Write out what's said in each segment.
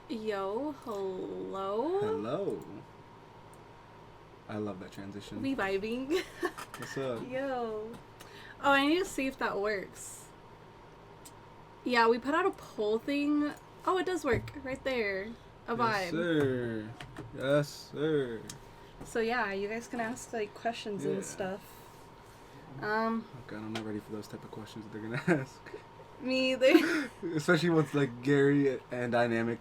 Yo, hello. Hello. I love that transition. We vibing. What's up? Yo. Oh, I need to see if that works. Yeah, we put out a poll thing. Oh, it does work. Right there. A vibe. Yes, sir. Yes, sir. So yeah, you guys can ask like questions and stuff. Okay, I'm not ready for those type of questions that they're gonna ask. Me either. Especially once like Gary and Dynamic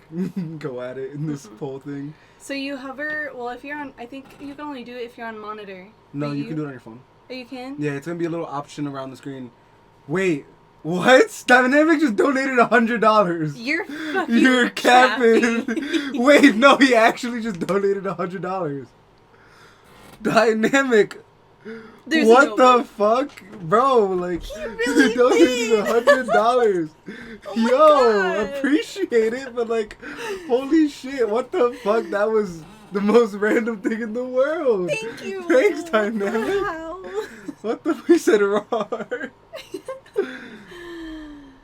go at it in this poll thing. So you hover. Well, if you're on, I think you can only do it if you're on monitor. No, you can do it on your phone. Oh, you can? Yeah, it's gonna be a little option around the screen. Wait, what? Dynamic just donated $100. You're capping. Wait, no, he actually just donated $100. Dynamic. There's what no the fuck, bro? Like, he really donated $100. Oh Yo, God. appreciate it, but like, holy shit, what the fuck? That was the most random thing in the world. Thank you. Thanks, Dynamic. Wow. What the? We said roar.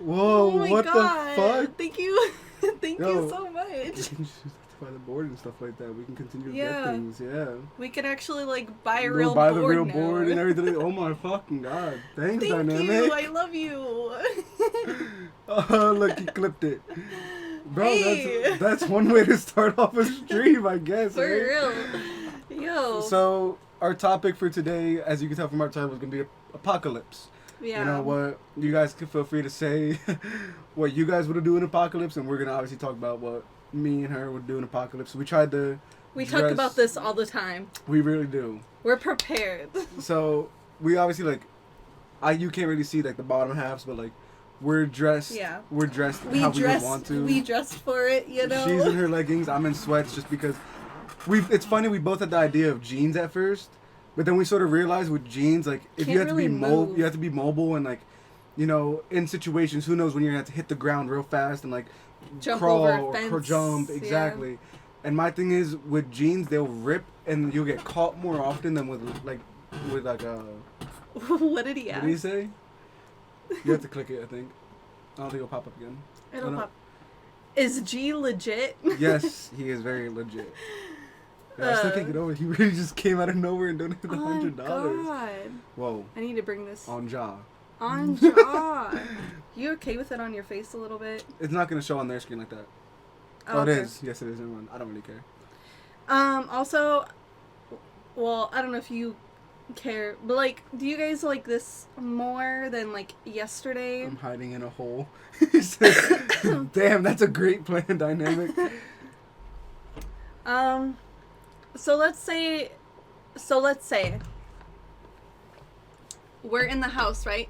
Whoa, Oh my what God. the fuck? Thank you. Thank Yo, you so much. We can just buy the board and stuff like that. We can continue to Yeah. get things, yeah. We could actually like buy a We'll real buy board the real now. board and everything. Oh my fucking God. Thanks, Thank Dynamic. you. I love you. Oh, look, he clipped it. Bro, Hey. that's one way to start off a stream, I guess. For right? real. Yo. So, our topic for today, as you can tell from our title, is going to be apocalypse. Yeah. You know what? You guys can feel free to say what you guys would do in apocalypse, and we're going to obviously talk about what me and her would do in apocalypse. We tried to We talk about this all the time. We really do. We're prepared. So, we obviously, like, you can't really see, like, the bottom halves, but, like, we're dressed. Yeah. We're dressed how we would want to. We dressed for it, you know? She's in her leggings. I'm in sweats just because it's funny, we both had the idea of jeans at first, but then we sort of realized with jeans, like, if you have to be mobile, you have to be mobile and, like, you know, in situations, who knows when you're going to have to hit the ground real fast and, like, Jump crawl over a or fence. jump. Exactly. Yeah. And my thing is, with jeans, they'll rip and you'll get caught more often than with a... What did he ask? What did he say? You have to click it, I think. I don't think it'll pop up again. It'll pop. Is G legit? Yes, he is very legit. Yeah, I still can't get over it. He really just came out of nowhere and donated $100. Oh, God. Whoa. I need to bring this. On jaw. On jaw. You okay with it on your face a little bit? It's not going to show on their screen like that. Oh, it okay. is. Yes, it is. Everyone. I don't really care. Also, well, I don't know if you care, but, like, do you guys like this more than, like, yesterday? I'm hiding in a hole. He says, damn, that's a great plan, Dynamic. So let's say we're in the house, right?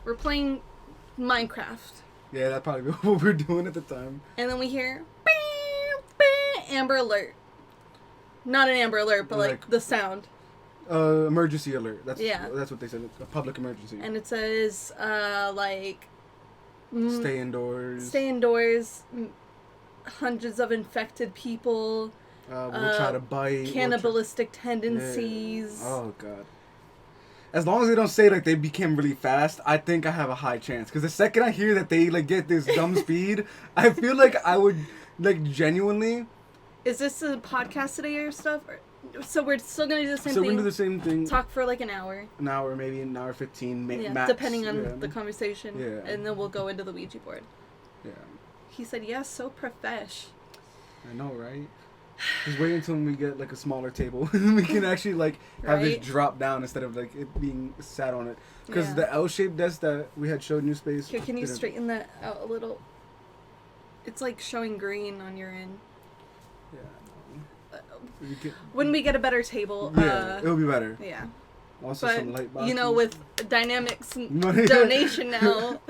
We're playing Minecraft. Yeah, that's probably what we're doing at the time. And then we hear Amber Alert. Not an Amber Alert, but like the sound. Emergency alert. That's what they said. It's a public emergency. And it says stay indoors. Stay indoors. Hundreds of infected people. We'll try to bite. Cannibalistic tendencies. Yeah. Oh, God. As long as they don't say, like, they became really fast, I think I have a high chance. Because the second I hear that they, like, get this dumb speed, I feel like I would, like, genuinely... Is this a podcast today or stuff? So we're still going to do the same thing? So we're going to do the same thing. Talk for, like, an hour. An hour, maybe an hour 15, max. Depending on the conversation. Yeah. And then we'll go into the Ouija board. Yeah. He said, yes, so profesh. I know, right? Just wait until we get, like, a smaller table. And we can actually, like, have this drop down instead of, like, it being sat on it. Because the L-shaped desk that we had showed New Space... Here, can you straighten that out a little? It's, like, showing green on your end. Yeah. When we get a better table. Yeah, it'll be better. Yeah. Also, but, some light boxes. you know, with Dynamics donation now.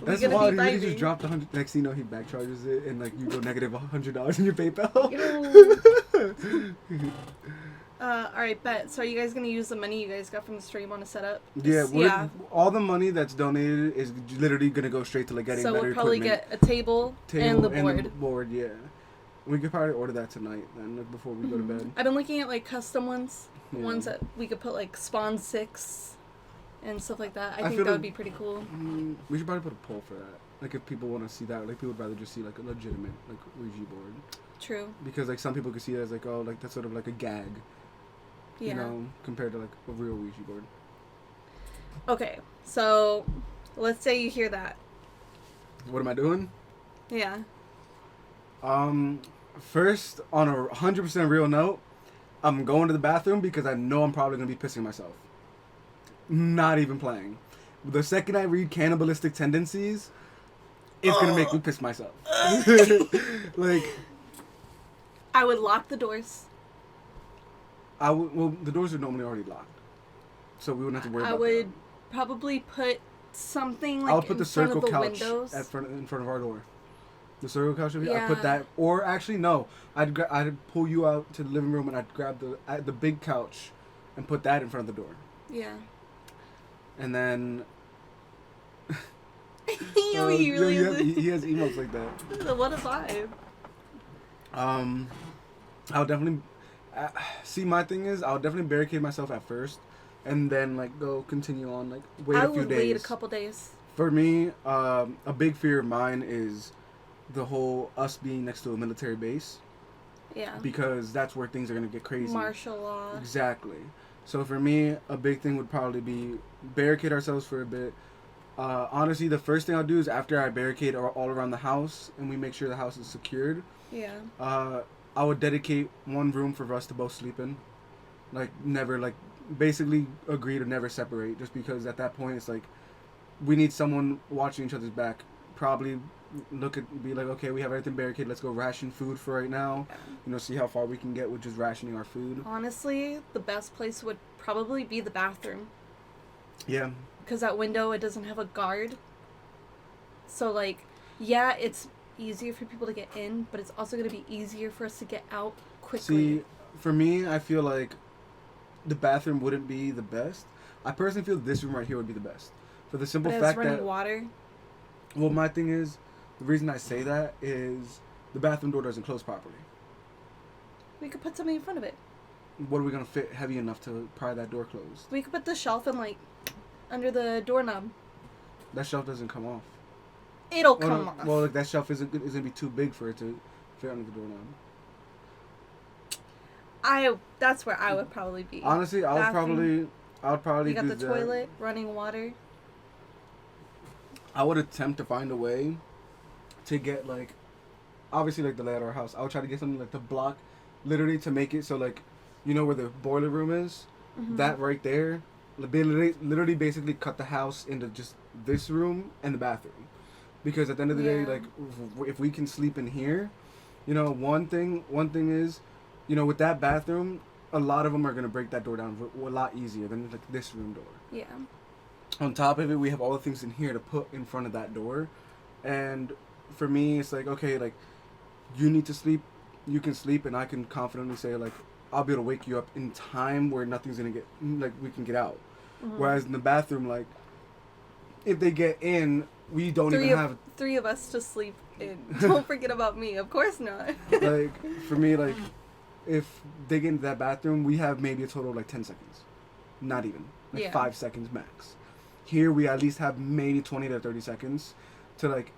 That's wild. He really just dropped $100. Next thing you know, he back charges it, and like you go negative $100 in your PayPal. Alright, bet. So are you guys gonna use the money you guys got from the stream on a setup? Yeah, all the money that's donated is literally gonna go straight to like getting better equipment. So we'll probably get a table and the board. And the board, yeah. We could probably order that tonight then, like, before we go to bed. I've been looking at like custom ones. Ones that we could put like Sponsix and stuff like that. I think that would be pretty cool. We should probably put a poll for that. Like if people want to see that, like people would rather just see like a legitimate like Ouija board. True. Because like some people could see it as like, oh, like that's sort of like a gag. Yeah. You know, compared to like a real Ouija board. Okay, so let's say you hear that. What am I doing? Yeah. First, on a 100% real note, I'm going to the bathroom because I know I'm probably going to be pissing myself. Not even playing. The second I read cannibalistic tendencies, it's going to make me piss myself. Like, I would lock the doors. Well, the doors are normally already locked. So we wouldn't have to worry about that. I would probably put something like I'll put the circle couch windows. in front of our door. The circle couch would be. Yeah. I'd put that, or actually no, I'd pull you out to the living room and I'd grab the big couch, and put that in front of the door. Yeah. And then. he has emotes like that. What a vibe. I'll definitely see. My thing is, I'll definitely barricade myself at first, and then like go continue on like wait a few days. I would wait a couple days. For me, a big fear of mine is the whole us being next to a military base. Yeah. Because that's where things are going to get crazy. Martial law. Exactly. So for me, a big thing would probably be barricade ourselves for a bit. Honestly, the first thing I'll do is after I barricade all around the house and we make sure the house is secured. Yeah. I would dedicate one room for us to both sleep in. Like, never, like, basically agree to never separate. Just because at that point, it's like, we need someone watching each other's back. Probably be like, okay, we have everything barricaded, let's go ration food for right now. You know, see how far we can get with just rationing our food. Honestly, the best place would probably be the bathroom. Yeah. Because that window, it doesn't have a guard. So, like, yeah, it's easier for people to get in, but it's also going to be easier for us to get out quickly. See, for me, I feel like the bathroom wouldn't be the best. I personally feel this room right here would be the best. For the simple fact that... running water? Well, my thing is, the reason I say that is the bathroom door doesn't close properly. We could put something in front of it. What are we going to fit heavy enough to pry that door closed? We could put the shelf in, like, under the doorknob. That shelf doesn't come off. It'll come off. Well, like, that shelf isn't going to be too big for it to fit under the doorknob. That's where I would probably be. Honestly, I would probably you got the toilet, running water. I would attempt to find a way to get, like, obviously, like, the layout of our house. I would try to get something, like, the block, literally to make it so, like, you know where the boiler room is? Mm-hmm. That right there, literally basically cut the house into just this room and the bathroom. Because at the end of the day, like, if we can sleep in here, you know, one thing is, you know, with that bathroom, a lot of them are going to break that door down a lot easier than, like, this room door. Yeah. On top of it, we have all the things in here to put in front of that door. And for me, it's like, okay, like, you need to sleep, you can sleep, and I can confidently say, like, I'll be able to wake you up in time where nothing's going to get, like, we can get out. Mm-hmm. Whereas in the bathroom, like, if they get in, we don't even have... Three of us to sleep in. Don't forget about me. Of course not. Like, for me, like, if they get into that bathroom, we have maybe a total of, like, 10 seconds. Not even. Like, 5 seconds max. Here, we at least have maybe 20 to 30 seconds to, like,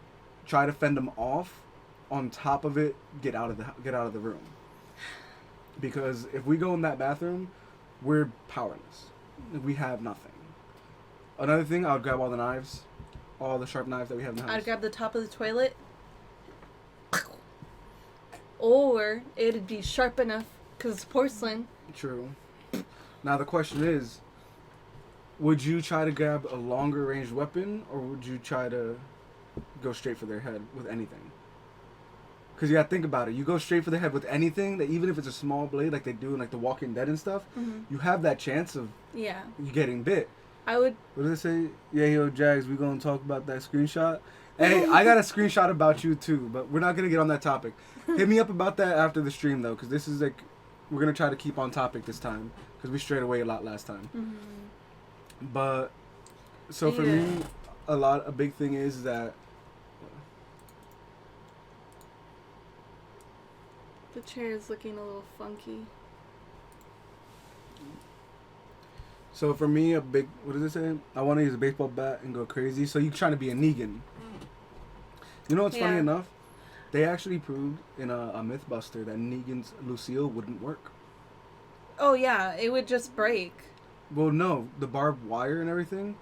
try to fend them off. On top of it, get out of the room. Because if we go in that bathroom, we're powerless. We have nothing. Another thing, I would grab all the knives. All the sharp knives that we have in the house. I'd grab the top of the toilet. Or it'd be sharp enough because it's porcelain. True. Now the question is, would you try to grab a longer range weapon, or would you try to go straight for their head with anything? Because you gotta think about it. You go straight for the head with anything, that even if it's a small blade, like they do in like The Walking Dead and stuff, you have that chance of you getting bit. I would. What did it say? Yeah, yo, Jags, we gonna talk about that screenshot. Hey, I got a screenshot about you too, but we're not gonna get on that topic. Hit me up about that after the stream though, because this is like, we're gonna try to keep on topic this time, because we strayed away a lot last time. But so for me, a big thing is that the chair is looking a little funky. So for me, what does it say? I want to use a baseball bat and go crazy. So you're trying to be a Negan. You know what's funny enough? They actually proved in a Mythbuster that Negan's Lucille wouldn't work. Oh yeah, it would just break. Well, no, the barbed wire and everything.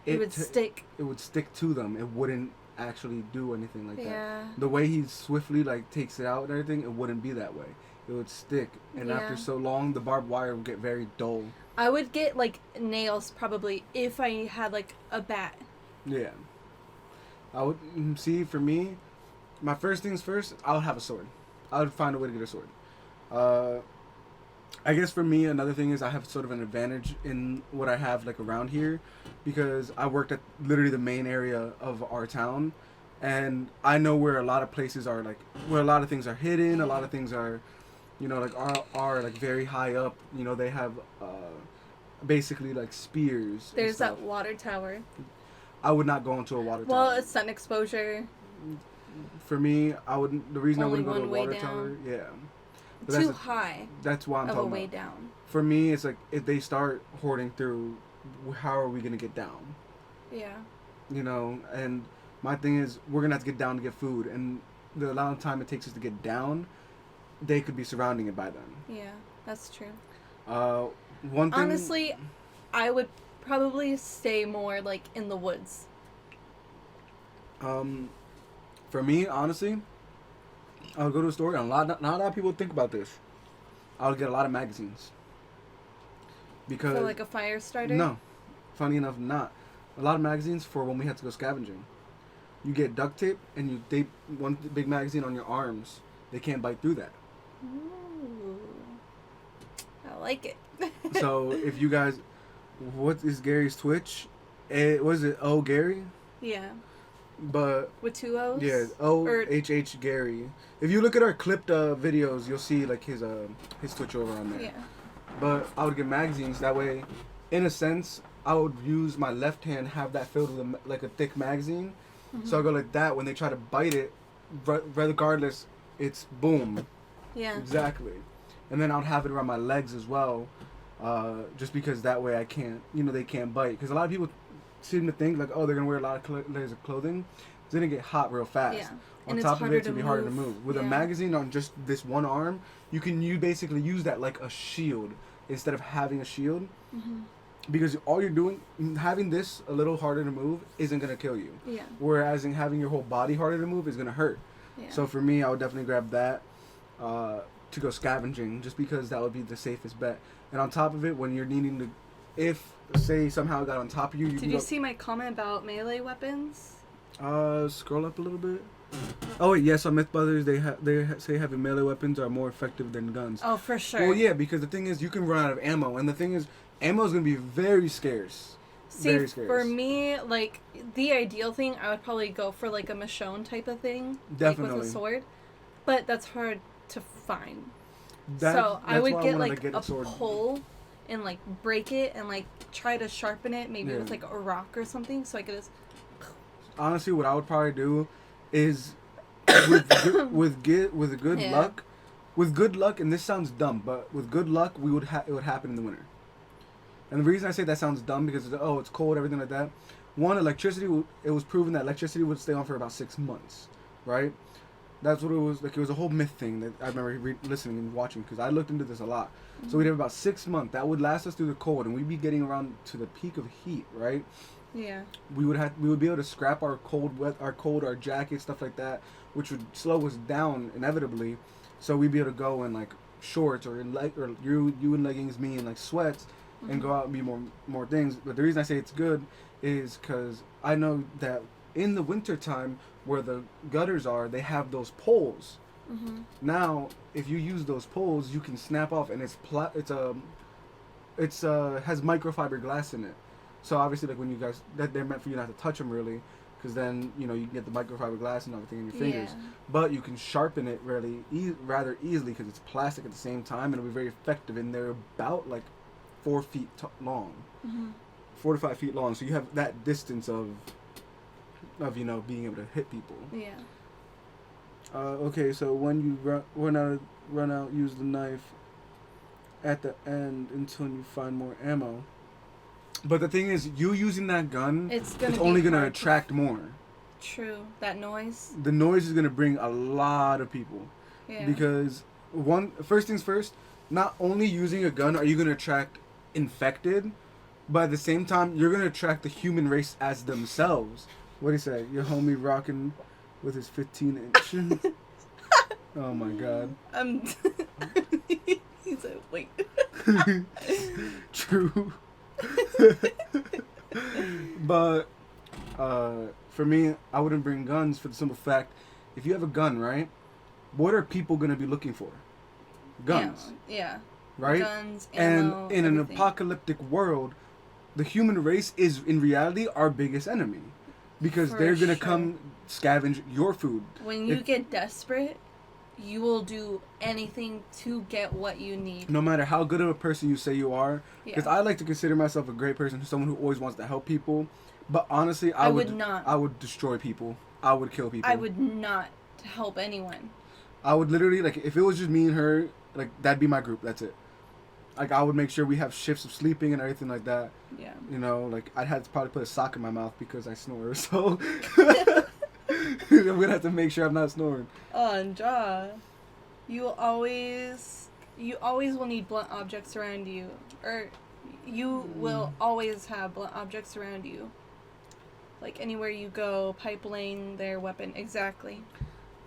It would stick. It would stick to them. It wouldn't actually do anything like that. The way he swiftly like takes it out and everything, it wouldn't be that way. It would stick, and after so long, the barbed wire would get very dull. I would get like nails probably if I had like a bat. Yeah. I would see, for me, my first things first, I would have a sword. I would find a way to get a sword. I guess for me, another thing is I have sort of an advantage in what I have like around here, because I worked at literally the main area of our town, and I know where a lot of places are, like where a lot of things are hidden, a lot of things are, you know, like are like very high up. You know, they have basically like spears. There's that water tower. I would not go into a water tower. Well, it's sun exposure. For me, I wouldn't. The reason I wouldn't go to a water tower, but too high. That's why I'm talking about. Way down. For me, it's like if they start hoarding through, how are we gonna get down? Yeah. You know, and my thing is, we're gonna have to get down to get food, and the amount of time it takes us to get down, they could be surrounding it by then. Yeah, that's true. One thing. Honestly, I would probably stay more like in the woods. For me, honestly, I would go to a store, and not a lot of people think about this. I would get a lot of magazines. Because for like a fire starter? No. Funny enough, not. A lot of magazines for when we had to go scavenging. You get duct tape, and you tape one big magazine on your arms. They can't bite through that. Ooh. I like it. So, if you guys... What is Gary's Twitch? Was it O Gary? Yeah. But with 2 O's? Yeah, OHH Gary. If you look at our clipped videos, you'll see like his Twitch over on there. Yeah. But I would get magazines that way. In a sense, I would use my left hand, have that filled with like a thick magazine. So I go like that. When they try to bite it, regardless, it's boom. Yeah. Exactly. And then I'd have it around my legs as well, just because that way I can't, they can't bite. Because a lot of people seem to think like, oh, they're gonna wear a lot of layers of clothing. It's gonna get hot real fast. Yeah. On top of it, it's gonna be harder to move. With a magazine on just this one arm, you basically use that like a shield instead of having a shield. Because all you're doing, having this a little harder to move isn't gonna kill you. Yeah. Whereas in having your whole body harder to move is gonna hurt. Yeah. So for me, I would definitely grab that to go scavenging, just because that would be the safest bet. And on top of it, when you're needing to, if say somehow it got on top of you, Did you see my comment about melee weapons? Scroll up a little bit. Oh wait, yes, on Mythbusters they say having melee weapons are more effective than guns. Oh, for sure. Well, yeah, because the thing is, you can run out of ammo, and the thing is, ammo is gonna be very scarce. See, very scarce. For me, like the ideal thing, I would probably go for like a Michonne type of thing, definitely, like with a sword. But that's hard to find. So I would get like a pole and like break it and like try to sharpen it, maybe with like a rock or something, so I could just. Honestly, what I would probably do is with good luck, and this sounds dumb, but with good luck, it would happen in the winter. And the reason I say that sounds dumb because it's cold, everything like that. One, electricity. It was proven that electricity would stay on for about 6 months, right? That's what it was like. It was a whole myth thing that I remember listening and watching, because I looked into this a lot. So we'd have about 6 months that would last us through the cold, and we'd be getting around to the peak of heat, right? Yeah. We would be able to scrap our our jackets, stuff like that, which would slow us down inevitably. So we'd be able to go in like shorts or you in leggings, me in like sweats, and go out and be more things. But the reason I say it's good is because I know that in the winter time, where the gutters are, they have those poles Mm-hmm. Now, if you use those poles, you can snap off, and has microfiber glass in it. So obviously, like when you guys, that they're meant for you not to touch them really, because then you can get the microfiber glass and everything in your fingers. Yeah. But you can sharpen it rather easily because it's plastic at the same time, and it'll be very effective. And they're about like 4 feet long, Mm-hmm. 4 to 5 feet long. So you have that distance of being able to hit people. Yeah. Okay, so when you run out, use the knife at the end until you find more ammo. But the thing is, you using that gun, it's only going to attract more. True. That noise. The noise is going to bring a lot of people. Yeah. Because, first things first, not only using a gun are you going to attract infected, but at the same time, you're going to attract the human race as themselves. What do you say? Your homie rocking with his 15-inch. Oh my god. He said, wait. True. But for me, I wouldn't bring guns for the simple fact, if you have a gun, right? What are people gonna be looking for? Guns. Yeah. Right? Guns, ammo, and in everything. an apocalyptic world, the human race is in reality our biggest enemy. Because they're gonna come scavenge your food. When you get desperate, you will do anything to get what you need. No matter how good of a person you say you are. Because I like to consider myself a great person, someone who always wants to help people. But honestly, I would not. I would destroy people. I would kill people. I would not help anyone. I would literally, like, if it was just me and her, like, that'd be my group. That's it. Like, I would make sure we have shifts of sleeping and everything like that. Yeah. Like, I'd have to probably put a sock in my mouth because I snore, so... I'm gonna have to make sure I'm not snoring. Oh, and Ja, you always will need blunt objects around you. Or, you will always have blunt objects around you. Like, anywhere you go, pipe lane, their weapon, exactly.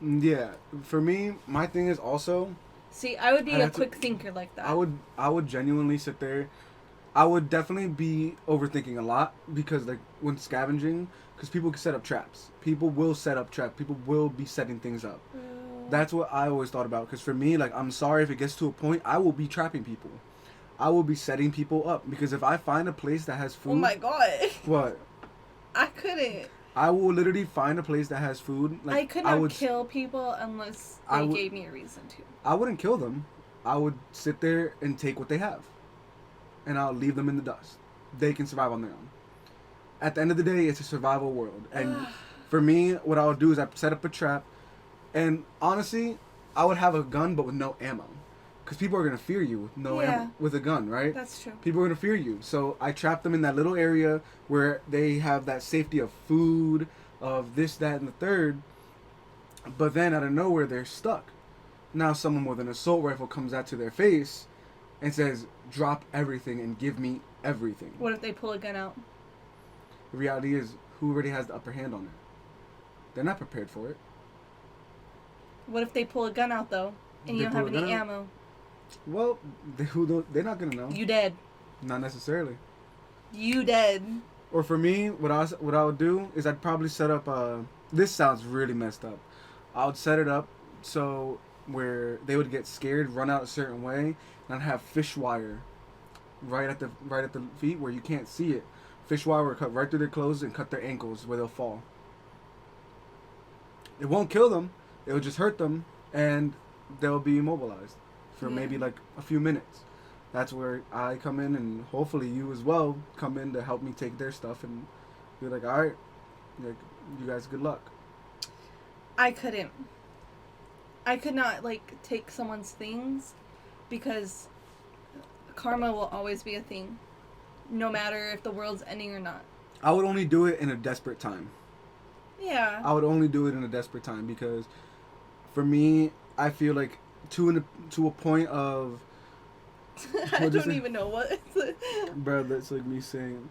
Yeah, for me, my thing is also... See, I would be a quick thinker like that. I would genuinely sit there. I would definitely be overthinking a lot because, like, when scavenging, because people can set up traps. People will set up traps. People will be setting things up. That's what I always thought about. Because for me, like, I'm sorry if it gets to a point, I will be trapping people. I will be setting people up. Because if I find a place that has food... Oh my god. What? I couldn't. I will literally find a place that has food. Like, I could not kill people unless they gave me a reason to. I wouldn't kill them. I would sit there and take what they have. And I'll leave them in the dust. They can survive on their own. At the end of the day, it's a survival world. And for me, what I would do is I'd set up a trap. And honestly, I would have a gun but with no ammo. Because people are going to fear you with no ammo, with a gun, right? That's true. People are going to fear you. So I trap them in that little area where they have that safety of food, of this, that, and the third. But then out of nowhere, they're stuck. Now someone with an assault rifle comes out to their face and says, drop everything and give me everything. What if they pull a gun out? The reality is, who already has the upper hand on it? They're not prepared for it. What if they pull a gun out, though, and you don't have any ammo? Well, they're not going to know. You dead. Not necessarily. You dead. Or for me, what I would do is I'd probably set up this sounds really messed up. I would set it up so where they would get scared, run out a certain way, and I'd have fish wire right at the feet where you can't see it. Fish wire would cut right through their clothes and cut their ankles where they'll fall. It won't kill them. It will just hurt them, and they'll be immobilized for maybe like a few minutes. That's where I come in, and hopefully you as well come in to help me take their stuff and be like, all right, like, you guys, good luck. I couldn't. I could not, like, take someone's things because karma will always be a thing, no matter if the world's ending or not. I would only do it in a desperate time. Yeah. I would only do it in a desperate time because, for me, I feel like to a point of... I don't even know what. Bro, that's like me saying...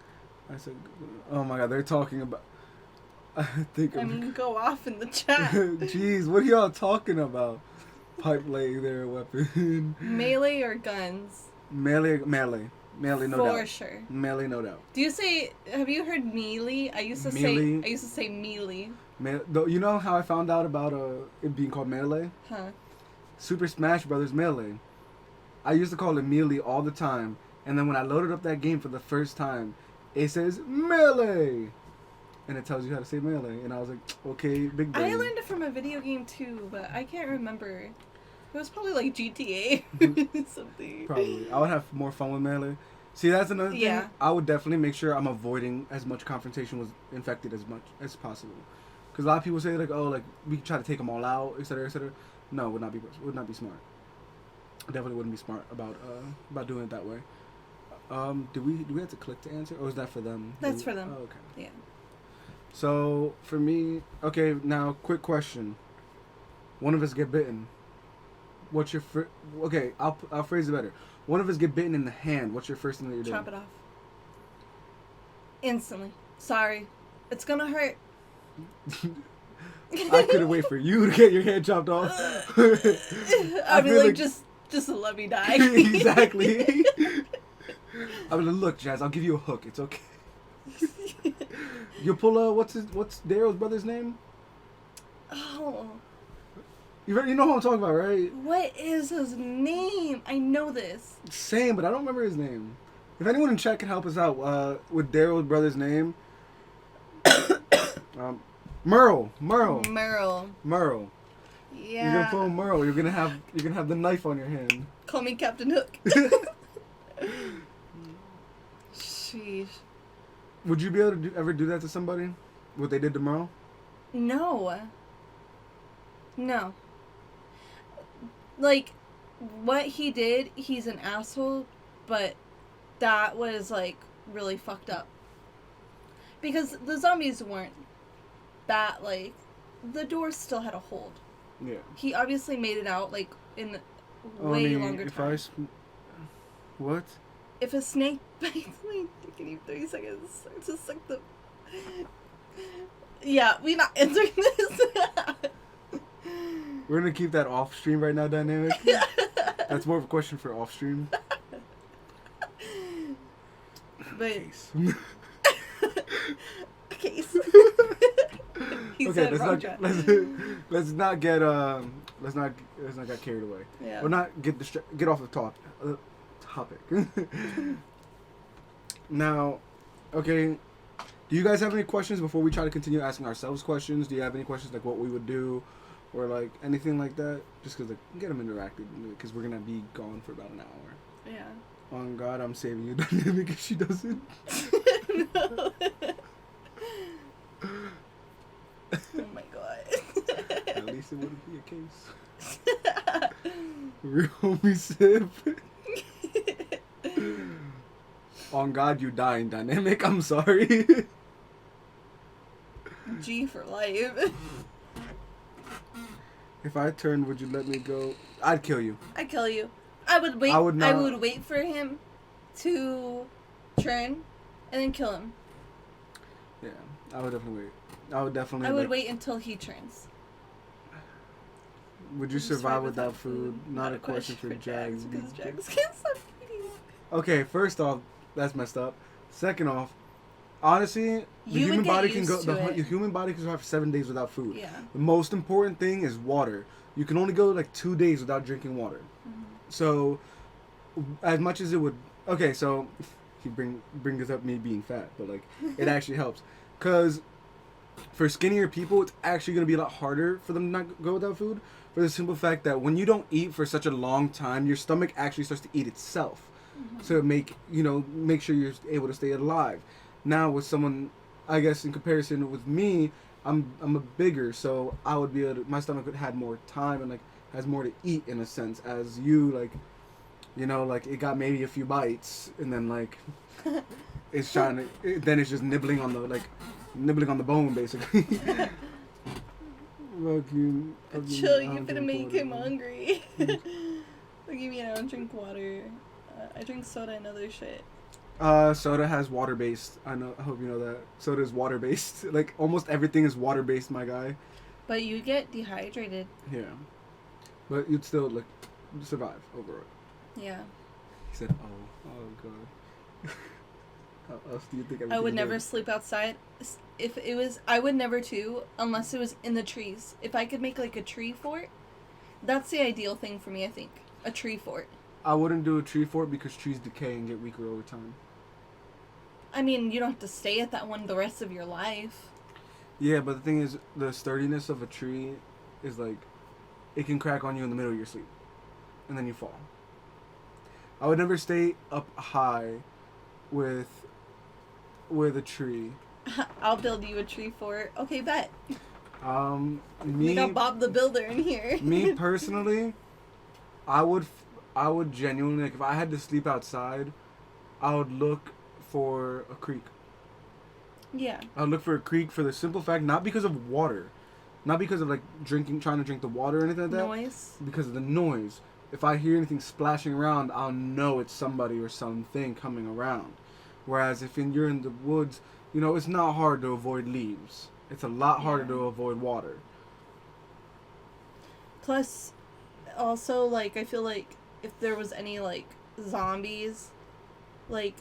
I said, oh my god, they're talking about... I mean, go off in the chat. Jeez, what are y'all talking about? Pipe laying their weapon. Melee or guns? Melee, no doubt. For sure. Melee, no doubt. Have you heard melee? I used to say melee. You know how I found out about it being called Melee? Huh. Super Smash Brothers Melee. I used to call it Melee all the time, and then when I loaded up that game for the first time, it says Melee, and it tells you how to say Melee, and I was like, okay, big brain. I learned it from a video game too, but I can't remember. It was probably like GTA or something. Probably. I would have more fun with Melee. See, that's another thing. Yeah. I would definitely make sure I'm avoiding as much confrontation with infected as much as possible. Because a lot of people say, like, oh, like, we try to take them all out, etc., etc. No, would not be smart. Definitely wouldn't be smart about doing it that way. Do we have to click to answer, or is that for them? That's for them. Oh, okay. Yeah. So, for me, okay, now, quick question. One of us get bitten. What's your okay, I'll phrase it better. One of us get bitten in the hand. What's your first thing that you're doing? Chop it off. Instantly. Sorry. It's gonna hurt. I couldn't wait for you to get your hand chopped off. I'd be like, just let me die. Exactly. I mean, look, Jazz, I'll give you a hook. It's okay. You pull what's Daryl's brother's name? Oh. You know who I'm talking about, right? What is his name? I know this. Same, but I don't remember his name. If anyone in chat can help us out with Daryl's brother's name, Merle. Yeah. You're gonna pull Merle. You're gonna have the knife on your hand. Call me Captain Hook. Sheesh. Would you be able to ever do that to somebody? What they did to Merle? No. Like, what he did, he's an asshole, but that was, like, really fucked up. Because the zombies weren't that, like, the door still had a hold. Yeah. He obviously made it out, like, in way longer time. What? If a snake bites me, taking you 30 seconds to suck the... Yeah, we're not answering this. We're gonna keep that off stream right now, Dynamic. That's more of a question for off stream. But Case. Case. He Okay, said let's not get carried away. Yeah. Or not get off the topic. Now, okay. Do you guys have any questions before we try to continue asking ourselves questions? Do you have any questions like what we would do, or like anything like that? Just because like get them interactive, because we're gonna be gone for about an hour. Yeah. On God, I'm saving you, Dynamic, if she doesn't. No. Oh my god. At least it wouldn't be a case. Real homie sip. On God, you dying, Dynamic. I'm sorry. G for life. If I turned, would you let me go? I'd kill you. I'd kill you. I would wait. I would wait for him to turn and then kill him. Yeah, I would definitely wait. I would wait until he turns. Would you survive without food? Not a question for Jagz. Because Jagz can't stop eating. Okay, first off, that's messed up. Second off, honestly, the human body can survive for 7 days without food. Yeah. The most important thing is water. You can only go like 2 days without drinking water. Mm-hmm. So, as much as it would, okay, so you bring this up me being fat, but like it actually helps, cause for skinnier people, it's actually gonna be a lot harder for them to not go without food. For the simple fact that when you don't eat for such a long time, your stomach actually starts to eat itself. So make sure you're able to stay alive. Now with someone, I guess in comparison with me, I'm a bigger, so I would be able to, my stomach would have more time and like has more to eat in a sense. As you like it got maybe a few bites and then like it's trying to then it's just nibbling on the bone basically. Chill, you're gonna make him hungry. Look at me, I don't drink water. I drink soda and other shit. Soda has water based. I hope you know that. Soda is water based. Like almost everything is water based, my guy. But you get dehydrated. Yeah. But you'd still like survive overall. Yeah. He said, "Oh god." How else do you think I would never sleep outside. If it was, I would never too, unless it was in the trees. If I could make like a tree fort, that's the ideal thing for me, I think. A tree fort. I wouldn't do a tree fort because trees decay and get weaker over time. I mean, you don't have to stay at that one the rest of your life. Yeah, but the thing is, the sturdiness of a tree is like, it can crack on you in the middle of your sleep, and then you fall. I would never stay up high with a tree. I'll build you a tree fort. Okay, bet. We got Bob the Builder in here. Me personally, I would genuinely, like, if I had to sleep outside, I would look for a creek. Yeah. I would look for a creek for the simple fact, not because of water, not because of like trying to drink the water or anything like that. Noise. Because of the noise. If I hear anything splashing around, I'll know it's somebody or something coming around. Whereas if you're in the woods, it's not hard to avoid leaves. It's a lot harder to avoid water. Plus, also, like, I feel like if there was any, like, zombies, like,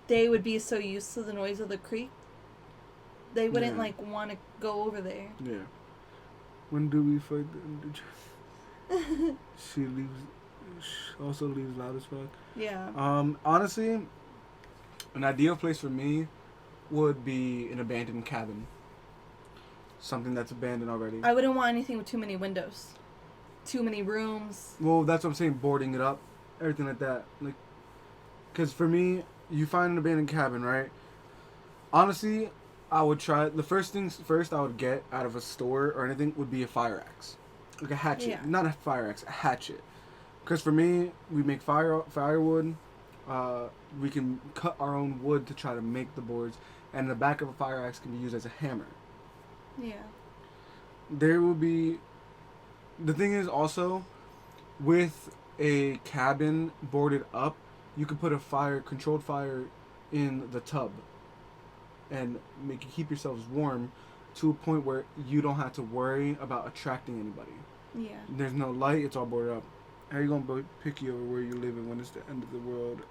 they would be so used to the noise of the creek, they wouldn't, like, want to go over there. Yeah. When do we fight the She also leaves loud as fuck. Yeah. Honestly, an ideal place for me would be an abandoned cabin. Something that's abandoned already. I wouldn't want anything with too many windows. Too many rooms. Well, that's what I'm saying, boarding it up. Everything like that. Like, because for me, you find an abandoned cabin, right? Honestly, I would try... The first things first I would get out of a store or anything would be a fire axe. Like a hatchet. Yeah. Not a fire axe, a hatchet. Because for me, we make firewood. We can cut our own wood to try to make the boards. And the back of a fire axe can be used as a hammer. Yeah. There will be... The thing is also, with a cabin boarded up, you could put a controlled fire in the tub. And keep yourselves warm to a point where you don't have to worry about attracting anybody. Yeah. There's no light, it's all boarded up. How you gonna pick you over where you living when it's the end of the world?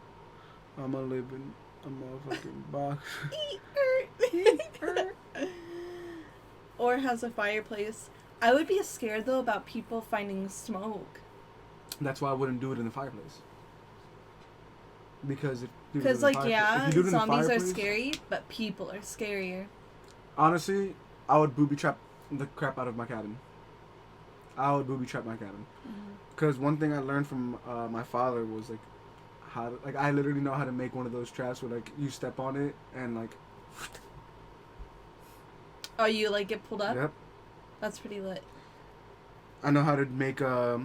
I'm gonna live in a motherfucking box. Or has a fireplace. I would be scared though about people finding smoke. That's why I wouldn't do it in the fireplace. Because zombies are scary, but people are scarier. Honestly, I would booby trap the crap out of my cabin. Because one thing I learned from my father was I literally know how to make one of those traps where like you step on it and like. Oh, you like get pulled up? Yep. That's pretty lit. I know how to make a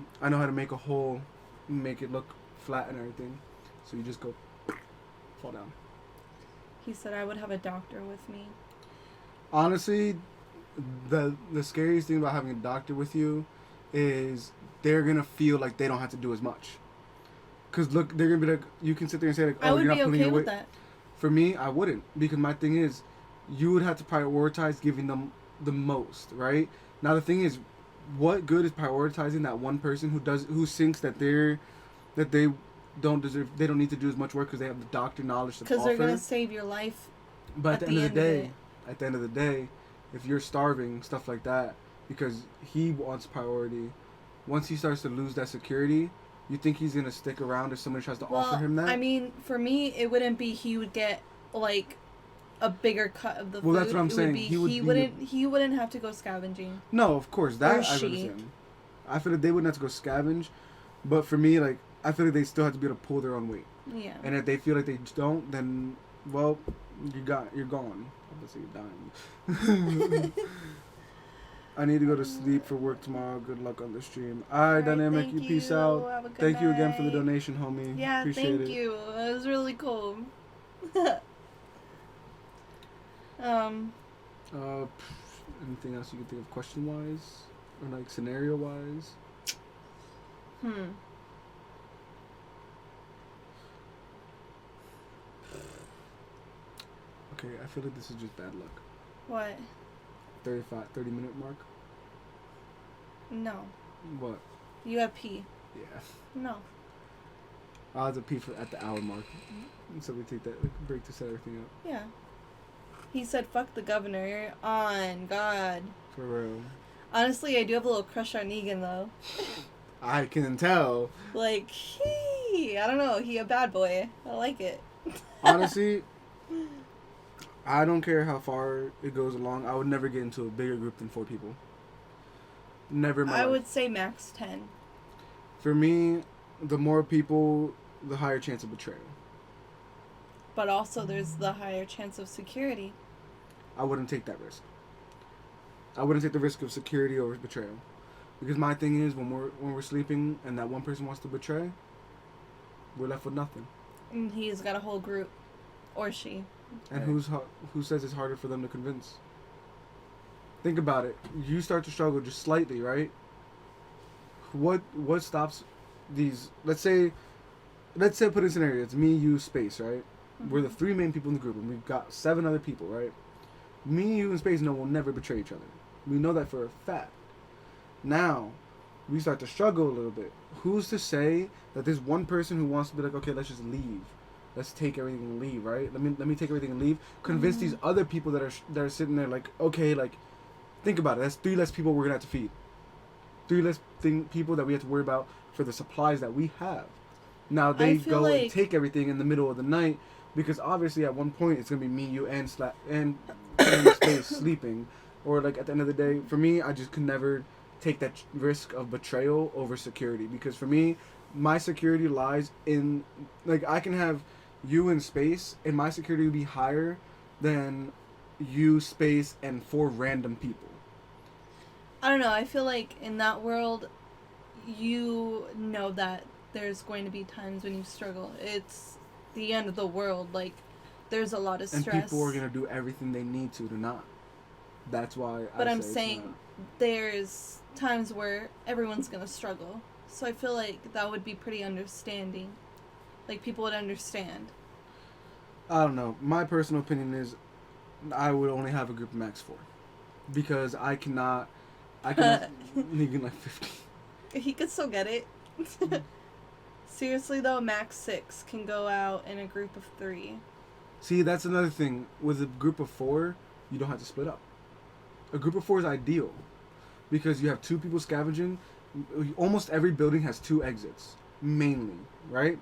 hole, make it look flat and everything. So you just go fall down. He said I would have a doctor with me. Honestly, the scariest thing about having a doctor with you is they're gonna feel like they don't have to do as much. Cause look, they're gonna be like, you can sit there and say like, oh, you're not pulling your weight. I would be okay with that. For me, I wouldn't, because my thing is, you would have to prioritize giving them the most, right? Now the thing is, what good is prioritizing that one person who thinks that they don't need to do as much work because they have the doctor knowledge to offer? Because they're gonna save your life. But at the end of the day, if you're starving, stuff like that, because he wants priority, once he starts to lose that security, you think he's gonna stick around if somebody tries to offer him that? I mean, for me, it wouldn't be he would get like a bigger cut of the food. Well, that's what I'm saying. He wouldn't have to go scavenging. No, of course that I understand. I feel like they wouldn't have to go scavenge, but for me, like, I feel like they still have to be able to pull their own weight. Yeah. And if they feel like they don't, then well, you're gone. Obviously, you're dying. I need to go to sleep for work tomorrow. Good luck on the stream. All right, Dynamic, you peace out. Have a good Thank you again night. for the donation, homie. Yeah, Appreciate thank you. It was really cool. Anything else you can think of question-wise? Or, like, scenario-wise? Okay, I feel like this is just bad luck. What? 30-minute mark? No. What? You have pee. Yeah. No. Odds of pizza at the hour mark. And so we take that break to set everything up. Yeah. He said, "Fuck the governor." On God. For real. Honestly, I do have a little crush on Negan though. I can tell. Like, I don't know. He a bad boy. I like it. Honestly, I don't care how far it goes along. I would never get into a bigger group than 4 people. Never in my life. I would say max 10. For me, the more people, the higher chance of betrayal. But also there's the higher chance of security. I wouldn't take that risk. I wouldn't take the risk of security over betrayal. Because my thing is, when we're sleeping and that one person wants to betray, we're left with nothing. And he's got a whole group. Or she. And who says it's harder for them to convince? Think about it. You start to struggle just slightly, right? What stops these? Let's say put in a scenario. It's me, you, Space, right? Mm-hmm. We're the 3 main people in the group, and we've got 7 other people, right? Me, you, and Space know we'll never betray each other. We know that for a fact. Now, we start to struggle a little bit. Who's to say that there's one person who wants to be like, okay, let's just leave. Let's take everything and leave, right? Let me take everything and leave. Convince these other people that are sitting there like, okay, like, think about it. That's 3 less people we're gonna have to feed. 3 less people that we have to worry about for the supplies that we have. Now they go and take everything in the middle of the night because obviously at one point it's gonna be me, you, and Space sleeping, or like at the end of the day, for me, I just could never take that risk of betrayal over security because for me, my security lies in like I can have you in Space and my security would be higher than you, Space, and 4 random people. I don't know. I feel like in that world, you know that there's going to be times when you struggle. It's the end of the world. Like, there's a lot of stress. And people are going to do everything they need to not. That's why But I'm saying there's times where everyone's going to struggle. So I feel like that would be pretty understanding. Like, people would understand. I don't know. My personal opinion is I would only have a group of max 4. Because I cannot need like 50. He could still get it. Seriously though, max 6 can go out in a group of 3. See, that's another thing. With a group of 4, you don't have to split up. A group of 4 is ideal. Because you have 2 people scavenging. Almost every building has 2 exits. Mainly, right?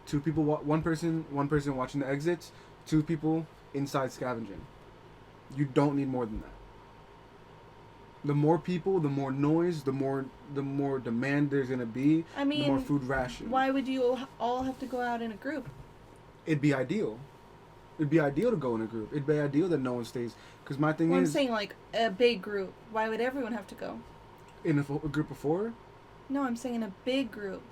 2 people, one person watching the exits, 2 people inside scavenging. You don't need more than that. The more people, the more noise, the more demand there's gonna be. I mean, the more food ration. Why would you all have to go out in a group? It'd be ideal. It'd be ideal to go in a group. It'd be ideal that no one stays. Because my thing is, I'm saying like a big group. Why would everyone have to go? In a group of 4? No, I'm saying in a big group.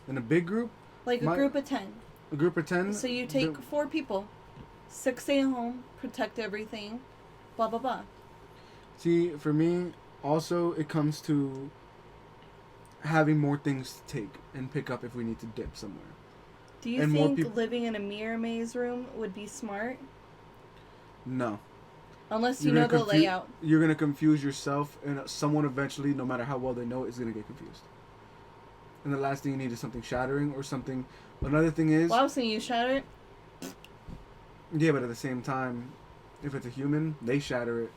In a big group? Like a group of 10. A group of 10? So you take 4 people. 6 stay at home, protect everything, blah, blah, blah. See, for me, also, it comes to having more things to take and pick up if we need to dip somewhere. Do you think living in a mirror maze room would be smart? No. Unless you know the layout. You're going to confuse yourself, and someone eventually, no matter how well they know it, is going to get confused. And the last thing you need is something shattering or something. Another thing is... Well, I was saying you shatter it. Yeah, but at the same time, if it's a human, they shatter it.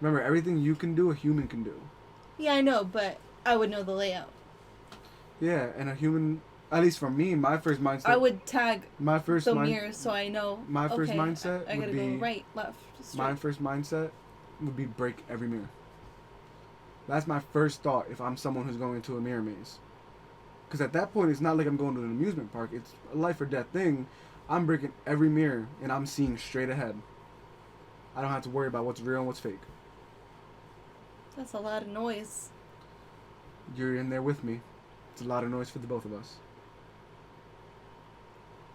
Remember, everything you can do, a human can do. Yeah, I know, but I would know the layout. Yeah, and a human... At least for me, my first mindset... I would tag the mirrors so I know... My first mindset I gotta go right, left, straight. My first mindset would be break every mirror. That's my first thought if I'm someone who's going into a mirror maze. Because at that point, it's not like I'm going to an amusement park. It's a life or death thing. I'm breaking every mirror, and I'm seeing straight ahead. I don't have to worry about what's real and what's fake. That's a lot of noise. You're in there with me. It's a lot of noise for the both of us.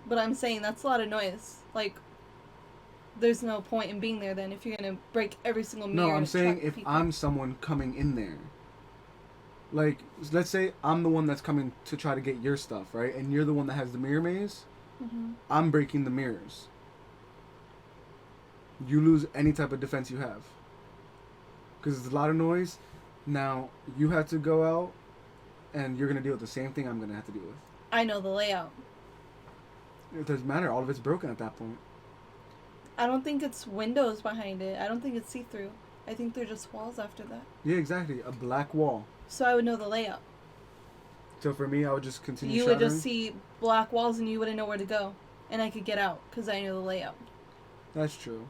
But I'm saying that's a lot of noise. Like, there's no point in being there then if you're going to break every single mirror. No, I'm saying if I'm someone coming in there. Like, let's say I'm the one that's coming to try to get your stuff, right? And you're the one that has the mirror maze. Mm-hmm. I'm breaking the mirrors. You lose any type of defense you have. Because it's a lot of noise. Now, you have to go out and you're gonna deal with the same thing I'm gonna have to deal with. I know the layout. It doesn't matter. All of it's broken at that point. I don't think it's windows behind it. I don't think it's see-through. I think they're just walls after that. Yeah, exactly. A black wall. So I would know the layout. So for me, I would just continue. You would just see black walls and you wouldn't know where to go, and I could get out because I know the layout. That's true.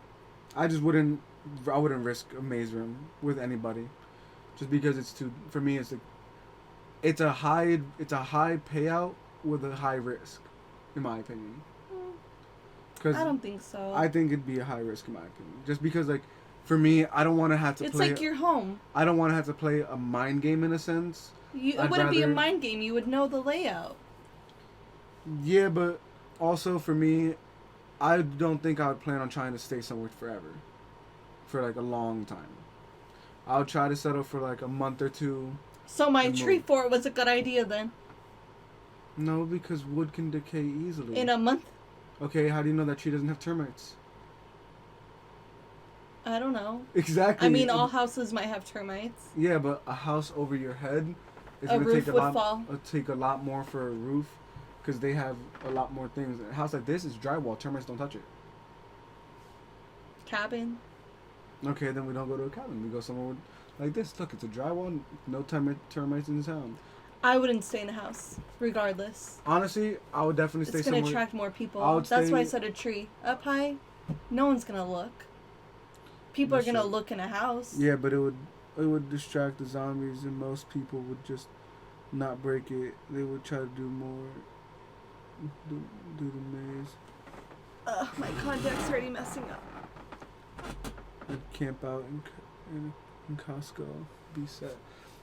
I just wouldn't. I wouldn't risk a maze room with anybody, just because it's too. For me, it's a high payout with a high risk, in my opinion. Because I don't think so. I think it'd be a high risk in my opinion, just because like, for me, I don't want to have to. It's like your home. I don't want to have to play a mind game in a sense. It wouldn't be a mind game. You would know the layout. Yeah, but also for me, I don't think I would plan on trying to stay somewhere forever. For like a long time. I would try to settle for like a month or two. So my tree fort was a good idea then? No, because wood can decay easily. In a month? Okay, how do you know that tree doesn't have termites? I don't know. Exactly. I mean, all houses might have termites. Yeah, but a house over your head is A going to roof take would fall. take a lot more for a roof because they have a lot more things. A house like this is drywall. Termites don't touch it. Cabin. Okay, then we don't go to a cabin. We go somewhere like this. Look, it's a drywall. No termites in town. I wouldn't stay in the house, regardless. Honestly, I would definitely stay somewhere. It's going to attract more people. That's why I said a tree. Up high, no one's going to look. People are going to look in a house. Yeah, but it would distract the zombies, and most people would just not break it. They would try to do more. Do the maze. Ugh, my contact's already messing up. I'd camp out in Costco. Be set.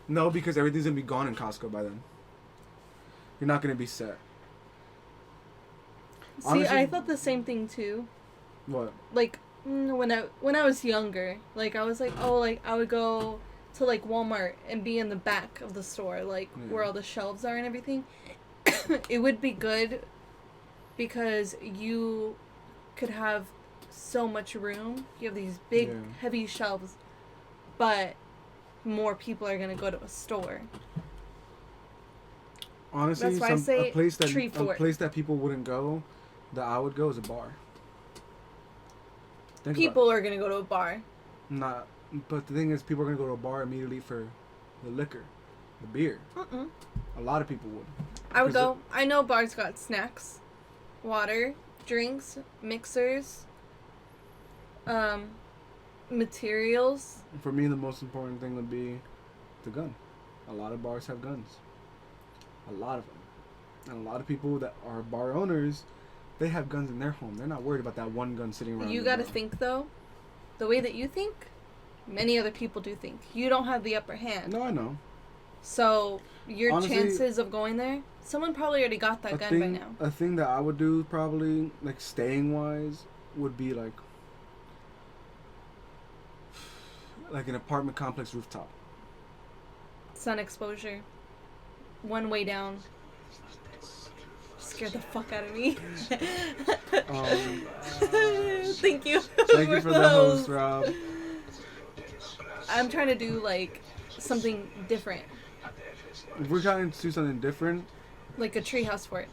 No, because everything's gonna be gone in Costco by then. You're not gonna be set. See, Honestly, I thought the same thing too. What? Like when I was younger, like I was like, oh, like I would go to like Walmart and be in the back of the store, like where all the shelves are and everything. It would be good because you could have so much room. You have these big, heavy shelves, but more people are gonna go to a store. Honestly, that's why I say a place that people wouldn't go, that I would go, is a bar. People are gonna go to a bar. Not, but the thing is, people are gonna go to a bar immediately for the liquor, the beer. A lot of people would. I would go. I know bars got snacks, water, drinks, mixers, materials. For me, the most important thing would be the gun. A lot of bars have guns. A lot of them. And a lot of people that are bar owners, they have guns in their home. They're not worried about that one gun sitting around. You gotta think, though, the way that you think, many other people do think. You don't have the upper hand. No, I know. So, your chances of going there, someone probably already got that gun by now. A thing that I would do, probably, like, staying-wise, would be, like an apartment complex rooftop. Sun exposure. One way down. Scared the fuck out of me. Thank you. Thank you for the host, Rob. I'm trying to do, like, something different. If we're trying to do something different, like a treehouse fort,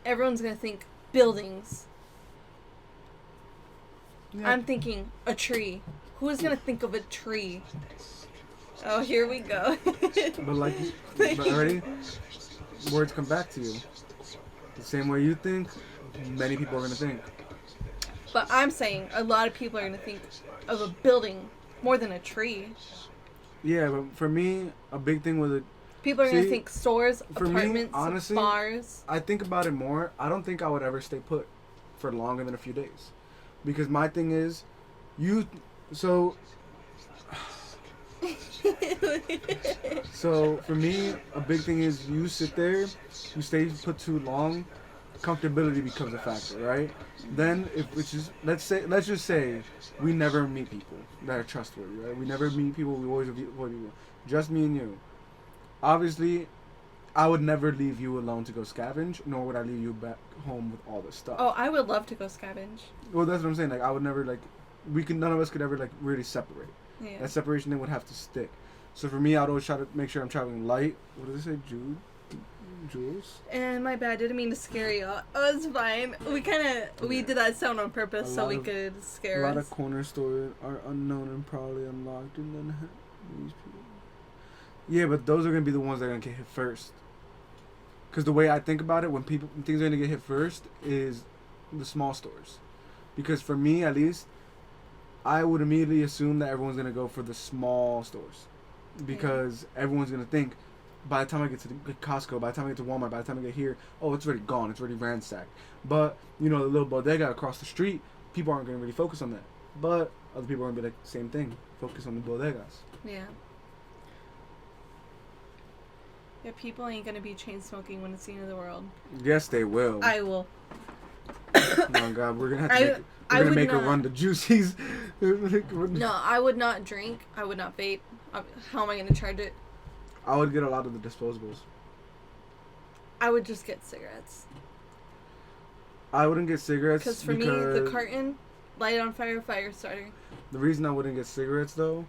everyone's gonna think buildings. Yeah. I'm thinking a tree. Who is gonna think of a tree? Oh, here we go. but already, words come back to you. The same way you think, many people are gonna think. But I'm saying a lot of people are gonna think of a building more than a tree. Yeah, but for me, a big thing with it. People are going to think stores, apartments, me, honestly, bars. I think about it more. I don't think I would ever stay put for longer than a few days. Because my thing is, so for me, a big thing is you sit there, you stay put too long, comfortability becomes a factor, right? Then, let's just say we never meet people that are trustworthy, right? We never meet people, we always avoid people. Just me and you. Obviously, I would never leave you alone to go scavenge, nor would I leave you back home with all this stuff. Oh, I would love to go scavenge. Well, that's what I'm saying. Like, I would never, like, none of us could ever, like, really separate. Yeah. That separation thing would have to stick. So for me, I'd always try to make sure I'm traveling light. What did they say, Jules? And my bad, didn't mean to scare you. Oh, it's fine. We did that sound on purpose so we could scare us. A lot of corner stores are unknown and probably unlocked, and then these people. Yeah, but those are gonna be the ones that are gonna get hit first. Because the way I think about it, when things are gonna get hit first, is the small stores. Because for me, at least, I would immediately assume that everyone's gonna go for the small stores, because everyone's gonna think, by the time I get to the Costco, by the time I get to Walmart, by the time I get here, oh, it's already gone, it's already ransacked. But the little bodega across the street, people aren't gonna really focus on that. But other people are gonna be like, same thing, focus on the bodegas. Yeah. Yeah, people ain't gonna be chain smoking when it's the end of the world. Yes, they will. I will. Oh God, we're gonna have to make a run to Juicy's. No, I would not drink. I would not vape. How am I gonna charge it? I would get a lot of the disposables. I would just get cigarettes. I wouldn't get cigarettes because for me, the carton, light it on fire, fire starter. The reason I wouldn't get cigarettes though,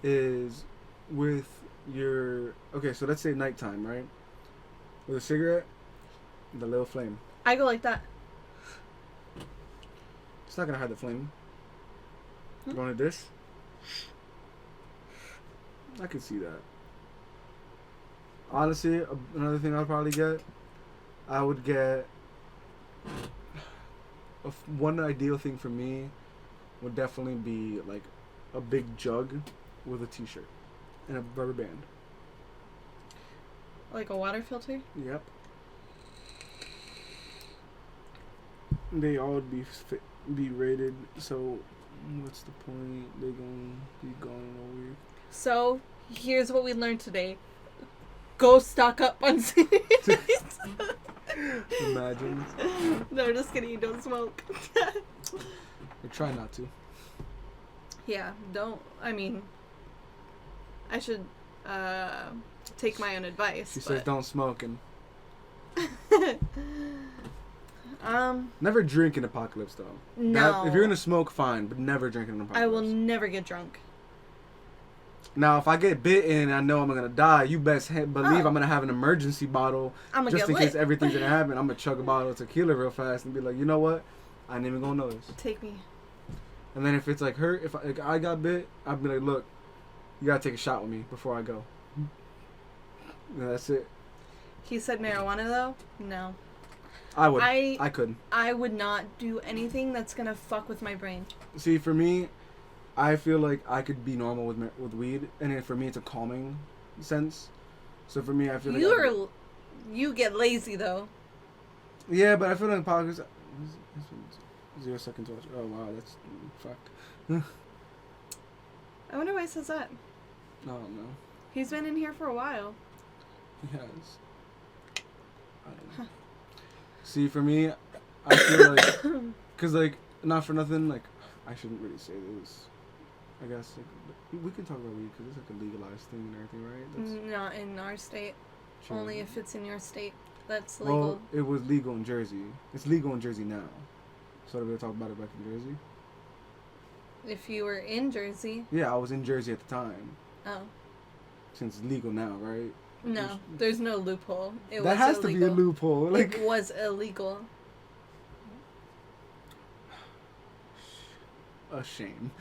is with your so let's say nighttime, right? With a cigarette, the little flame. I go like that. It's not gonna hide the flame. You want a dish? I could see that. Honestly, another thing I'd probably get, I would get one ideal thing for me would definitely be like a big jug with a t-shirt and a rubber band. Like a water filter? Yep. They all would be rated, so what's the point? They're gonna be gone in a week. So, here's what we learned today. Go stock up on cigarettes. Imagine. No, just kidding. You don't smoke. Or try not to. Yeah, don't. I mean, I should take my own advice. She says don't smoke and... Never drink in Apocalypse, though. No. If you're gonna smoke, fine, but never drink in Apocalypse. I will never get drunk. Now, if I get bitten and I know I'm gonna die, you best believe I'm gonna have an emergency bottle just in case everything's gonna happen. I'm gonna chug a bottle of tequila real fast and be like, you know what? I ain't even gonna notice. Take me. And then if it's like hurt, if I got bit, I'd be like, look, you gotta take a shot with me before I go. And that's it. He said marijuana though? No. I would. I couldn't. I would not do anything that's gonna fuck with my brain. See, for me, I feel like I could be normal with weed, and then for me, it's a calming sense. So for me, I feel like you get lazy though. Yeah, but I feel like Apocalypse. 0 seconds watch. Oh wow, that's fucked. I wonder why he says that. I don't know. He's been in here for a while. He has. I don't know. See, for me, I feel like, cause like, not for nothing, like, I shouldn't really say this. I guess like, we can talk about weed because it's like a legalized thing and everything, right? That's not in our state. true. Only if it's in your state. That's legal. Well, it was legal in Jersey. It's legal in Jersey now. So did we talk about it back in Jersey? If you were in Jersey. Yeah, I was in Jersey at the time. Oh. Since it's legal now, right? No, there's no loophole. That has to be a loophole. Like, it was illegal. A shame.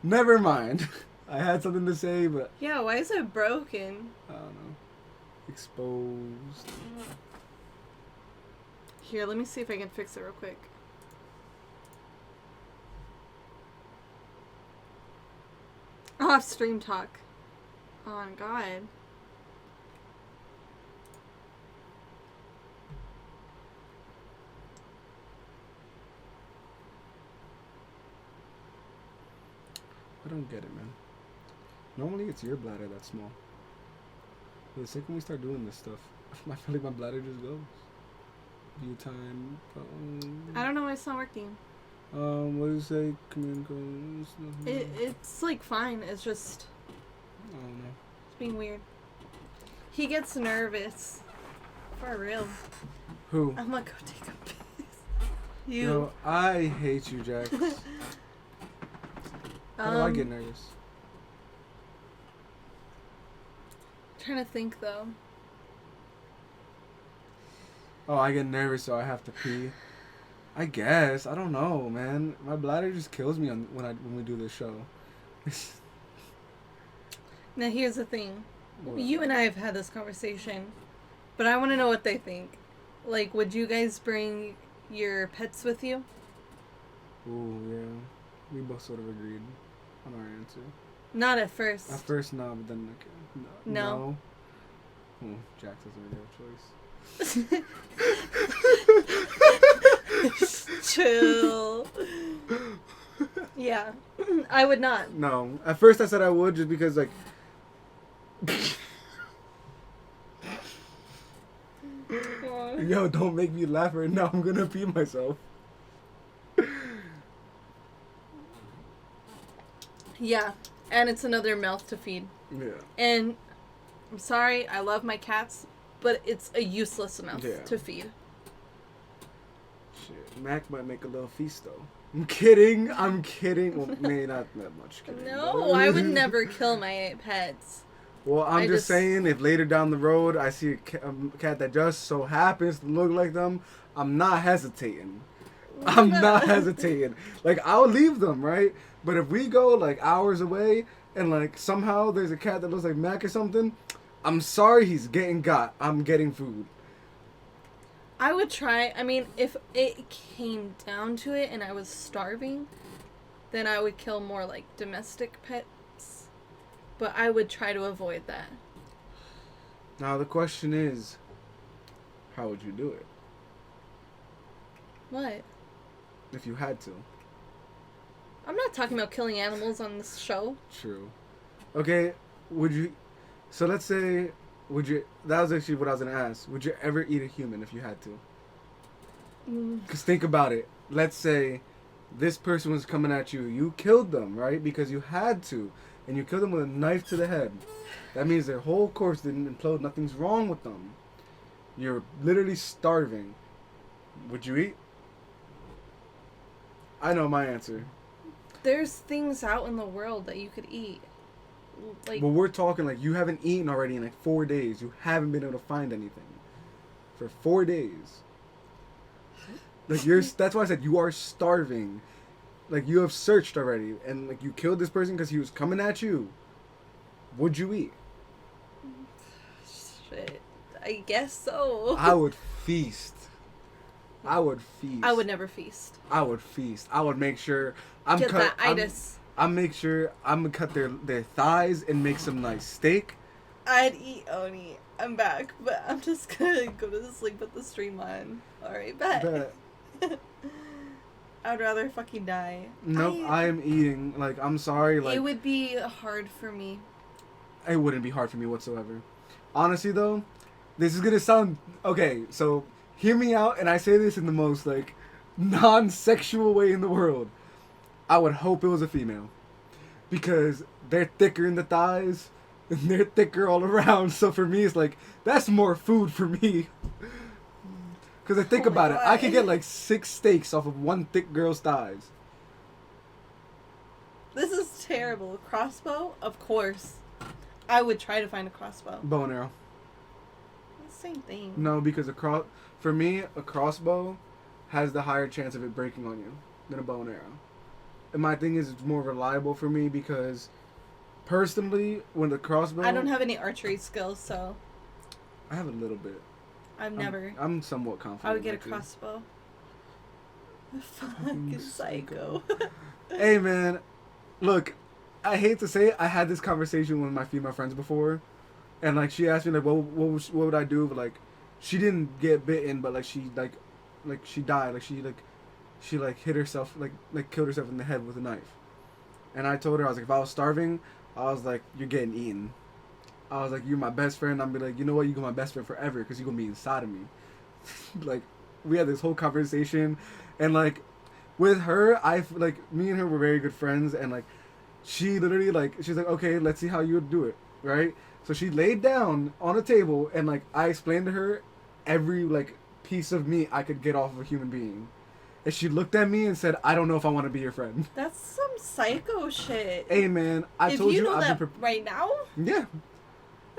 Never mind. I had something to say, but... Yeah, why is it broken? I don't know. Exposed. Here, let me see if I can fix it real quick. I'll have stream talk. Oh my god. I don't get it, man. Normally it's your bladder that's small. But the second we start doing this stuff, I feel like my bladder just goes. View time. I don't know why it's not working. What do you say? Command goes. It's like fine. It's just. I don't know. It's being weird. He gets nervous. For real. Who? I'm gonna go take a piss. You. No, I hate you, Jax. How do I get nervous? trying to think though. Oh, I get nervous, so I have to pee. I guess. I don't know, man. My bladder just kills me when we do this show. Now here's the thing. What? You and I have had this conversation, but I want to know what they think. Like, would you guys bring your pets with you? Ooh, yeah. We both sort of agreed on our answer. Not at first. At first, no, but then, like, no. Oh, Jax doesn't really have a choice. Chill. Yeah. I would not. No. At first I said I would just because, like... Yo, don't make me laugh right now. I'm gonna pee myself. Yeah. And it's another mouth to feed. Yeah. And I'm sorry, I love my cats, but it's a useless mouth to feed. Shit. Mac might make a little feast, though. I'm kidding. Well, maybe not that much kidding. No, I would never kill my pets. Well, I'm just saying, if later down the road I see a cat that just so happens to look like them, I'm not hesitating. I'm not hesitating. Like, I'll leave them, right? But if we go, like, hours away and, like, somehow there's a cat that looks like Mac or something, I'm sorry he's getting got. I'm getting food. I would try. I mean, if it came down to it and I was starving, then I would kill more, like, domestic pets. But I would try to avoid that. Now, the question is, how would you do it? What? If you had to. I'm not talking about killing animals on this show. True. Okay, would you... So let's say... Would you... That was actually what I was going to ask. Would you ever eat a human if you had to? Because think about it. Let's say this person was coming at you. You killed them, right? Because you had to. And you killed them with a knife to the head. That means their whole corpse didn't implode. Nothing's wrong with them. You're literally starving. Would you eat? I know my answer. There's things out in the world that you could eat. Like, but we're talking like you haven't eaten already in like 4 days. You haven't been able to find anything for 4 days. Like that's why I said you are starving. Like you have searched already, and like you killed this person because he was coming at you. Would you eat? Shit, I guess so. I would feast. I would feast. I would never feast. I would feast. I would make sure I'm make sure I'm gonna cut their thighs and make some nice steak. I'd eat Oni. I'm back, but I'm just gonna go to sleep with the stream on. Alright, bet. I'd rather fucking die. Nope, I am eating. Like, I'm sorry. Like, it would be hard for me. It wouldn't be hard for me whatsoever. Honestly, though, this is gonna sound... Okay, so hear me out, and I say this in the most, like, non-sexual way in the world. I would hope it was a female. Because they're thicker in the thighs, and they're thicker all around. So for me, it's like, that's more food for me. Because I think about it, I could get like 6 steaks off of one thick girl's thighs. This is terrible. Crossbow? Of course. I would try to find a crossbow. Bow and arrow. Same thing. No, because for me, a crossbow has the higher chance of it breaking on you than a bow and arrow. And my thing is, it's more reliable for me because, personally, when the crossbow... I don't have any archery skills, so... I have a little bit. I'm somewhat confident. I would get a crossbow. Fucking psycho. Hey, man. Look, I hate to say it, I had this conversation with my female friends before. And, like, she asked me, like, what would I do? But, like, she didn't get bitten, but, like, she died. Like, she hit herself, like killed herself in the head with a knife. And I told her, I was like, if I was starving, I was like, you're getting eaten. I was like, you're my best friend. I'm be like, you know what? You're my best friend forever because you're going to be inside of me. Like, we had this whole conversation. And, like, with her, me and her were very good friends. And, like, she literally, like, she's like, okay, let's see how you would do it, right? So she laid down on a table and, like, I explained to her every, like, piece of meat I could get off of a human being. And she looked at me and said, I don't know if I want to be your friend. That's some psycho shit. Hey, man, I told you... If you know that right now? Yeah.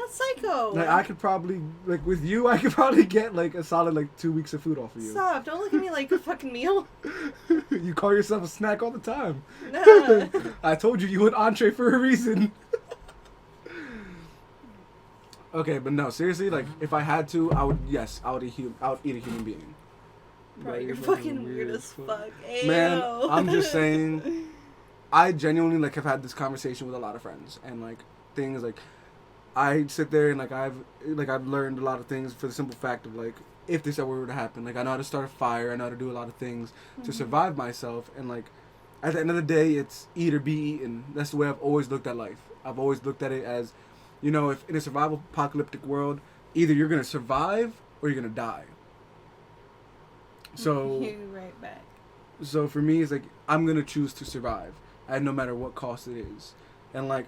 That's psycho. Like, I could probably, like, with you, I could probably get, like, a solid, like, 2 weeks of food off of you. Stop. Don't look at me like a fucking meal. You call yourself a snack all the time. Nah. I told you you an entree for a reason. Okay, but no, seriously, like, if I had to, I would eat a human being. Bro, you're fucking weird as fuck. Ayo. Man, I'm just saying, I genuinely, like, have had this conversation with a lot of friends, and, like, things, like, I sit there and, like, I've learned a lot of things for the simple fact of, like, if this ever were to happen, like, I know how to start a fire, I know how to do a lot of things to survive myself, and, like, at the end of the day, it's eat or be eaten. That's the way I've always looked at life. I've always looked at it as, you know, if in a survival apocalyptic world, either you're going to survive or you're going to die. So, you right back. So for me, it's like, I'm going to choose to survive, and no matter what cost it is. And, like,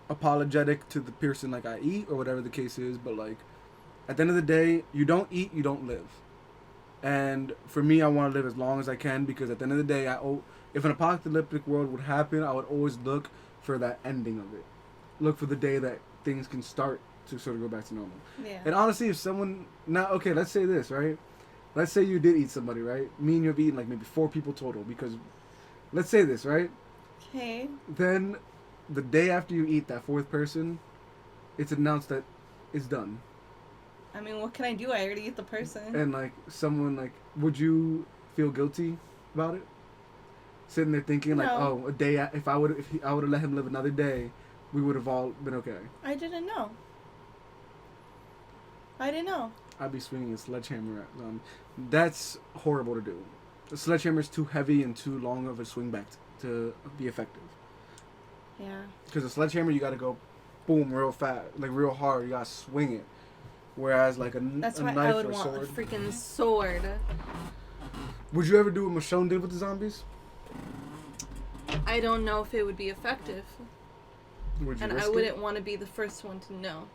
apologetic to the person, like, I eat, or whatever the case is, but, like, at the end of the day, you don't eat, you don't live. And for me, I want to live as long as I can, because at the end of the day, if an apocalyptic world would happen, I would always look for that ending of it. Look for the day that things can start to sort of go back to normal. Yeah. And honestly, if someone... Now, okay, let's say this, right? Let's say you did eat somebody, right? Me and you have eaten, like, maybe 4 people total, because... Let's say this, right? Okay. Then, the day after you eat that 4th person, it's announced that it's done. I mean, what can I do? I already ate the person. And, like, someone, like... Would you feel guilty about it? Sitting there thinking, like, No. oh, a day... If I would have let him live another day, we would have all been okay. I didn't know. I'd be swinging a sledgehammer at them. That's horrible to do. The sledgehammer is too heavy and too long of a swing back to be effective. Yeah. Because a sledgehammer, you got to go boom real fast, like real hard. You got to swing it. Whereas like That's a why knife I would or want sword. a freaking sword. Would you ever do what Michonne did with the zombies? I don't know if it would be effective. Would you And risk I wouldn't it? want to be the first one to know.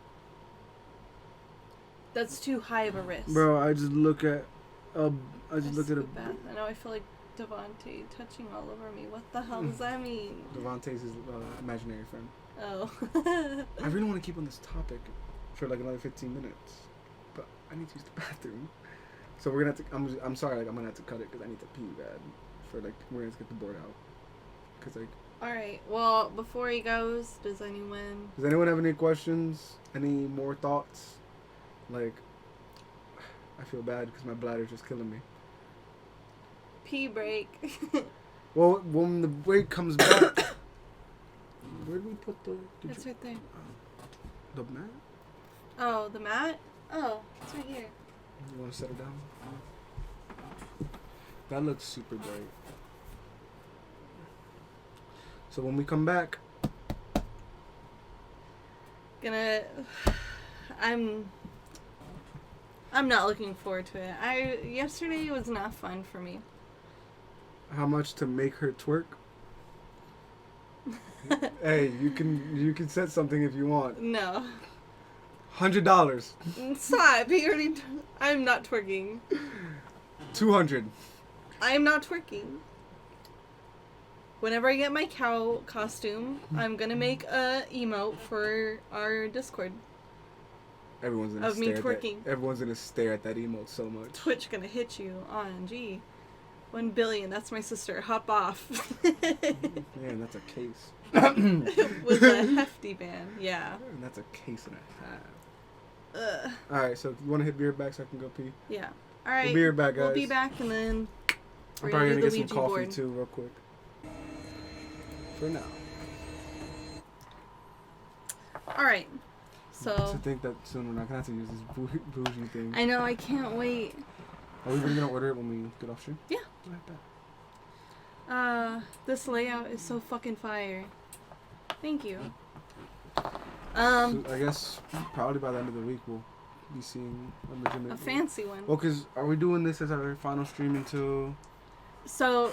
That's too high of a risk. Bro, I just look at a Scoop bath. I know I feel like Devontae touching all over me. What the hell does that mean? Devontae's his imaginary friend. Oh. I really want to keep on this topic for like another 15 minutes, but I need to use the bathroom. So we're gonna have to. I'm sorry, like I'm gonna have to cut it because I need to pee bad. For like we're gonna have to get the board out. Cause like. All right. Well, before he goes, does anyone have any questions? Any more thoughts? Like, I feel bad because my bladder's just killing me. pee break? Well, when the break comes back, where did we put the? It's right there. The mat? Oh, the mat? Oh, it's right here. You want to set it down? That looks super bright. So when we come back, I'm not looking forward to it. Yesterday was not fun for me. how much to make her twerk? Hey, you can set something if you want. No. $100. Stop. I'm not twerking. $200. I'm not twerking. Whenever I get my cow costume, I'm gonna make a emote for our Discord. Everyone's gonna Of me twerking. Everyone's gonna stare at that emote so much. Twitch gonna hit you on 1 billion. That's my sister. Hop off. Man, that's a case. With a hefty ban. Yeah. And that's a case and a half. Ugh. All right, so you want to hit beer back so I can go pee? Yeah. All right. We'll be right back, guys. We'll be back, and then I'm probably gonna do get the some Ouija coffee board. too, real quick. For now. All right. So To think that soon we're not gonna have to use this bougie thing. I know I can't wait. Are we really gonna order it when we get off stream? Yeah. All right, bet. This layout is so fucking fire. Thank you. So I guess probably by the end of the week we'll be seeing a legitimate. A fancy one. Well, cause are we doing this as our final stream until? So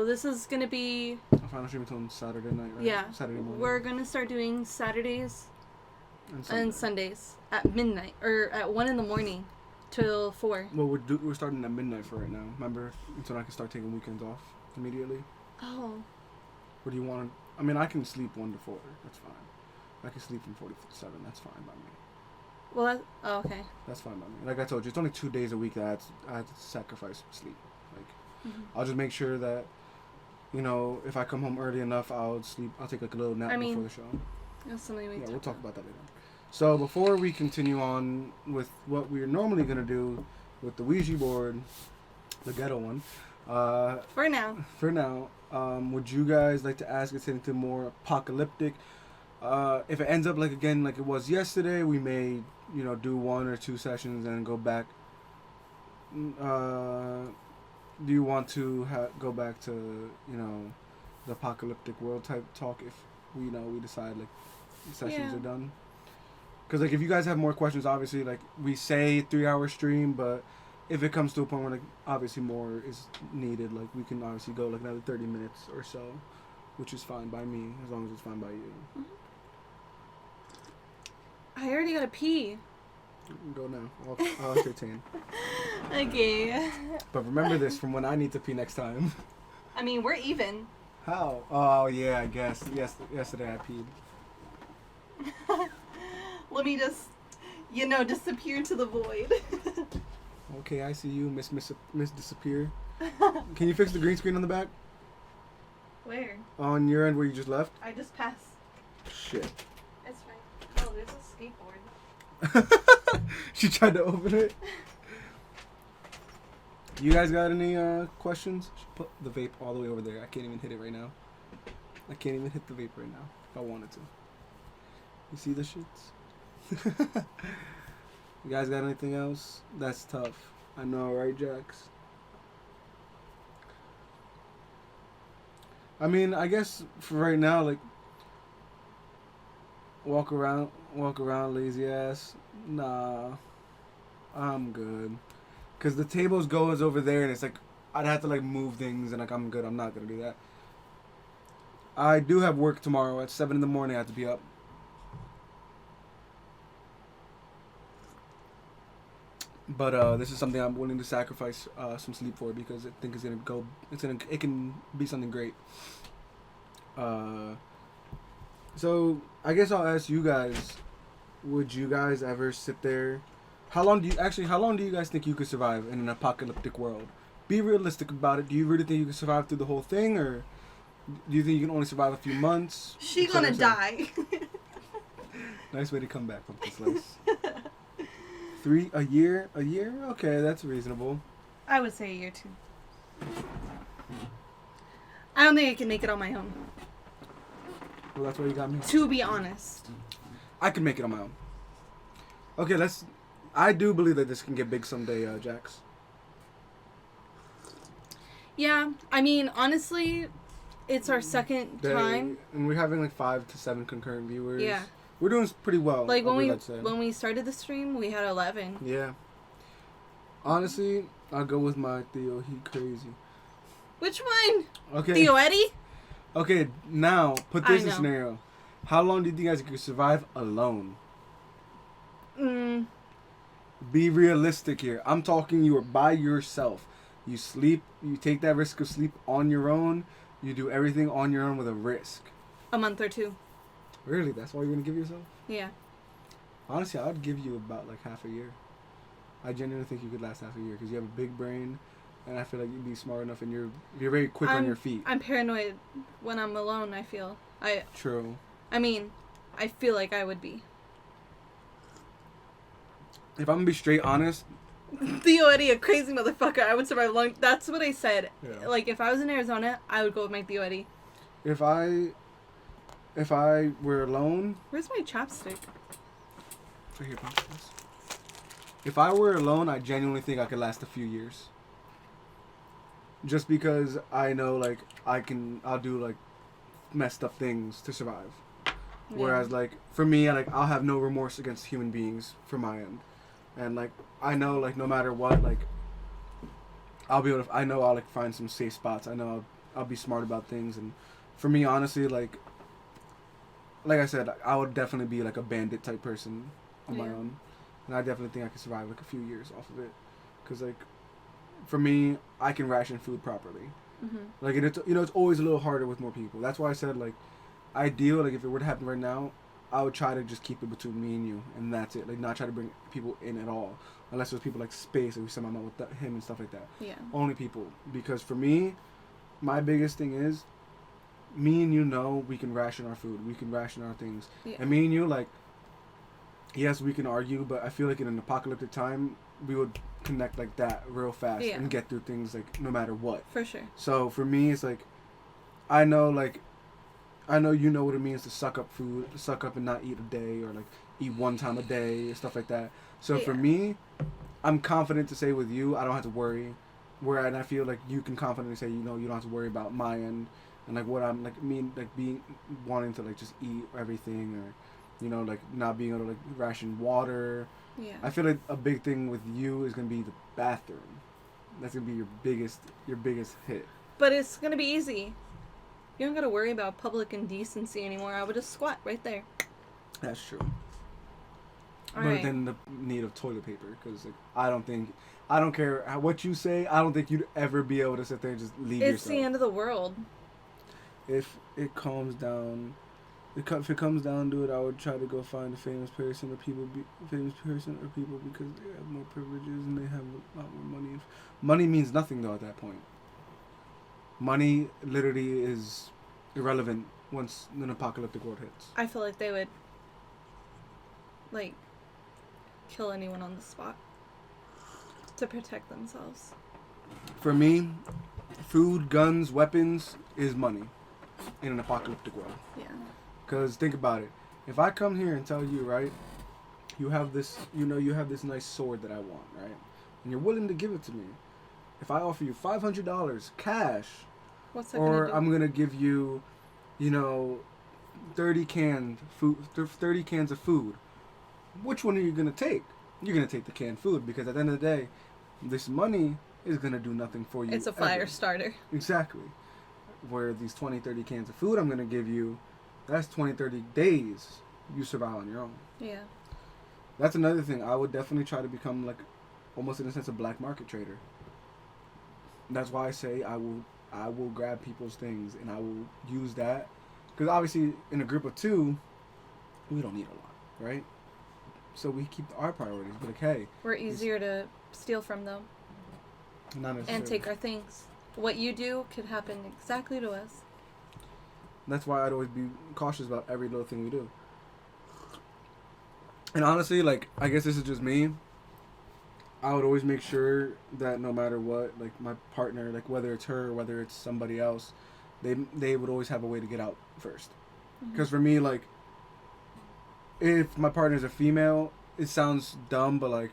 this is gonna be. Our final stream until Saturday night, right? Yeah. Saturday morning. We're gonna start doing Saturdays and Sunday. Sundays at midnight or at 1 a.m. till 4. Well, we're starting at midnight for right now. Remember, until I can start taking weekends off immediately. Oh. Or do you want to? I mean, I can sleep 1 to 4. That's fine. I can sleep from 47. That's fine by me. Well, okay. That's fine by me. Like I told you, it's only 2 days a week that I have to sacrifice sleep. Like, I'll just make sure that, you know, if I come home early enough, I'll sleep. I'll take like a little nap before the show. That's something we'll talk about that later. So before we continue on with what we're normally gonna do with the Ouija board, the ghetto one. For now. Would you guys like to ask us anything more apocalyptic? If it ends up like it was yesterday, we may, you know, do 1 or 2 sessions and go back. Do you want to go back to, you know, the apocalyptic world type talk if we decide like the sessions are done? Because like if you guys have more questions, obviously like we say 3-hour stream, but if it comes to a point where like obviously more is needed, like we can obviously go like another 30 minutes or so, which is fine by me as long as it's fine by you. Mm-hmm. I already gotta pee. Go now. I'll entertain. Okay. But remember this from when I need to pee next time. I mean, we're even. How? Oh yeah, I guess. Yesterday I peed. Let me just, disappear to the void. Okay, I see you, Miss Disappear. Can you fix the green screen on the back? Where? On your end where you just left? I just passed. Shit. It's fine. Oh, there's a skateboard. She tried to open it. You guys got any questions? Should put the vape all the way over there. I can't even hit it right now. I can't even hit the vape right now if I wanted to. You see the shits? You guys got anything else? That's tough. I know, right, Jax? I mean, I guess for right now, like, walk around, lazy ass. Nah, I'm good. Cause the tables goes over there, and it's like I'd have to like move things, and like I'm good. I'm not gonna do that. I do have work tomorrow at 7 in the morning. I have to be up. But this is something I'm willing to sacrifice some sleep for because I think it's gonna go. It can be something great. So I guess I'll ask you guys: would you guys ever sit there? How long do you guys think you could survive in an apocalyptic world? Be realistic about it. Do you really think you can survive through the whole thing, or do you think you can only survive a few months? She gonna die. Nice way to come back from this slice. A year? Okay, that's reasonable. I would say a year too. I don't think I can make it on my own. Well, that's why you got me. To be honest. I can make it on my own. Okay, I do believe that this can get big someday, Jax. Yeah, I mean, honestly, it's our second time. And we're having like 5 to 7 concurrent viewers. Yeah. We're doing pretty well. Like when we started the stream, we had 11. Yeah. Honestly, I'll go with my Theo. He crazy. Which one? Okay. Theo Eddie? Okay, now put this in a scenario. How long do you think you guys could survive alone? Be realistic here. I'm talking you are by yourself. You sleep. You take that risk of sleep on your own. You do everything on your own with a risk. A month or 2. Really? That's all you're gonna give yourself? Yeah. Honestly, I would give you about like half a year. I genuinely think you could last half a year because you have a big brain, and I feel like you'd be smart enough, and you're very quick on your feet. I'm paranoid when I'm alone. I feel. True. I mean, I feel like I would be. If I'm gonna be straight honest. Theo Eddie, a crazy motherfucker. I would survive long. That's what I said. Yeah. Like if I was in Arizona, I would go with my Theo Eddie. If I were alone... Where's my chapstick? Right here, if I were alone, I genuinely think I could last a few years. Just because I know, like, I'll do, like, messed up things to survive. Yeah. Whereas, like, for me, I'll have no remorse against human beings from my end. And, like, I know, like, no matter what, like, I'll like, find some safe spots. I know I'll be smart about things. And for me, honestly, like I said, I would definitely be like a bandit type person on my own, and I definitely think I could survive like a few years off of it, because like for me, I can ration food properly. Like it's always a little harder with more people. That's why I said like ideal, like if it were to happen right now, I would try to just keep it between me and you, and that's it. Like, not try to bring people in at all, unless there's people like Space, or we send out with him and stuff like that. Yeah. Only people, because for me, my biggest thing is, me and you know we can ration our food, we can ration our things, and me and you, like, yes, we can argue, but I feel like in an apocalyptic time, we would connect like that real fast and get through things like no matter what. For sure. So for me, it's like, I know you know what it means to suck up food, suck up and not eat a day, or like eat one time a day, and stuff like that. So for me, I'm confident to say with you, I don't have to worry. And I feel like you can confidently say, you know, you don't have to worry about my end, and like what I'm like, wanting to like just eat everything, or, you know, like not being able to like ration water. Yeah. I feel like a big thing with you is gonna be the bathroom. That's gonna be your biggest hit. But it's gonna be easy. You don't gotta worry about public indecency anymore. I would just squat right there. That's true. Then the need of toilet paper, because like, I don't care what you say. I don't think you'd ever be able to sit there and just leave yourself. It's the end of the world. If it comes down to it, I would try to go find a famous person or people because they have more privileges and they have a lot more money. Money means nothing though at that point. Money literally is irrelevant once an apocalyptic world hits. I feel like they would, like, kill anyone on the spot to protect themselves. For me, food, guns, weapons is money in an apocalyptic world. Yeah. Because think about it. If I come here and tell you, right, you have this nice sword that I want, right, and you're willing to give it to me. If I offer you $500 cash, what's that or gonna do? I'm gonna give you, 30 cans of food, which one are you gonna take? You're gonna take the canned food, because at the end of the day, this money is gonna do nothing for you. It's a fire starter. Exactly. Where these 20, 30 cans of food I'm gonna give you, that's 20, 30 days you survive on your own. Yeah. That's another thing. I would definitely try to become like, almost in a sense, a black market trader. That's why I say I will grab people's things and I will use that, because obviously in a group of two, we don't need a lot, right? So we keep our priorities. But like, hey, we're easier to steal from them. Not necessarily. And take our things. What you do could happen exactly to us. That's why I'd always be cautious about every little thing we do. And honestly, like, I guess this is just me. I would always make sure that no matter what, like, my partner, like, whether it's her or whether it's somebody else, they would always have a way to get out first. Because for me, like, if my partner's a female, it sounds dumb, but, like,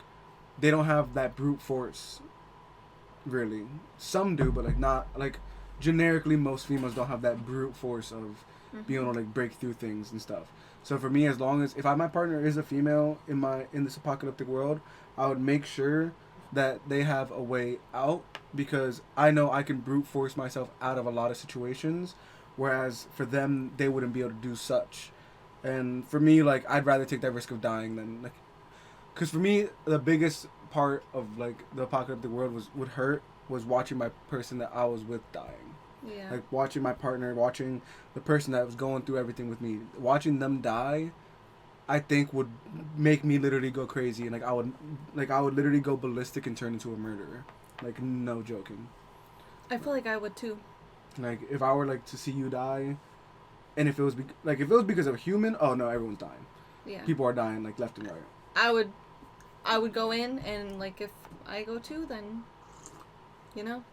they don't have that brute force, really. Some do, but, like, not, like, generically, most females don't have that brute force of being able to, like, break through things and stuff. So for me, as long as, if my partner is a female in this apocalyptic world, I would make sure that they have a way out, because I know I can brute force myself out of a lot of situations, whereas for them, they wouldn't be able to do such. And for me, like, I'd rather take that risk of dying than, like, because for me, the biggest part of, like, the apocalyptic world was watching my person that I was with dying. Yeah. Like, watching my partner, watching the person that was going through everything with me, watching them die, I think would make me literally go crazy, and I would literally go ballistic and turn into a murderer. Like, no joking. I feel like I would too. Like, if I were, like, to see you die, and if it was because of a human, oh no, everyone's dying. Yeah. People are dying, like, left and right. I would go in, and, like, if I go too, then, you know.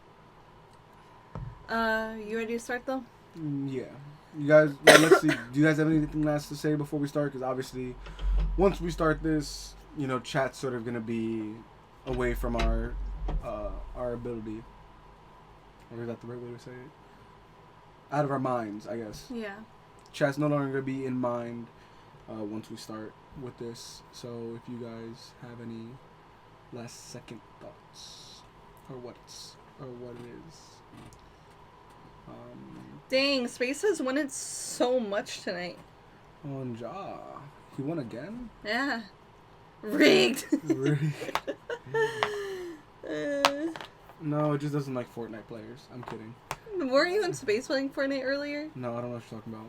You ready to start though? Yeah. You guys, let's see. Do you guys have anything last to say before we start? Because obviously, once we start this, chat's sort of gonna be away from our ability. Or is that the right way to say it? Out of our minds, I guess. Yeah. Chat's no longer gonna be in mind once we start with this. So if you guys have any last second thoughts, or what it is. Dang, Space has won it so much tonight. On Ja. He won again? Yeah. Rigged. No, it just doesn't like Fortnite players. I'm kidding. Weren't you in Space playing Fortnite earlier? No, I don't know what you're talking about.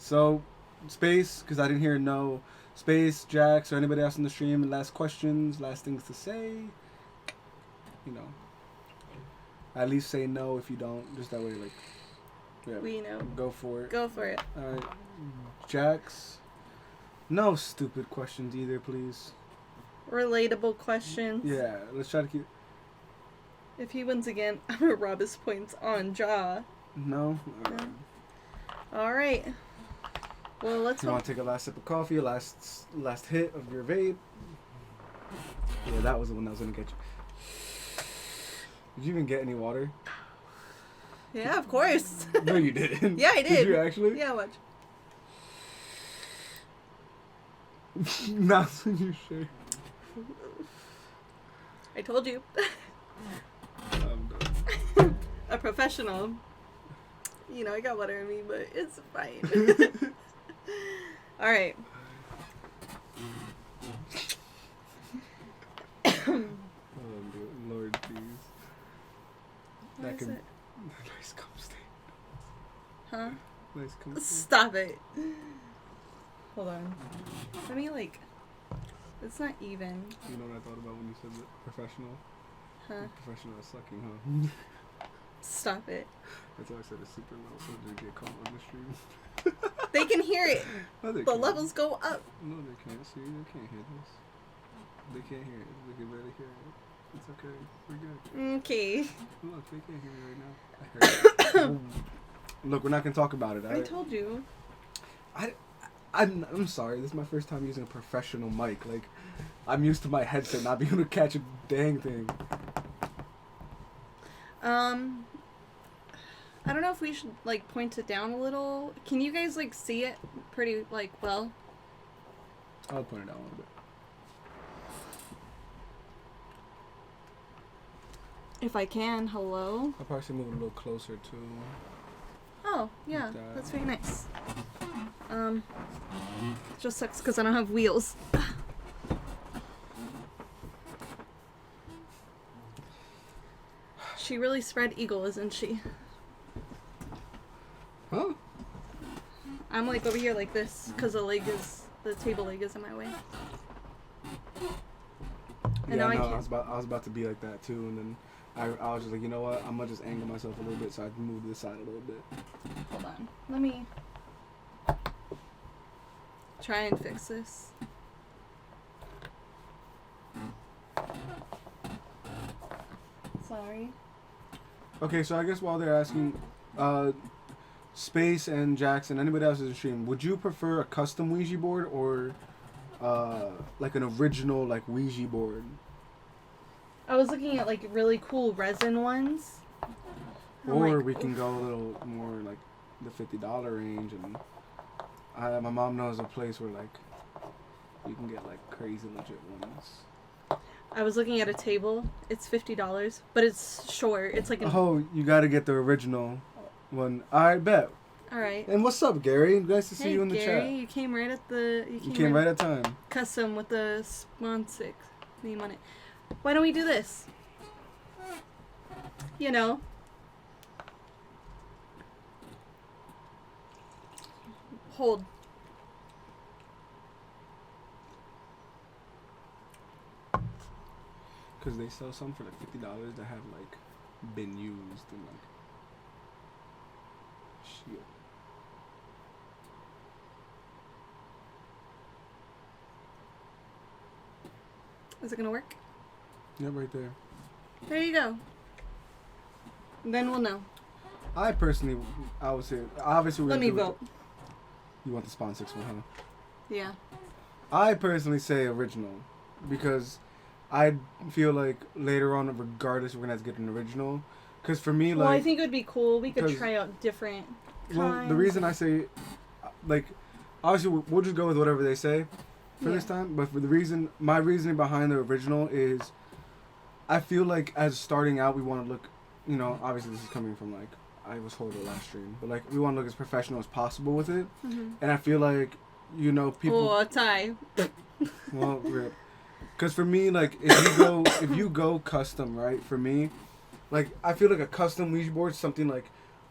So, Space, because I didn't hear no. Space, Jax, or anybody else in the stream, last questions, last things to say. You know. At least say no if you don't. Just that way, like. Yeah. We know. Go for it. Go for it. Alright. Jax. No stupid questions either, please. Relatable questions. Yeah, let's try to keep. If he wins again, I'm gonna rob his points on Jaw. No? Alright. Well, let's You want to take a last sip of coffee, last hit of your vape? Yeah, that was the one that was going to get you. Did you even get any water? Yeah, of course. No, you didn't. Yeah, I did. Did you actually? Yeah, watch. Not so you sure. I told you. I'm done. A professional. You know, I got water in me, but it's fine. Alright. Oh, Lord, please. What is it? Nice cum stain. Huh? Nice cum stain. Stop it. Hold on. Let me, like... It's not even. You know what I thought about when you said that? Professional? Huh? Professional at sucking, huh? Stop it. That's why I said it's super low, so they get caught on the stream. They can hear it. No, they The can't. levels go up. No, they can't. See, they can't hear this. They can't hear it. They can barely hear it. It's okay. We're good. Okay. Look, they can't hear me right now. I heard it. Look, we're not gonna talk about it. I told you. I'm sorry. This is my first time using a professional mic. Like, I'm used to my headset not being able to catch a dang thing. I don't know if we should, like, point it down a little. Can you guys, like, see it pretty, like, well? I'll point it down a little bit. If I can, hello? I'll probably move it a little closer too. Oh, yeah, Like that. that's very nice. Just sucks because I don't have wheels. She really spread eagle, isn't she? Huh? I'm like over here like this because the table leg is in my way. And Yeah, now I no, can't. I was about to be like that too, and then I was just like, you know what? I'm gonna just angle myself a little bit so I can move to the side a little bit. Hold on. Let me try and fix this. Sorry. Okay, so I guess while they're asking, Space and Jackson, anybody else in the stream, would you prefer a custom Ouija board or like an original like Ouija board? I was looking at like really cool resin ones. I'm Or like, we can go a little more like the $50 range, and my mom knows a place where like you can get like crazy legit ones. I was looking at a table. It's $50, but it's short. It's like an... Oh, you gotta get the original one. I bet. All right. And what's up, Gary? Nice to see Hey, you in the Gary, chat. you came right at the... You came right at time. Custom with the Sponsix name on it. Why don't we do this? You know. Hold. Because they sell some for like $50 that have like been used and like shit. Is it gonna work? Yeah, right there. There you go. Then we'll know. I personally, I would say, obviously we're Let me gonna do vote. it. You want the Sponsix one, huh? Yeah. I personally say original because I feel like later on, regardless, we're gonna have to get an original. Because for me, Well, like, I think it would be cool. We could 'cause- try out different kinds. well, the reason I say, like, obviously we'll just go with whatever they say for this time. But for the reason, my reasoning behind the original is, I feel like as starting out, we want to look, you know, obviously this is coming from like I was horrible last stream, but like we want to look as professional as possible with it. Mm-hmm. And I feel like, you know, people. Oh, tie. Well, rip. Because for me, like, if you go custom, right? For me, like, I feel like a custom Ouija board is something like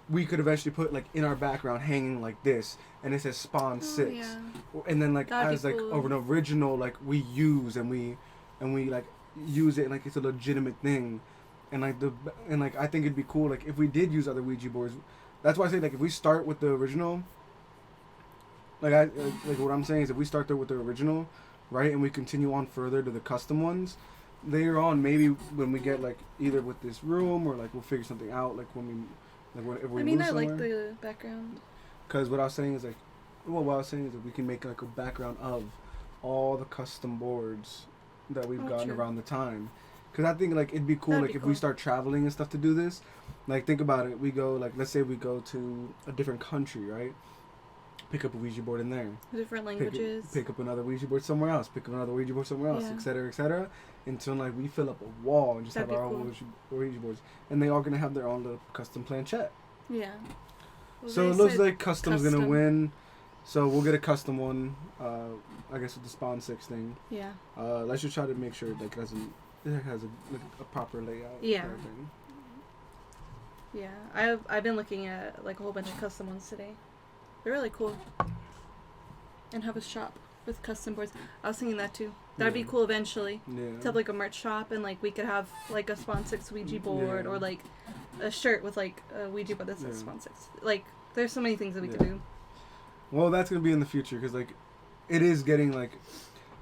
we could eventually put like in our background hanging like this, and it says Sponsix, and then like That'd as like cool. an original like we use and we like use it like it's a legitimate thing, and like I think it'd be cool like if we did use other Ouija boards. That's why I say like if we start with the original, like what I'm saying is if we start there with the original, right, and we continue on further to the custom ones. Later on, maybe when we get like either with this room or like we'll figure something out like when we if we move I somewhere. like the background. Because what I was saying is like, well, what I was saying is that we can make like a background of all the custom boards that we've gotten around the time. Because I think like it'd be cool That'd like be if cool. we start traveling and stuff to do this. Like think about it. We go like let's say we go to a different country, right? Pick up a Ouija board in there. Different languages. Pick up another Ouija board somewhere else. Pick up another Ouija board somewhere else, etc., etc. Until like we fill up a wall and just That'd have our be own Ouija boards, and they all gonna have their own little custom planchette. Yeah. Well, So it looks like custom's gonna win. So we'll get a custom one. I guess with the Sponsix thing. Yeah. Let's just try to make sure like it has a proper layout. Yeah. Kind of thing. Yeah. I've been looking at like a whole bunch of custom ones today. They're really cool. And have a shop with custom boards. I was thinking that too. That'd be cool eventually. Yeah. To have like a merch shop and like we could have like a Sponsix Ouija board or like a shirt with like a Ouija board that says Sponsix. Like there's so many things that we could do. Well, that's gonna be in the future because like it is getting like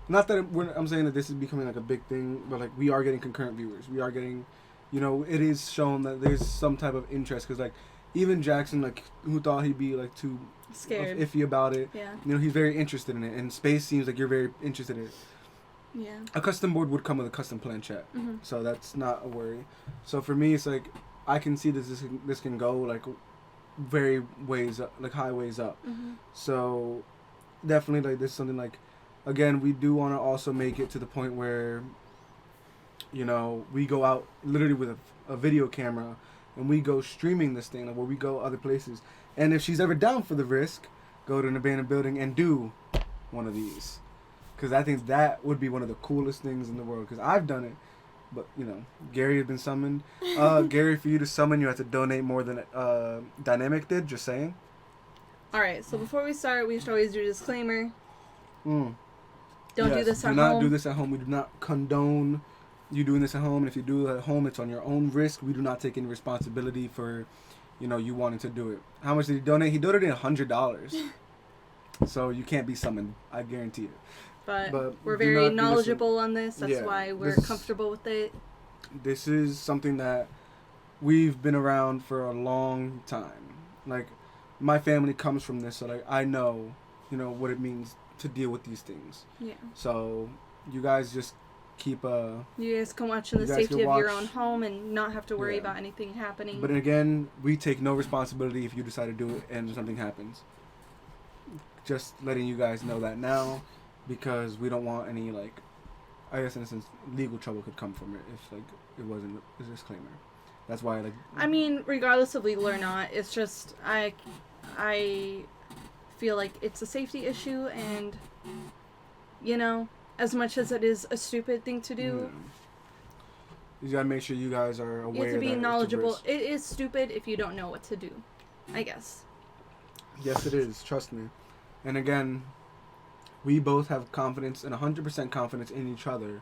not that I'm saying that this is becoming like a big thing, but like we are getting concurrent viewers. We are getting, it is shown that there's some type of interest because like even Jackson like who thought he'd be like too scared, iffy about it. Yeah. He's very interested in it, and space seems like you're very interested in it. Yeah. A custom board would come with a custom planchette, so that's not a worry. So for me, it's like I can see this can go like very ways up, like high ways up. So definitely like this is something like again we do want to also make it to the point where we go out literally with a video camera and we go streaming this thing, like where we go other places. And if she's ever down for the risk, go to an abandoned building and do one of these. Because I think that would be one of the coolest things in the world. Because I've done it. But, Gary has been summoned. Gary, for you to summon, you have to donate more than Dynamic did, just saying. Alright, so before we start, we should always do a disclaimer. Don't do this at home. Do not do this at home. We do not condone you doing this at home. And if you do it at home, it's on your own risk. We do not take any responsibility for... you wanted to do it. How much did he donate? He donated $100. So you can't be summoned. I guarantee it. But we're very knowledgeable on this. That's why we're comfortable with it. This is something that we've been around for a long time. Like, my family comes from this, so like I know, what it means to deal with these things. Yeah. So you guys just keep you guys can watch in the safety of your own home and not have to worry about anything happening. But again, we take no responsibility if you decide to do it and something happens. Just letting you guys know that now, because we don't want any I guess in a sense legal trouble could come from it if it wasn't a disclaimer. That's why I mean, regardless of legal or not, it's just I feel like it's a safety issue, and as much as it is a stupid thing to do, you gotta make sure you guys are aware. You have to be knowledgeable. It is stupid if you don't know what to do, I guess. Yes, it is. Trust me. And again, we both have confidence and 100% confidence in each other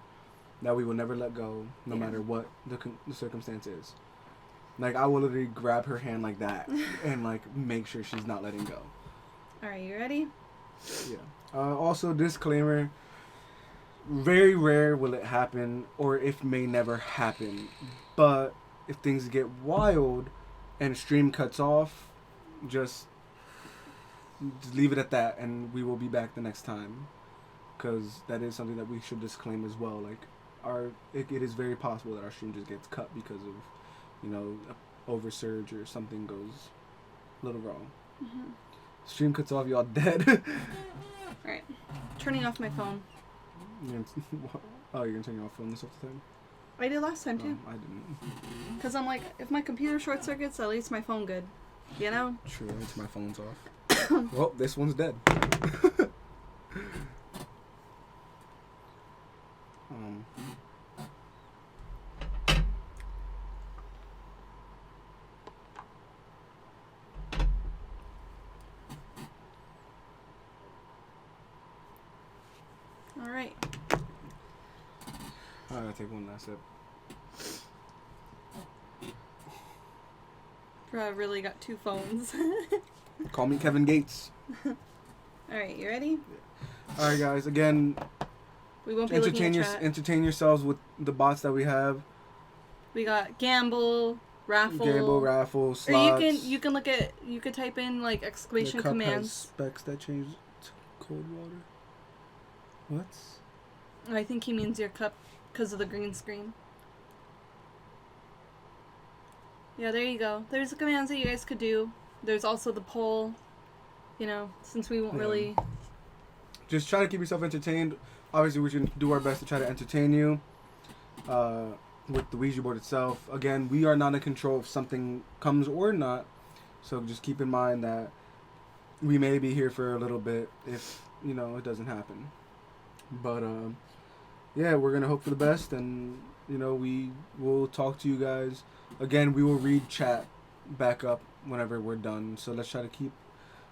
that we will never let go, no matter what the circumstance is. Like, I will literally grab her hand like that and make sure she's not letting go. All right, you ready? Yeah. Also, disclaimer. Very rare will it happen, or it may never happen. But if things get wild and stream cuts off, just leave it at that, and we will be back the next time. Because that is something that we should disclaim as well. It is very possible that our stream just gets cut because of, oversurge or something goes a little wrong. Stream cuts off, y'all dead. Alright, turning off my phone. Oh, you're gonna turn your phone this off the time? I did last time too. I didn't. Because I'm like, if my computer short circuits, at least my phone good. True, at least my phone's off. Well, this one's dead. I gotta take one last sip. Bro, I really got 2 phones. Call me Kevin Gates. Alright, you ready? All right, guys. Again, we won't be looking at chat. Entertain yourselves with the bots that we have. We got gamble, raffle, slots. Or you can look at, you could type in like exclamation the cup commands. Has specs that change to cold water. What? I think he means your cup because of the green screen. Yeah, there you go. There's the commands that you guys could do. There's also the poll. You know, since we won't really. Just try to keep yourself entertained. Obviously, we should do our best to try to entertain you. With the Ouija board itself. Again, we are not in control if something comes or not. So just keep in mind that we may be here for a little bit if, you know, it doesn't happen. But, yeah, we're going to hope for the best. And, you know, we will talk to you guys. Again, we will read chat back up whenever we're done. So let's try to keep,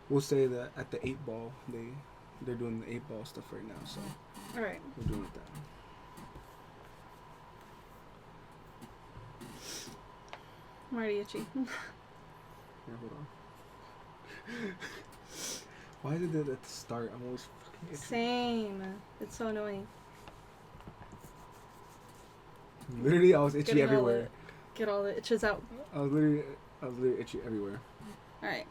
we'll say that at the 8 ball, they're doing the 8 ball stuff right now. So all right, we're doing it that. I'm already itchy. Yeah, hold on. Why did it at the start? I'm always fucking itchy. Same. It's so annoying. Literally, I was itchy everywhere. Get all the itches out. I was literally itchy everywhere. Alright.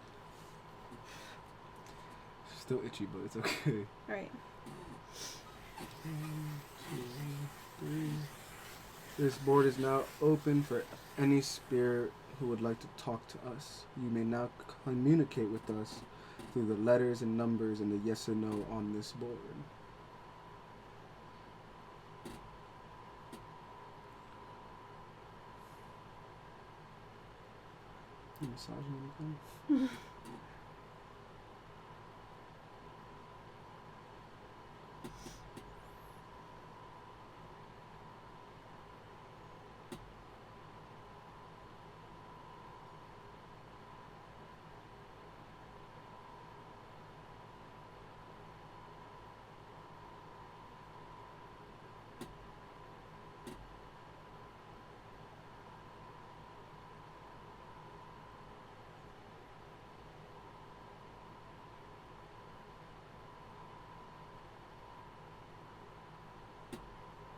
Still itchy, but it's okay. Alright. 1, 2, 3. This board is now open for any spirit who would like to talk to us. You may now communicate with us through the letters and numbers and the yes or no on this board. You massaging anything?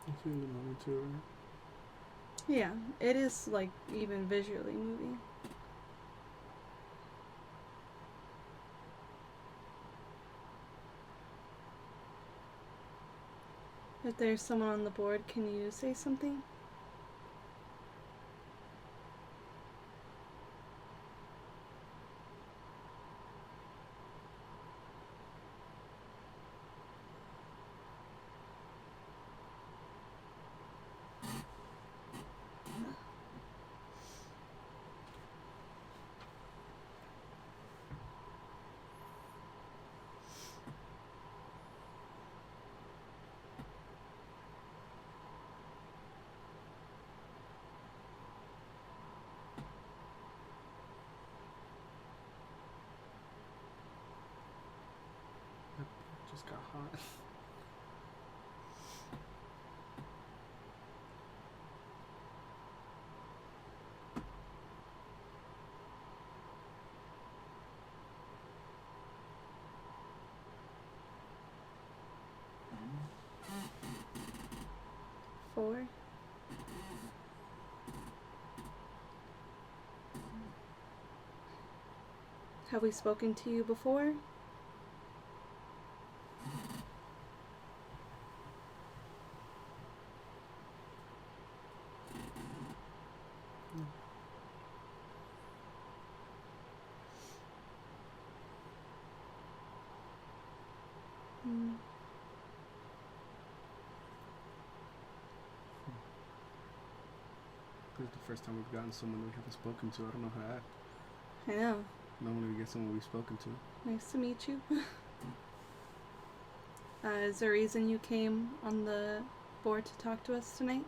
You feel the moment too, right? Yeah, it is like even visually moving. If there's someone on the board, can you say something? Just got hot. Four. Have we spoken to you before? This is the first time we've gotten someone that we haven't spoken to. I don't know how to act. I know. Normally we get someone we've spoken to. Nice to meet you. Is there a reason you came on the board to talk to us tonight?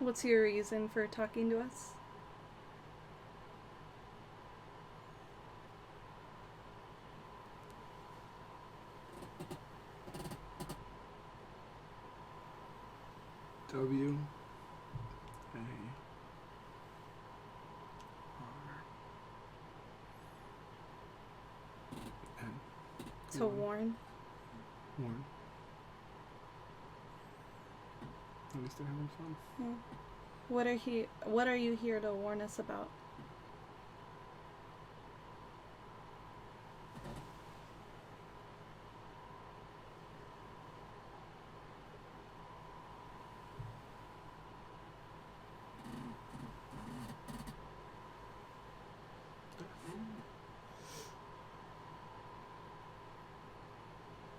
What's your reason for talking to us? W A R N. To warn. Warn. At least they're having fun. Yeah. What are you here to warn us about?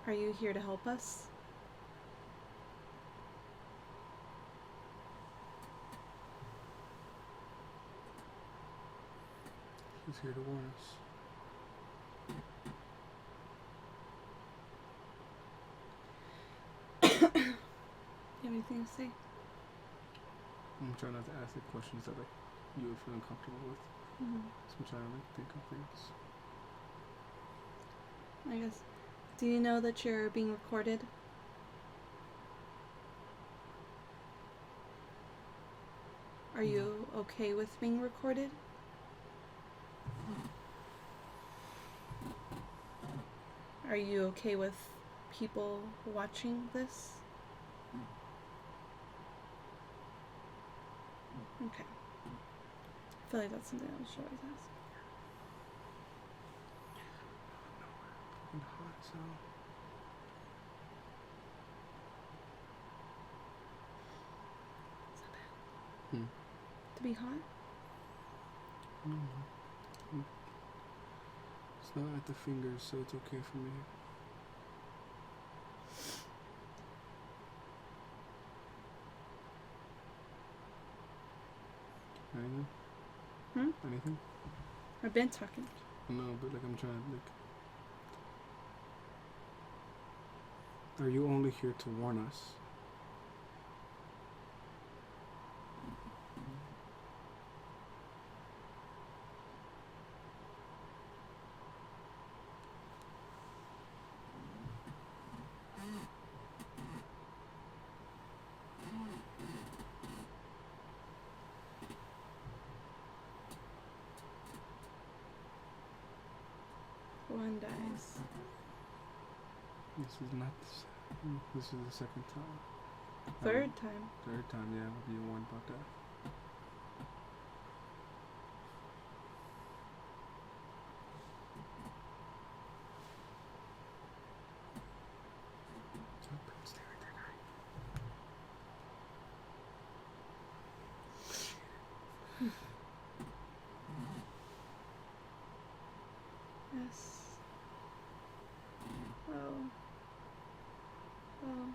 Are you here to help us? He's here to warn us. You have anything to say? I'm trying not to ask the questions that like you would feel uncomfortable with. Mm-hmm. So I'm trying to like think of things. I guess. Do you know that you're being recorded? Are you okay with being recorded? Are you okay with people watching this? Okay. I feel like that's something I should always ask. And hot, so Is that bad? Hmm. To be hot? It's not at the fingers, so it's okay for me. Anything? Anything? I've been talking. No, but like I'm trying to like. Are you only here to warn us? One dies. This is not. This is the second time. Third time. Third time, yeah. I'll be warned about that. Stay right there, guy. Yes. Oh. Oh.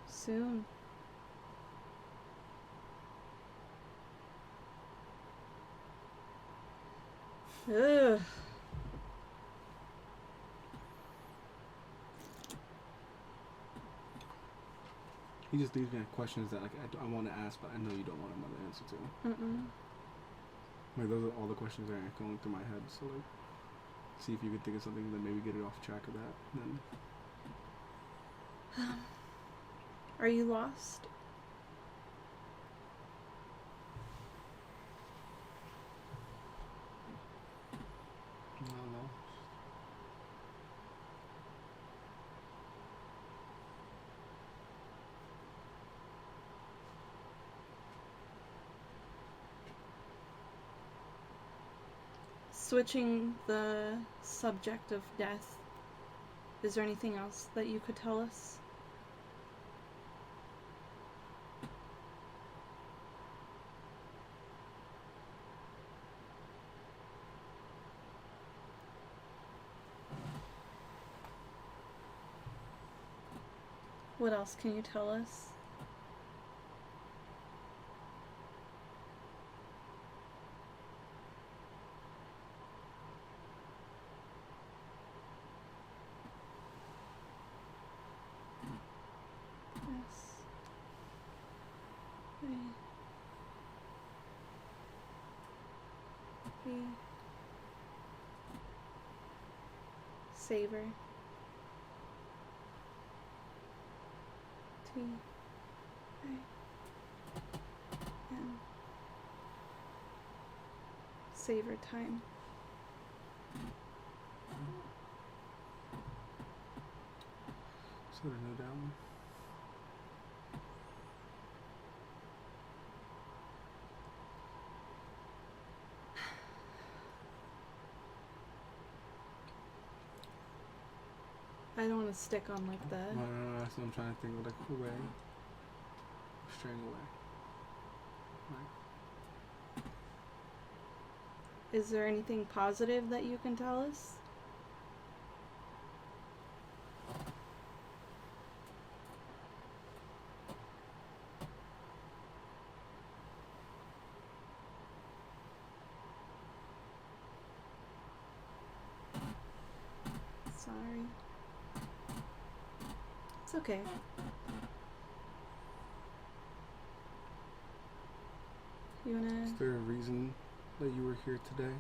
Soon. Ugh. He just leaves me at questions that like I want to ask, but I know you don't want another answer to. Like those are all the questions that are going through my head. So like, see if you could think of something, then maybe get it off track of that. Then. Are you lost? Not lost. Switching the subject of death, is there anything else that you could tell us? What else can you tell us? Yes. We savor T savor time. Sort of know that one. I don't want to stick on like the. No, that's what I'm trying to think of, like away, straying away. Right. Is there anything positive that you can tell us? Sorry. It's okay. You wanna... Is there a reason that you were here today?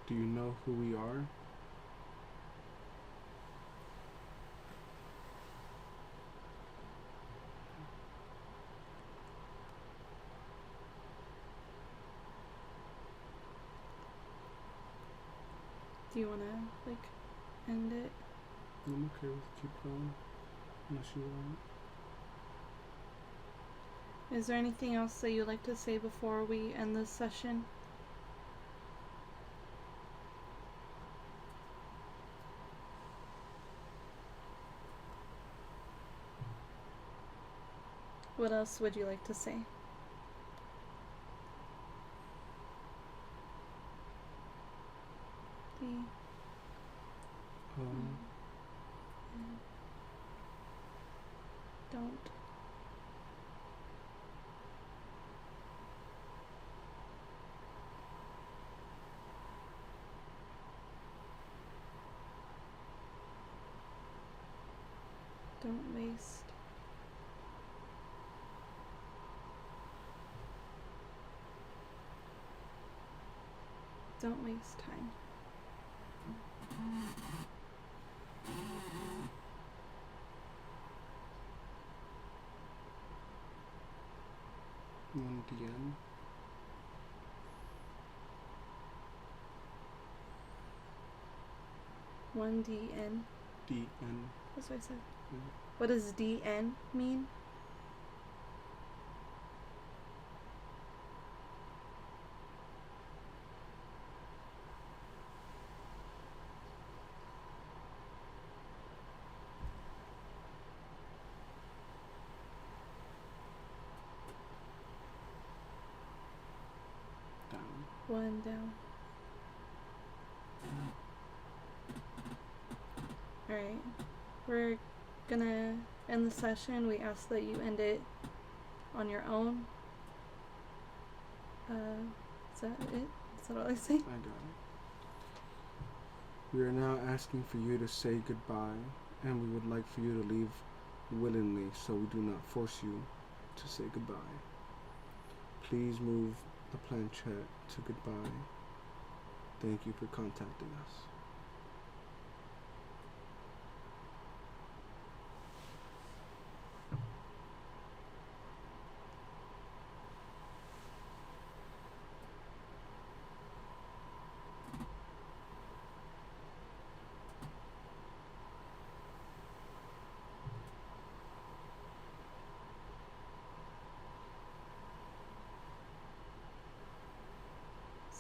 Do you know who we are? Do you wanna, like, end it? I'm okay with keep going, unless you want. Is there anything else that you'd like to say before we end this session? What else would you like to say? Don't. Don't waste. Don't waste time. One DM. One DN. DN. That's what I said. Yeah. What does DN mean? Down. One down. Alright. We're gonna end the session. We ask that you end it on your own. Is that it? Is that all I say? I got it. We are now asking for you to say goodbye, and we would like for you to leave willingly, so we do not force you to say goodbye. Please move the planchette to goodbye. Thank you for contacting us.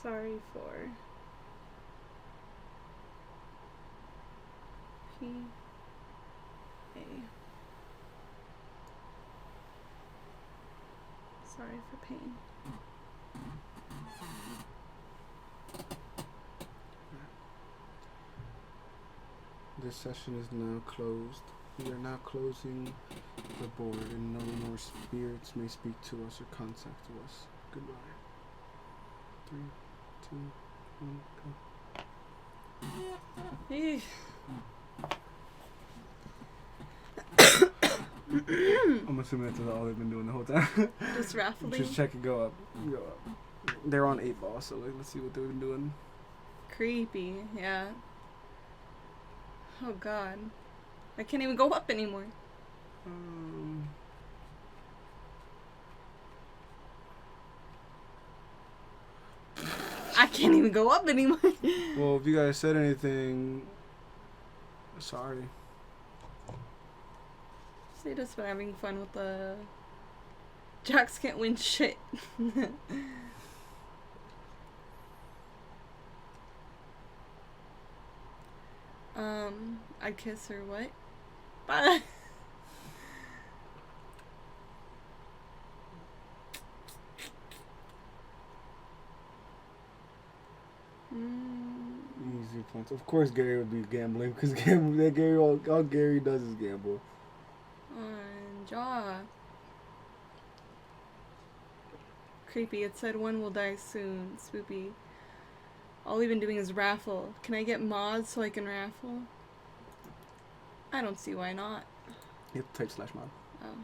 Sorry for PA. Sorry for pain. This session is now closed. We are now closing the board, and no more spirits may speak to us or contact us. Goodbye. 3, 2, 1, go. Eesh. I'm assuming that's all they've been doing the whole time. Just raffling. Just check it, go up. Go up. They're on 8 ball, so like, let's see what they've been doing. Creepy, yeah. Oh god. I can't even go up anymore. I can't even go up anymore. Well, if you guys said anything, sorry. They just been having fun with the Jagz can't win shit. I'd kiss her what? Bye. Easy points. Of course, Gary would be gambling because Gary, all Gary does is gamble. Jaw. Creepy. It said one will die soon. Spoopy. All we've been doing is raffle. Can I get mods so I can raffle? I don't see why not. You have to type /mod. Oh.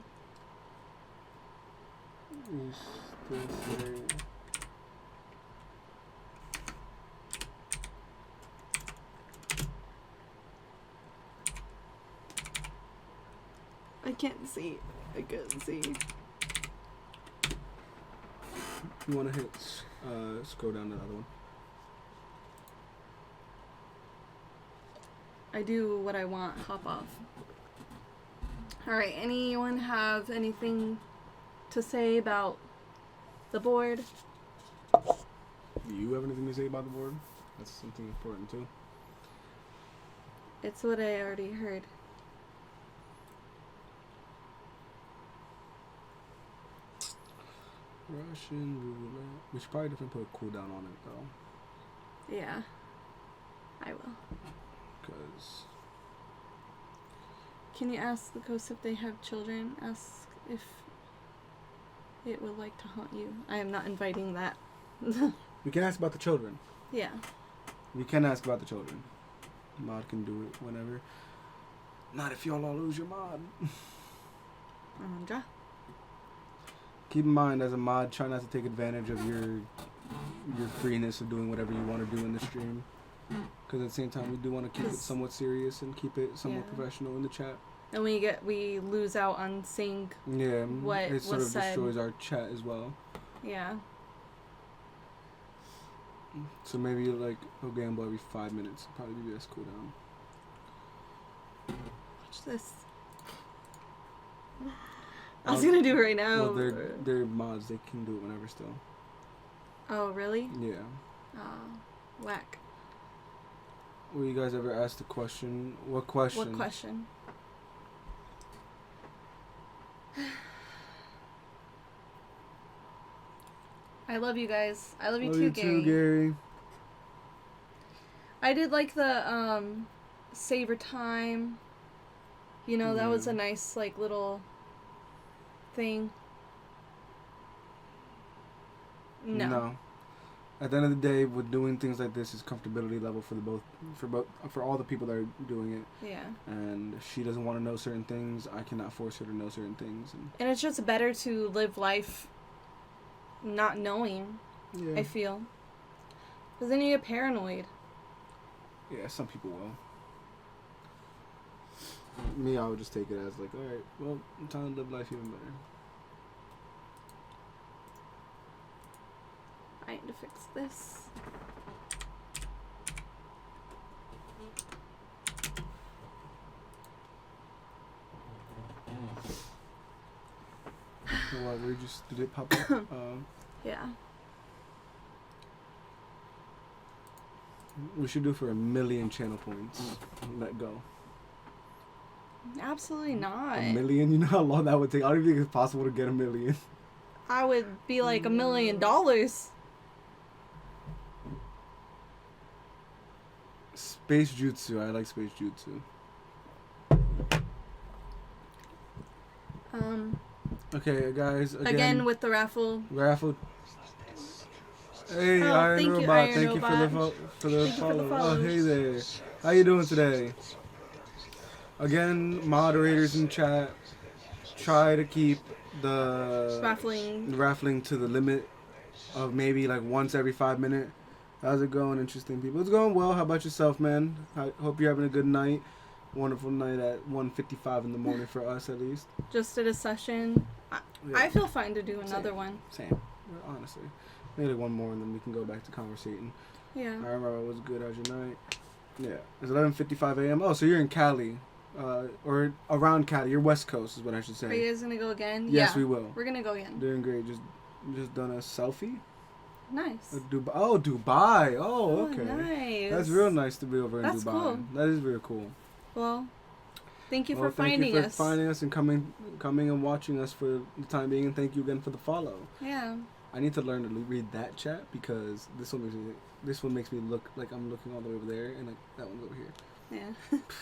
I can't see. I can't see. You want to hit scroll down to the other one. I do what I want. Hop off. Alright, anyone have anything to say about the board? Do you have anything to say about the board? That's something important too. It's what I already heard. Russian roulette. We should probably definitely put a cooldown on it though. Yeah, I will. Because. Can you ask the ghosts if they have children? Ask if it would like to haunt you. I am not inviting that. We can ask about the children. Yeah. We can ask about the children. Mod can do it whenever. Not if y'all all lose your mod. Keep in mind, as a mod, try not to take advantage of your freeness of doing whatever you want to do in the stream. Because at the same time, we do want to keep it somewhat serious and keep it somewhat professional in the chat. And we lose out on seeing what it sort was of said. destroys our chat as well. Yeah. So maybe like a gamble every 5 minutes would probably be the best cooldown. Watch this. I was gonna do it right now. Well, they're mods. They can do it whenever still. Oh, really? Yeah. Oh, whack. Well, you guys ever asked the question? What question? What question? I love you guys. I love you too, Gary. I did like the savor time. You know, that was a nice like little thing. No. At the end of the day, with doing things like this is comfortability level for all the people that are doing it. Yeah. And if she doesn't want to know certain things, I cannot force her to know certain things. And it's just better to live life not knowing. Yeah. I feel. Because then you get paranoid. Yeah, some people will. Me, I would just take it as like, alright, well, I'm trying to live life even better. I need to fix this. What, did it pop up? Yeah. We should do for 1 million channel points. Let go. Absolutely not. 1 million? You know how long that would take? I don't even think it's possible to get 1 million. I would be like $1 million. Space Jutsu. I like Space Jutsu. Okay, guys. Again with the raffle. Hey, Iron Robot. Thank you for the follow. Oh, hey there. How you doing today? Again, moderators in chat. try to keep the raffling to the limit of maybe like once every 5 minutes. How's it going, interesting people? It's going well. How about yourself, man? I hope you're having a good night. Wonderful night at 1:55 in the morning for us, at least. Just did a session. I feel fine to do another one. Same. Honestly. Maybe one more and then we can go back to conversating. Yeah. I remember it was good. How's your night? Yeah. It's 11:55 a.m. Oh, so you're in Cali. Or around Cali. You're West Coast is what I should say. Are you guys going to go again? Yes, yeah, we will. We're going to go again. Doing great. Just done a selfie. Nice. Dubai. Oh, okay. Nice. That's real nice to be over in That's Dubai. Cool. That is very cool. Well, thank you for finding us. Thank you for finding us and coming and watching us for the time being, and thank you again for the follow. Yeah. I need to learn to read that chat because this one makes me look like I'm looking all the way over there, and like that one's over here. Yeah.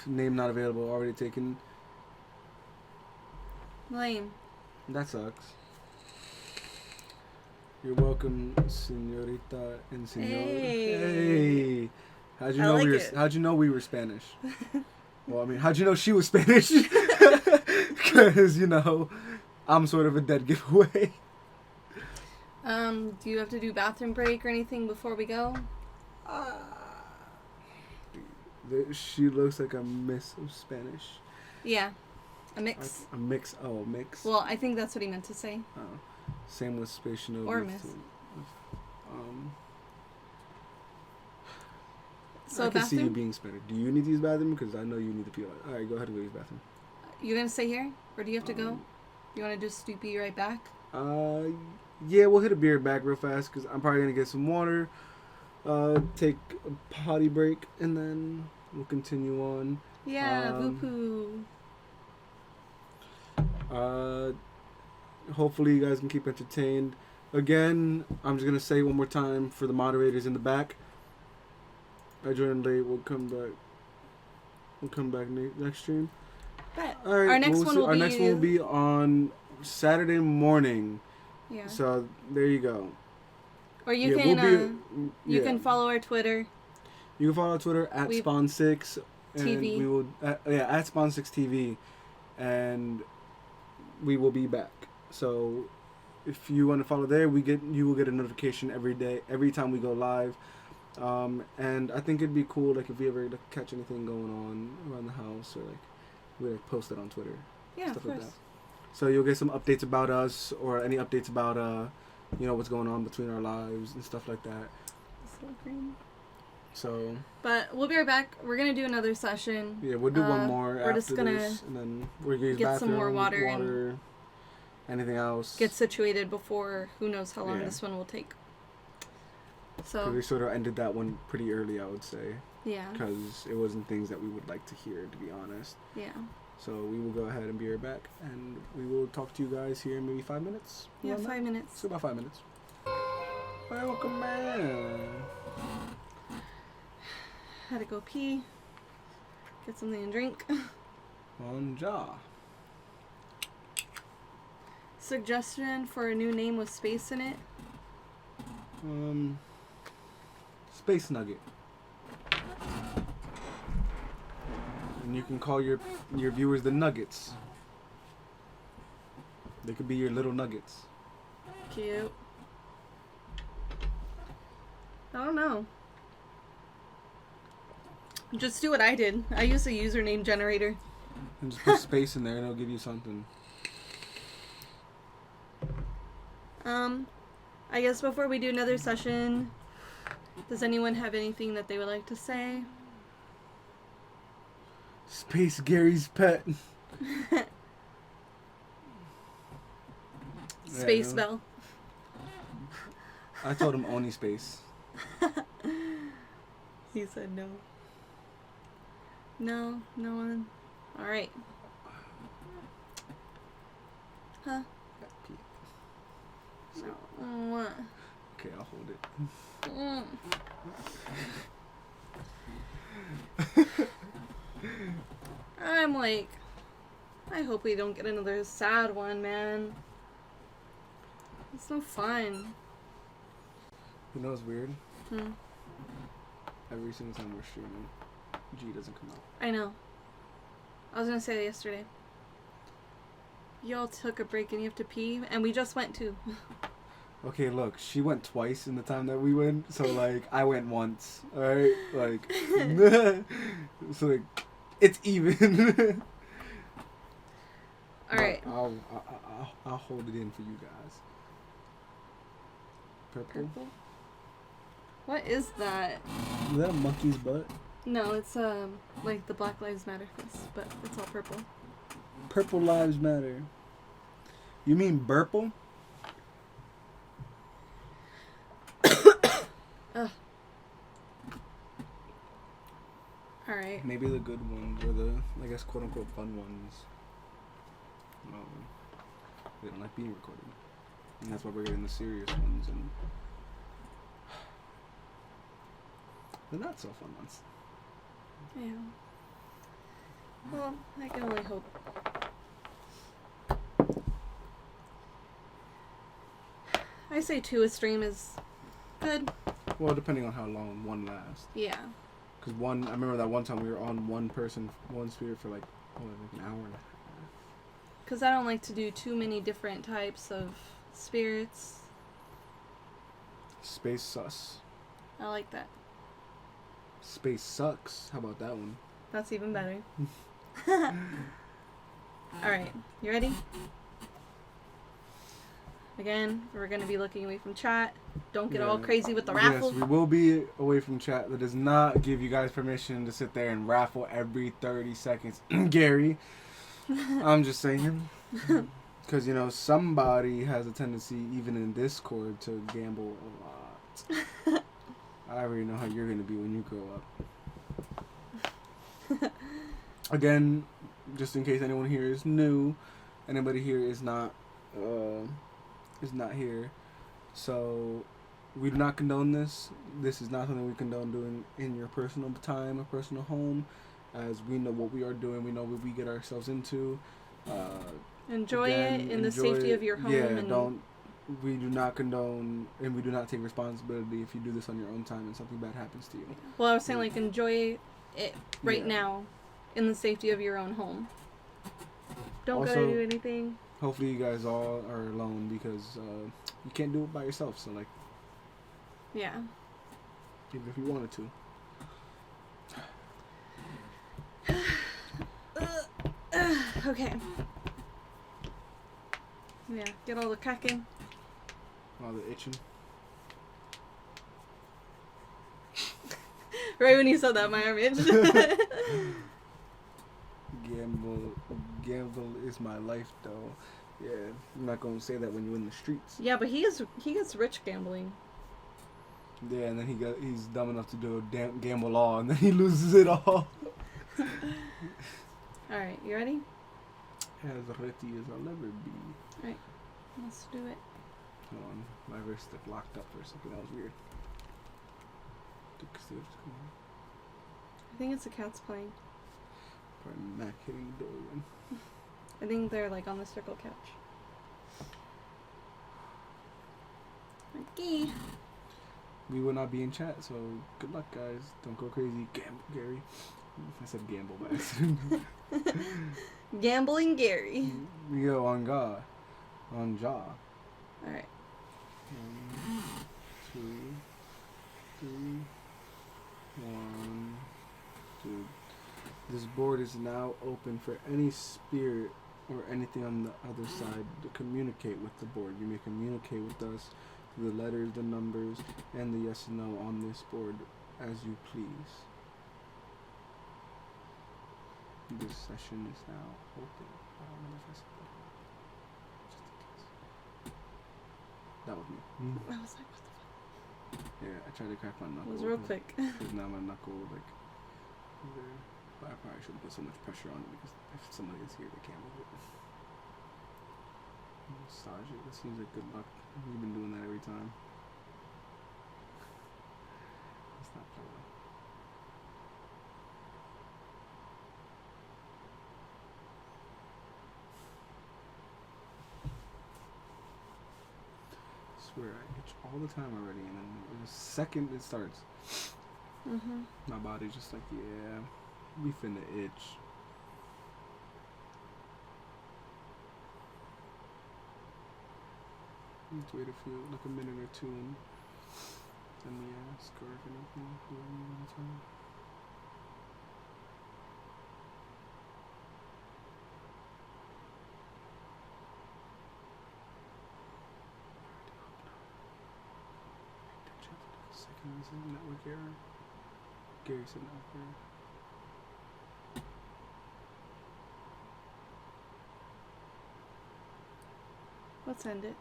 Name not available. Already taken. Lame. That sucks. You're welcome, señorita and señor. Hey. How'd you know we were Spanish? Well, I mean, how'd you know she was Spanish? Because, I'm sort of a dead giveaway. Do you have to do bathroom break or anything before we go? She looks like a miss of Spanish. Yeah. A mix. A mix. Oh, a mix. Well, I think that's what he meant to say. Oh. Same with Space Shinobi. Or miss. So I can see you being Spanish. Do you need to use the bathroom? Because I know you need to pee. Alright, go ahead and go use the bathroom. You gonna stay here? Or do you have to go? You want to just be right back? Yeah, we'll hit a beer back real fast because I'm probably going to get some water, take a potty break, and then we'll continue on. Yeah, boo poo. Hopefully you guys can keep entertained. Again, I'm just going to say one more time for the moderators in the back. I joined late. We'll come back. Next stream. Bet. All right, Our next one will be on Saturday morning. Yeah. So there you go. Or you can follow our Twitter. You can follow our Twitter at Sponsix TV. We will at Sponsix TV, and we will be back. So if you want to follow there, you will get a notification every time we go live. And I think it'd be cool, like, if we ever catch anything going on around the house, or like we post it on Twitter. Yeah, stuff of course. like that. So you'll get some updates about us, or any updates about what's going on between our lives and stuff like that. So green. So. But we'll be right back. We're gonna do another session. Yeah, we'll do one more. We're just gonna this, and then we're gonna get some more water, and anything else. Get situated before who knows how long this one will take. So we sort of ended that one pretty early, I would say. Yeah. Because it wasn't things that we would like to hear, to be honest. Yeah. So we will go ahead and be right back, and we will talk to you guys here in maybe 5 minutes. Yeah, 5 minutes. So about 5 minutes. Welcome, man. Had to go pee. Get something to drink. Bonja. Suggestion for a new name with space in it? Space Nugget. And you can call your viewers the Nuggets. They could be your little nuggets. Cute. I don't know. Just do what I did. I used a username generator. And just put space in there and it'll give you something. I guess before we do another session, does anyone have anything that they would like to say? Space Gary's pet. Space Bell. I told him Oni Space. He said no. No one. Alright. Huh? No. What? Okay, I'll hold it. I'm like, I hope we don't get another sad one, man. It's no fun. You know what's weird? Every single time we're streaming, G doesn't come out. I know. I was gonna say that yesterday. y'all took a break and you have to pee, and we just went too. Okay, look, she went twice in the time that we went, so like I went once. All right, like so like it's even. All right. I'll hold it in for you guys. Purple. What is that? Is that a monkey's butt? No, it's like the Black Lives Matter face, but it's all purple. Purple lives matter. You mean burple? Ugh. All right. Maybe the good ones or the, I guess, quote unquote fun ones. They don't like being recorded, and that's why we're getting the serious ones and the not so fun ones. Yeah. Well, I can only hope. I say 2 a stream is good. Well, depending on how long one lasts. Yeah. Because I remember that one time we were on one spirit for like an hour and a half. Because I don't like to do too many different types of spirits. Space sus. I like that. Space sucks. How about that one? That's even better. Alright, you ready? Again, we're going to be looking away from chat. Don't get all crazy with the raffle. Yes, we will be away from chat. That does not give you guys permission to sit there and raffle every 30 seconds. Gary, I'm just saying. Because, somebody has a tendency, even in Discord, to gamble a lot. I already know how you're going to be when you grow up. Again, just in case anyone here is new, anybody here is not here. So, we do not condone this. This is not something we condone doing in your personal time or personal home, as we know what we are doing. We know what we get ourselves into. Enjoy it in the safety of your home. Yeah, we do not condone and we do not take responsibility if you do this on your own time and something bad happens to you. Well, I was saying, like, enjoy it right now in the safety of your own home. Don't also, go to do anything. Hopefully you guys all are alone because you can't do it by yourself. So, like, yeah. even if you wanted to. Okay. Yeah, get all the cracking. All the itching. Right when you said that, my arm itched. Gamble is my life, though. Yeah, I'm not gonna say that when you're in the streets. Yeah, but he gets rich gambling. Yeah, and then he's dumb enough to do a gamble all, and then he loses it all. All right, you ready? As ready as I'll ever be. All right, let's do it. Hold on, my wrist got locked up for a second. That was weird. I think it's the cats playing. Probably Mac hitting the door again. I think they're like on the circle couch. Okay. We will not be in chat, so good luck, guys. Don't go crazy. Gamble, Gary. I said gamble by accident. Gambling Gary. We go on God. On Jaw. Alright. 1, 2, 3. 1, 2. This board is now open for any spirit or anything on the other side to communicate with the board. You may communicate with us through the letters, the numbers, and the yes and no on this board as you please. This session is now open. I don't know if I said that. Just in case. That was me. I was like, what the fuck? Yeah, I tried to crack my knuckle. It was real quick. Because now my knuckle, like, there. But I probably shouldn't put so much pressure on it because if somebody is here, they can't move it. Massage it. That seems like good luck. You've been doing that every time. Let's not play though. I swear, I itch all the time already, and then the second it starts, my body's just like, yeah, we finna itch. Let's wait like a minute or two and let me ask or if anything, whoever you want to tell. Second, is it network error? Gary said network error. Let's end it.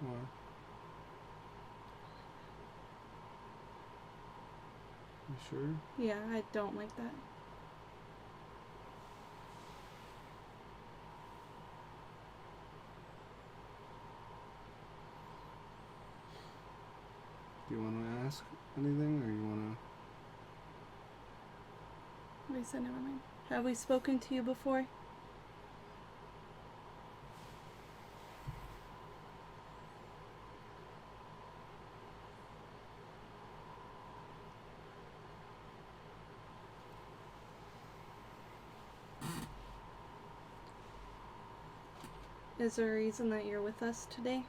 Why? You sure? Yeah, I don't like that. Do you want to ask anything, or you want to? I said never mind. Have we spoken to you before? Is there a reason that you're with us today?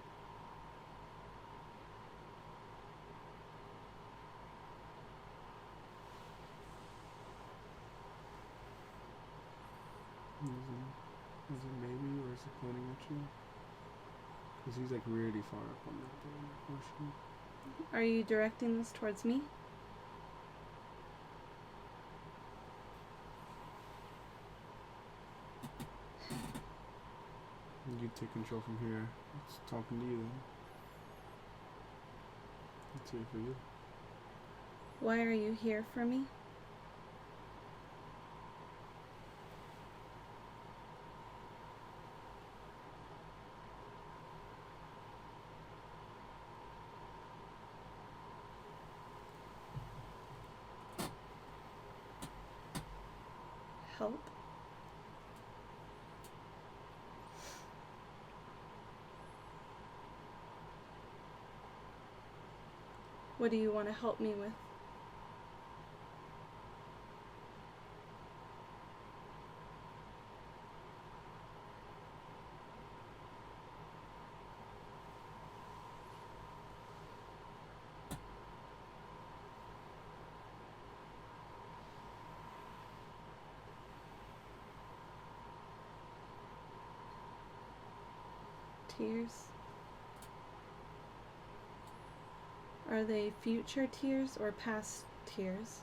Is it maybe, or is it pointing at you? Because he's like really far up on that portion. Are you directing this towards me? You take control from here. It's talking to you then. It's here for you. Why are you here for me? Help? What do you want to help me with? Tears? Are they future tears or past tears?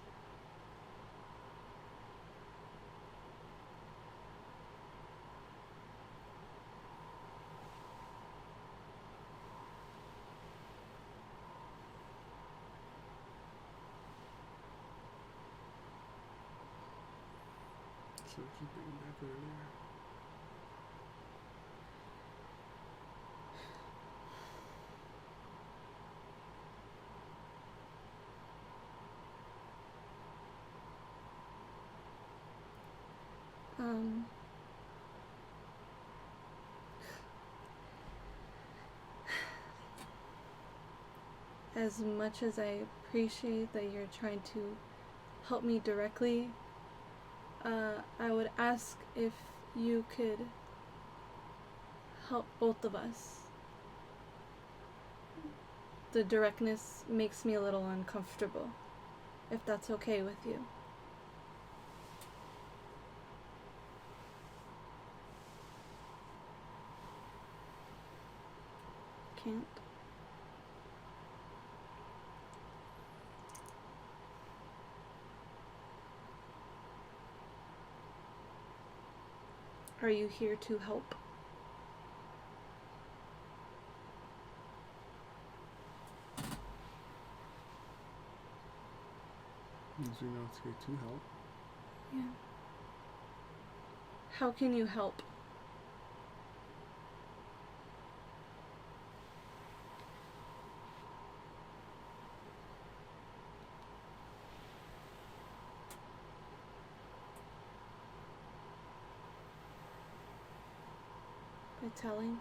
So keep bringing back earlier. As much as I appreciate that you're trying to help me directly, I would ask if you could help both of us. The directness makes me a little uncomfortable, if that's okay with you. Can't. Are you here to help? So you know it's here to help. Yeah. How can you help? By telling?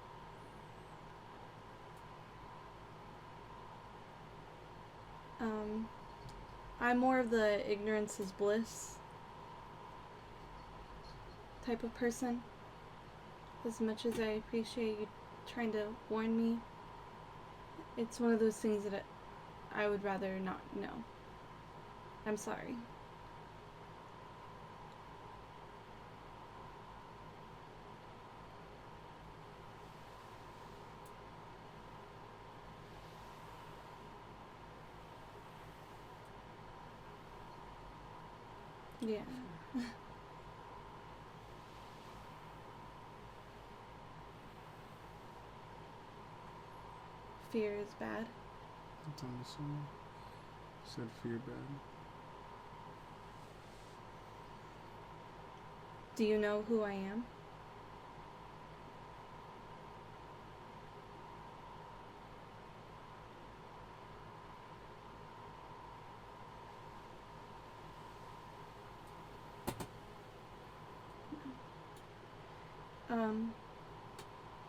I'm more of the ignorance is bliss type of person. As much as I appreciate you trying to warn me, It's one of those things that I would rather not know. I'm sorry. Yeah. Fear is bad. It's on the song. Said fear bad. Do you know who I am?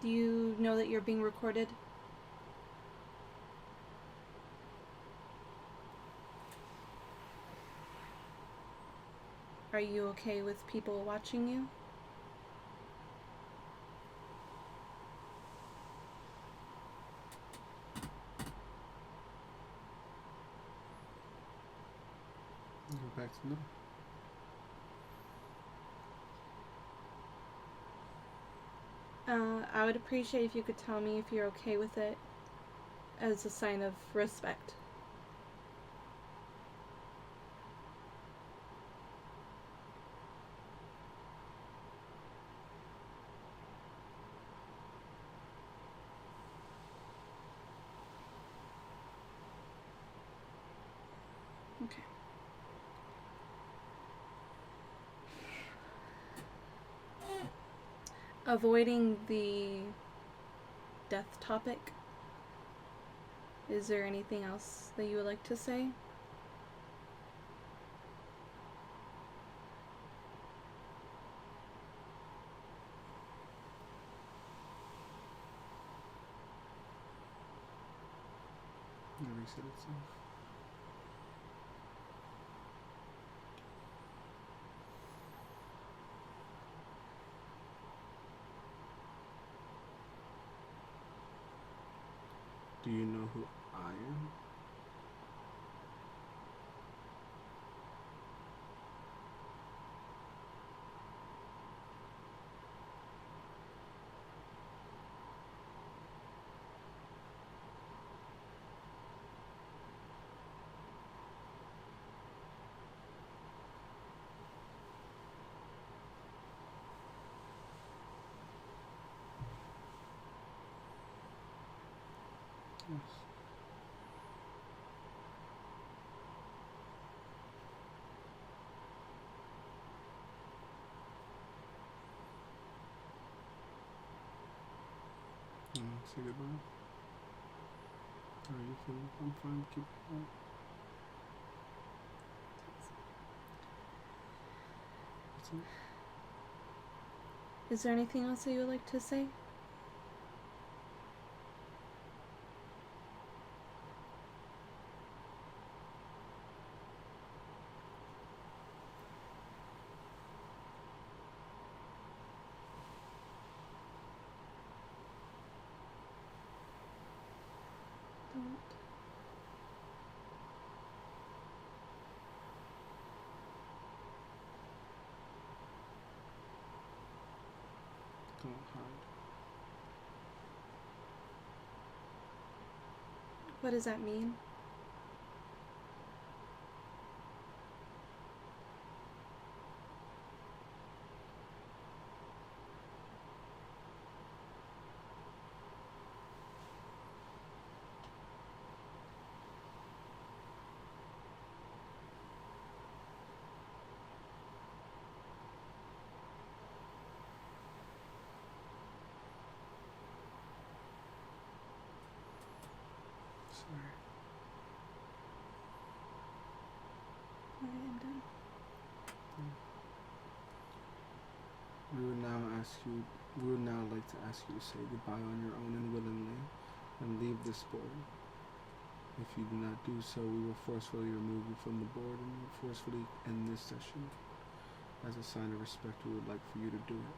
Do you know that you're being recorded? Are you okay with people watching you? Go back to no. I would appreciate if you could tell me if you're okay with it as a sign of respect. Okay. Avoiding the death topic. Is there anything else that you would like to say? Reset itself. Do you know who I am? Yes. Say goodbye. How are you feeling? I'm fine. Keep going. That's it. Is there anything else that you would like to say? Don't. Don't hide. What does that mean? Sorry. Alright, I'm done. We would now like to ask you to say goodbye on your own and willingly and leave this board. If you do not do so, we will forcefully remove you from the board and forcefully end this session. As a sign of respect, we would like for you to do it.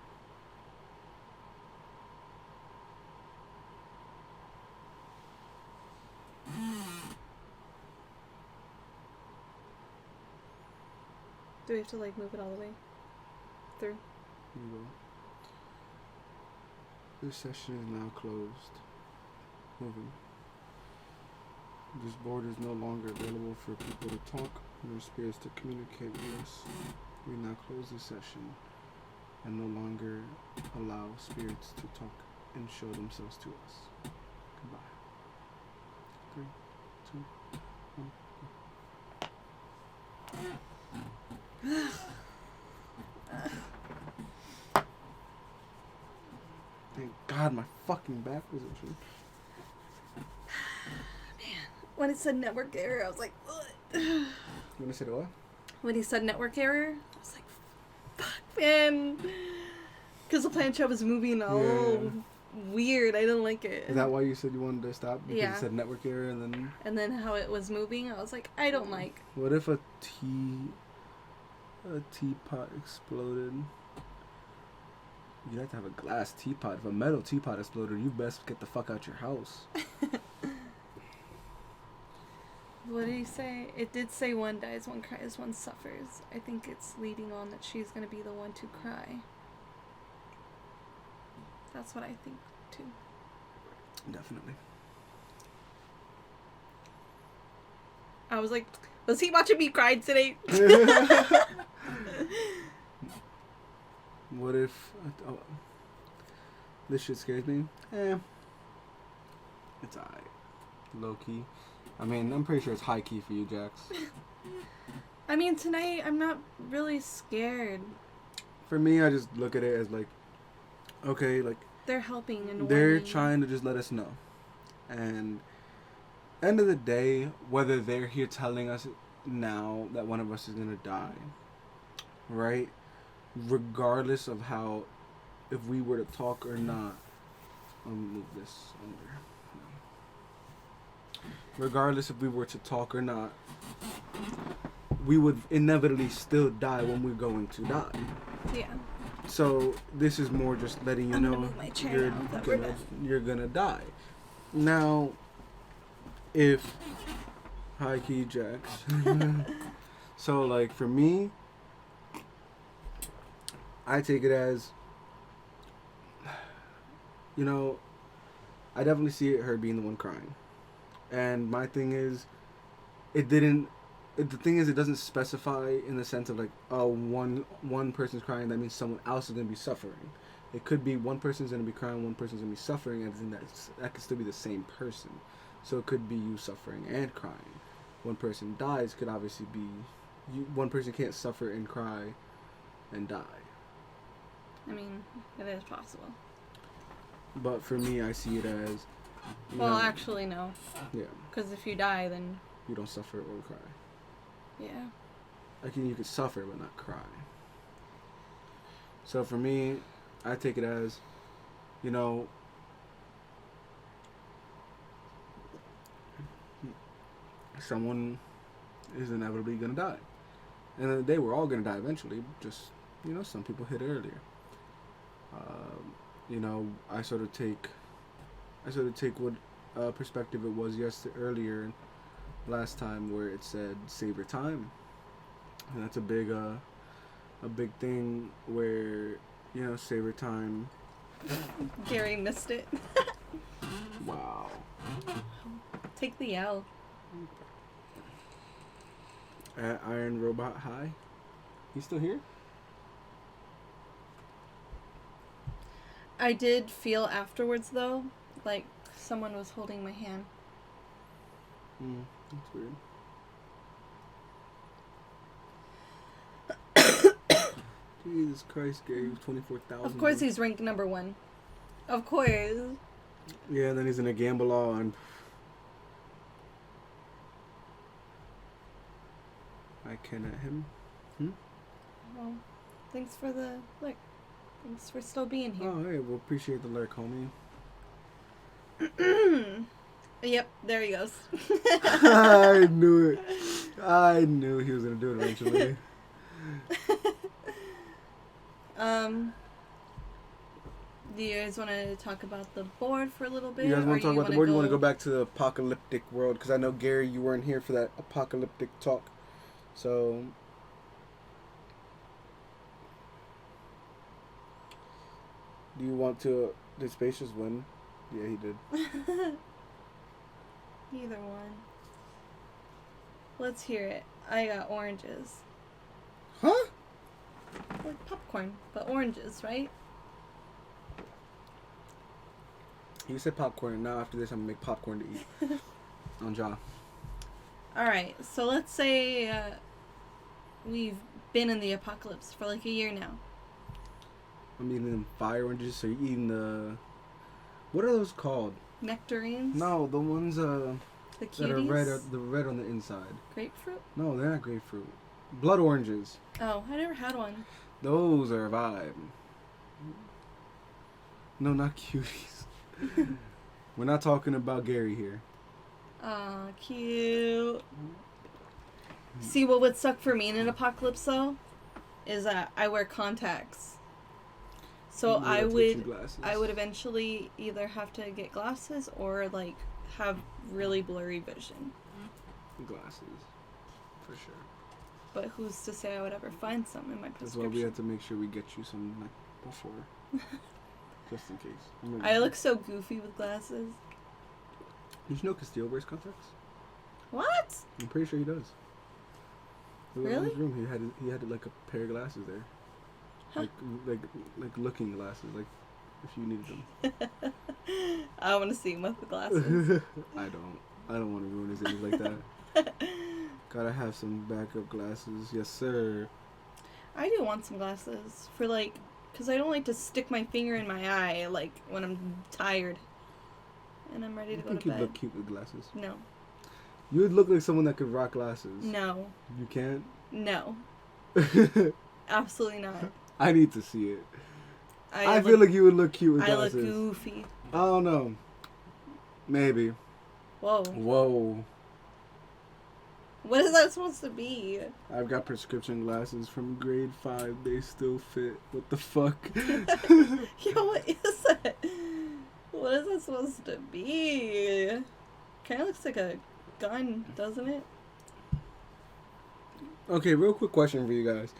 Do we have to, like, move it all the way through? Here you go. This session is now closed. Moving. This board is no longer available for people to talk or spirits to communicate with us. We now close this session and no longer allow spirits to talk and show themselves to us. Goodbye. 3, 2, 1. Thank God my fucking back was itching. Man, when it said network error, I was like, what? When I said what? When he said network error, I was like, fuck, man. Because the plancha was moving all weird. I didn't like it. Is that why you said you wanted to stop? Because Yeah. it said network error and then... And then how it was moving, I was like, I don't like. What if a teapot exploded? You'd have to have a glass teapot. If a metal teapot exploded, you best get the fuck out your house. What did he say? It did say one dies, one cries, one suffers. I think it's leading on that she's going to be the one to cry. That's what I think, too. Definitely. I was like, was he watching me cry today? What if... Oh, this shit scares me? It's alright. Low-key. I mean, I'm pretty sure it's high-key for you, Jax. I mean, tonight, I'm not really scared. For me, I just look at it as like, okay, like... They're helping and they're warning. trying to just let us know. And end of the day, whether they're here telling us now that one of us is going to die, right? Regardless of how, if we were to talk or not, I'll move this under. Regardless if we were to talk or not, we would inevitably still die when we're going to die. Yeah. So this is more just letting you know you're gonna die. Now, if high key Jax. So like for me, I take it as, you know, I definitely see it, her being the one crying. And my thing is, it doesn't specify in the sense of like, oh, one person's crying, that means someone else is going to be suffering. It could be one person's going to be crying, one person's going to be suffering, and that could still be the same person. So it could be you suffering and crying. One person dies could obviously be, one person can't suffer and cry and die. I mean, it is possible. But for me, I see it as... Well, actually, no. Yeah. Because if you die, then... You don't suffer or cry. Yeah. Like, you could suffer but not cry. So for me, I take it as, you know... Someone is inevitably going to die. And they were all going to die eventually. Just, you know, some people hit earlier. You know, I sort of take what perspective it was earlier last time where it said savor time, and that's a big thing where, you know, savor time. Gary missed it. Wow. Take the L. At Iron Robot High. He's still here? I did feel afterwards, though, like someone was holding my hand. That's weird. Jesus Christ, Gary, 24,000. Of course he's ranked number 1. Of course. Yeah, and then he's in a gamble on. I can at him. Well, thanks for the lurk. Thanks for still being here. Oh, hey, we'll appreciate the lurk, homie. Yep, there he goes. I knew it. I knew he was going to do it eventually. Do you guys want to talk about the board for a little bit? You guys want to talk about the board? You want to go back to the apocalyptic world? Because I know, Gary, you weren't here for that apocalyptic talk. So, Do you want to... Did Space just win? Yeah, he did. Either one. Let's hear it. I got oranges. Huh? Like popcorn, but oranges, right? You said popcorn, and now after this, I'm gonna make popcorn to eat. On Ja. Alright, so let's say we've been in the apocalypse for like a year now. I'm eating them fire oranges, so you're eating the... What are those called? Nectarines? No, the ones The cuties? that are red, the red on the inside. Grapefruit? No, they're not grapefruit. Blood oranges. Oh, I never had one. Those are a vibe. No, not cuties. We're not talking about Gary here. Aw, cute. See, what would suck for me in an apocalypse, though, is that I wear contacts. So I would eventually either have to get glasses or, like, have really blurry vision. Glasses. For sure. But who's to say I would ever find some in my prescription? That's why we had to make sure we get you some, like, before. Just in case. Remember. I look so goofy with glasses. Did you know Castillo wears contacts? What? I'm pretty sure he does. Really? In his room, he had like a pair of glasses there. Huh. Like looking glasses, like if you needed them. I want to see him with the glasses. I don't want to ruin his image like that. Gotta have some backup glasses. Yes, sir. I do want some glasses for like, because I don't like to stick my finger in my eye like when I'm tired and I'm ready to go to bed. You look cute with glasses. No. You would look like someone that could rock glasses. No. You can't? No. Absolutely not. I need to see it. I feel like you would look cute with I glasses. look goofy. I don't know. Maybe. Whoa. What is that supposed to be? I've got prescription glasses from grade 5. They still fit. What the fuck? Yo, what is that? What is that supposed to be? Kind of looks like a gun, doesn't it? Okay, real quick question for you guys.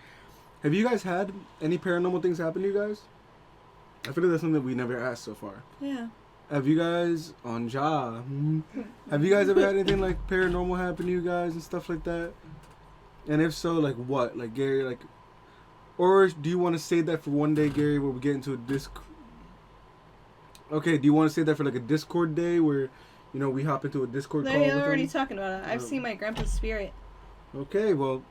Have you guys had any paranormal things happen to you guys? I feel like that's something that we never asked so far. Yeah. Have you guys, on Ja, have you guys ever had anything like paranormal happen to you guys and stuff like that? And if so, like what? Like Gary, like... Or do you want to save that for one day, Gary, where we get into a Discord... Okay, do you want to save that for like a Discord day where, you know, we hop into a Discord call with They're already them? talking about it. I've seen my grandpa's spirit. Okay, well,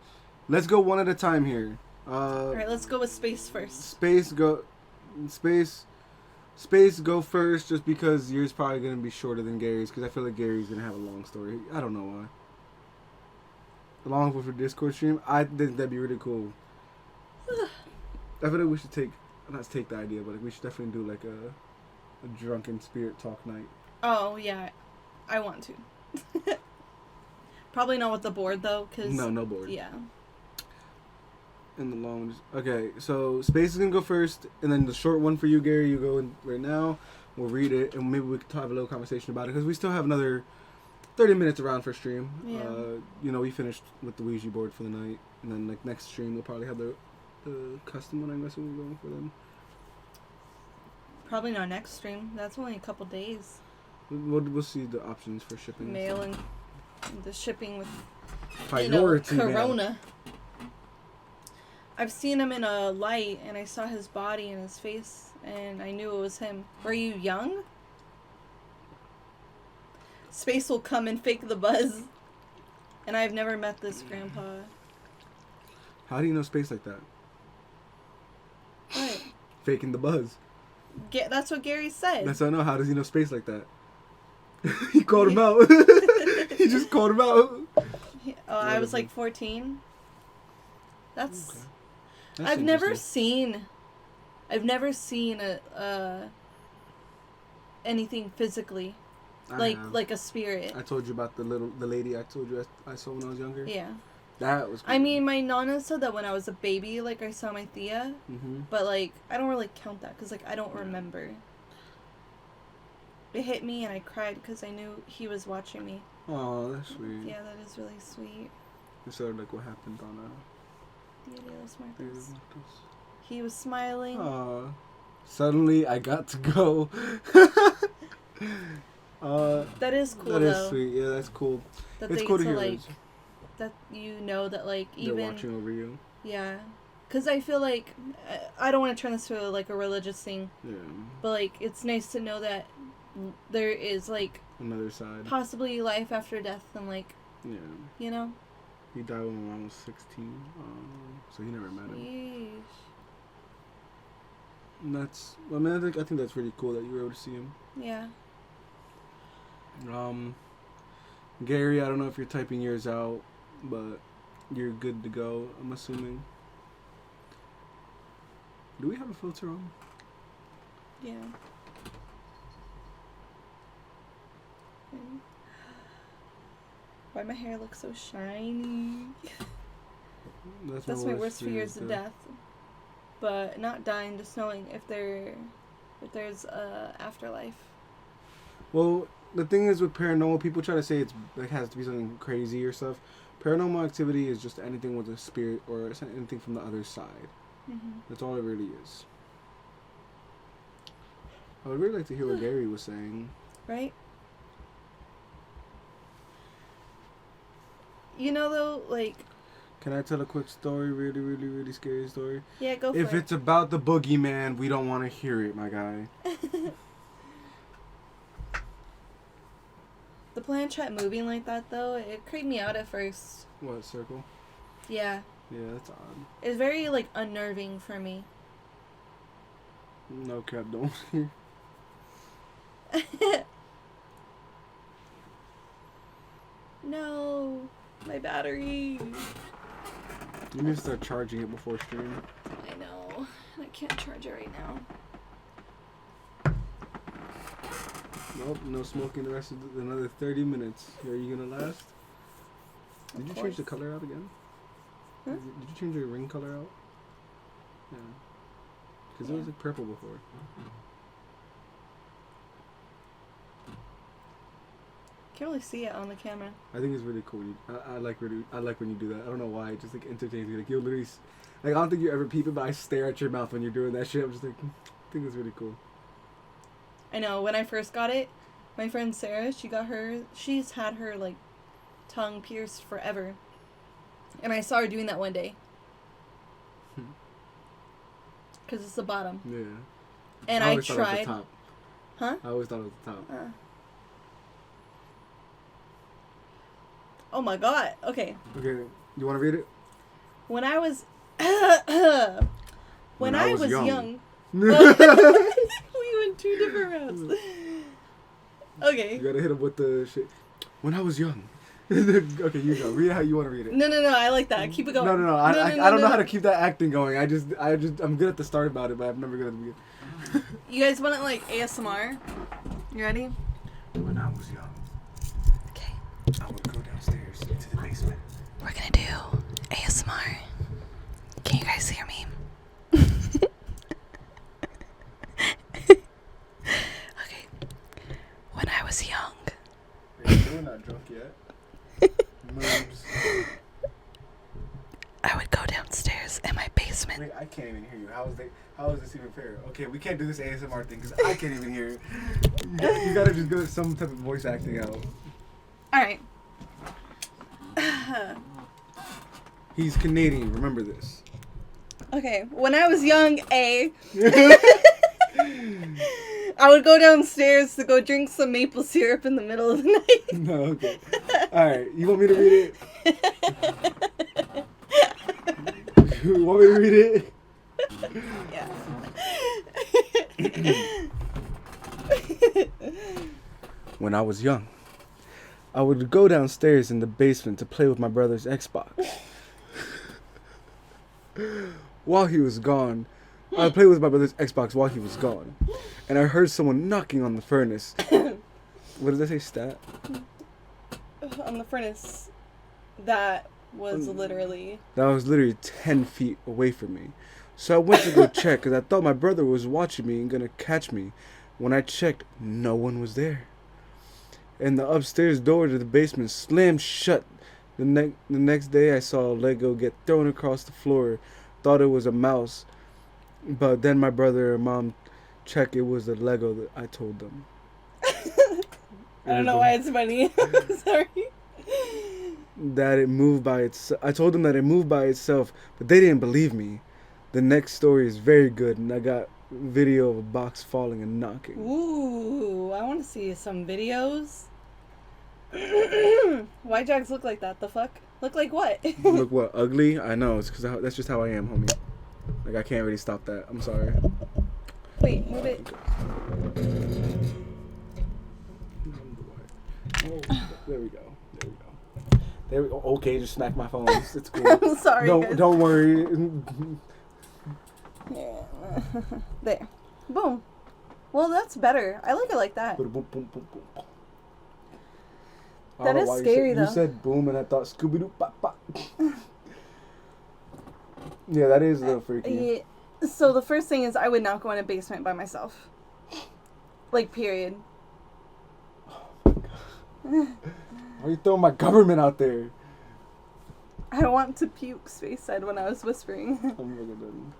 let's go one at a time here. Alright, let's go with space first. Space go first, just because yours probably gonna be shorter than Gary's, because I feel like Gary's gonna have a long story. I don't know why. Along with a Discord stream, I think that'd be really cool. I feel like we should not take the idea, but like we should definitely do like a drunken spirit talk night. Oh yeah, I want to. Probably not with the board though, cause no board. Yeah. In the long. Okay, so space is gonna go first, and then the short one for you, Gary. You go in right now. We'll read it, and maybe we can have a little conversation about it because we still have another 30 minutes around for stream. Yeah. You know, we finished with the Ouija board for the night, and then like next stream we'll probably have the custom one. I'm guessing we're going for them. Probably not next stream. That's only a couple days. We'll see the options for shipping. Mail and the shipping with priority Corona. Man. I've seen him in a light, and I saw his body and his face, and I knew it was him. Were you young? Space will come and fake the buzz. And I've never met this grandpa. How do you know space like that? What? Faking the buzz. That's what Gary said. That's what I know. How does he know space like that? He called him out. He just called him out. I was like 14. That's... Okay. I've never seen anything physically, like a spirit. I told you about the lady I told you I saw when I was younger. Yeah. That was cool. I mean, my nana said that when I was a baby, like I saw my Thea, but like I don't really count that because like I don't remember. It hit me and I cried because I knew he was watching me. Oh, that's sweet. Yeah, that is really sweet. It's sort of like what happened on Dia de los Muertos. He was smiling. Aww. Suddenly, I got to go. That is cool, that though. That is sweet. Yeah, that's cool. That it's they cool to get hear like, those. that you know that, like, even... They're watching over you. Yeah. Because I feel like, I don't want to turn this to, like, a religious thing. Yeah. But, like, it's nice to know that there is, like... Another side. Possibly life after death and, like... Yeah. You know? He died when my mom was 16. So he never met him. Yeesh. And that's... I mean, I think that's really cool that you were able to see him. Yeah. Gary, I don't know if you're typing yours out, but you're good to go, I'm assuming. Do we have a filter on? Yeah. Why my hair looks so shiny? That's my worst fears of death. But not dying, just knowing if there's a afterlife. Well, the thing is with paranormal, people try to say it's like has to be something crazy or stuff. Paranormal activity is just anything with a spirit or anything from the other side. Mm-hmm. That's all it really is. I would really like to hear what Gary was saying. Right? You know, though, like... Can I tell a quick story? Really, really, really scary story? Yeah, go for it. If it's about the boogeyman, we don't want to hear it, my guy. The planchette moving like that, though, it creeped me out at first. What, circle? Yeah. Yeah, that's odd. It's very, like, unnerving for me. No cap, don't. No. My battery. You need to start charging it before stream. I know. I can't charge it right now. Nope, no smoking the rest of another 30 minutes. Are you gonna last? Did you change the color out again? Huh? Did you change your ring color out? Yeah. Because it was like purple before. Can't really see it on the camera. I think it's really cool. I like when you do that. I don't know why. It just like entertains me. Like you'll literally, like I don't think you ever peep it, but I stare at your mouth when you're doing that shit. I'm just like, I think it's really cool. I know, when I first got it, my friend Sarah, she's had her, like, tongue pierced forever. And I saw her doing that one day. Because it's the bottom. Yeah. And I tried. Thought it was the top. Huh? I always thought it was the top. Oh my god. Okay. Okay, you want to read it? When I was... when I was young... We went 2 different routes. Okay. You gotta hit him with the shit. When I was young. Okay, you go. Read it how you want to read it. No, I like that. Keep it going. No. I don't know how to keep that acting going. I'm good at the start about it, but I'm never good at the beginning. You guys want it like ASMR? You ready? When I was young. Okay. I would go downstairs into the basement. We're gonna do ASMR. Can you guys hear me? Okay. When I was young. Are you still not drunk yet? Moves. I would go downstairs in my basement. Wait, I can't even hear you. How is this even fair? Okay, we can't do this ASMR thing because I can't even hear it. You gotta just go with some type of voice acting out. Alright. He's Canadian, remember this. Okay, when I was young, I would go downstairs to go drink some maple syrup in the middle of the night. No, okay. Alright, you want me to read it? You want me to read it? Yeah. When I was young, I would go downstairs in the basement to play with my brother's Xbox. While he was gone, I played with my brother's Xbox while he was gone, and I heard someone knocking on the furnace. What did I say, stat? On the furnace. That was literally 10 feet away from me. So I went to go check because I thought my brother was watching me and gonna catch me. When I checked, no one was there. And the upstairs door to the basement slammed shut. The next day I saw a Lego get thrown across the floor. Thought it was a mouse. But then my brother and mom check, it was the Lego that I told them. I don't know why it's funny. Sorry. That it moved by itself. I told them that it moved by itself, but they didn't believe me. The next story is very good, and I got video of a box falling and knocking. Ooh, I want to see some videos. Why Jags look like that? The fuck? Look like what? Look what? Ugly? I know. It's because that's just how I am, homie. Like, I can't really stop that. I'm sorry. Wait, move it. Oh, there we go. There we go. Okay, just smack my phone. It's cool. I'm sorry. Don't worry. Yeah. There. Boom. Well, that's better. I like it like that. Boom, boom, boom, boom. That is scary, though. You said boom, and I thought Scooby-Doo, pop, pop. Yeah, that is a little freaky. Yeah. So the first thing is I would not go in a basement by myself. Like, period. Oh, my God. Why are you throwing my government out there? I want to puke, Space said when I was whispering. I'm fucking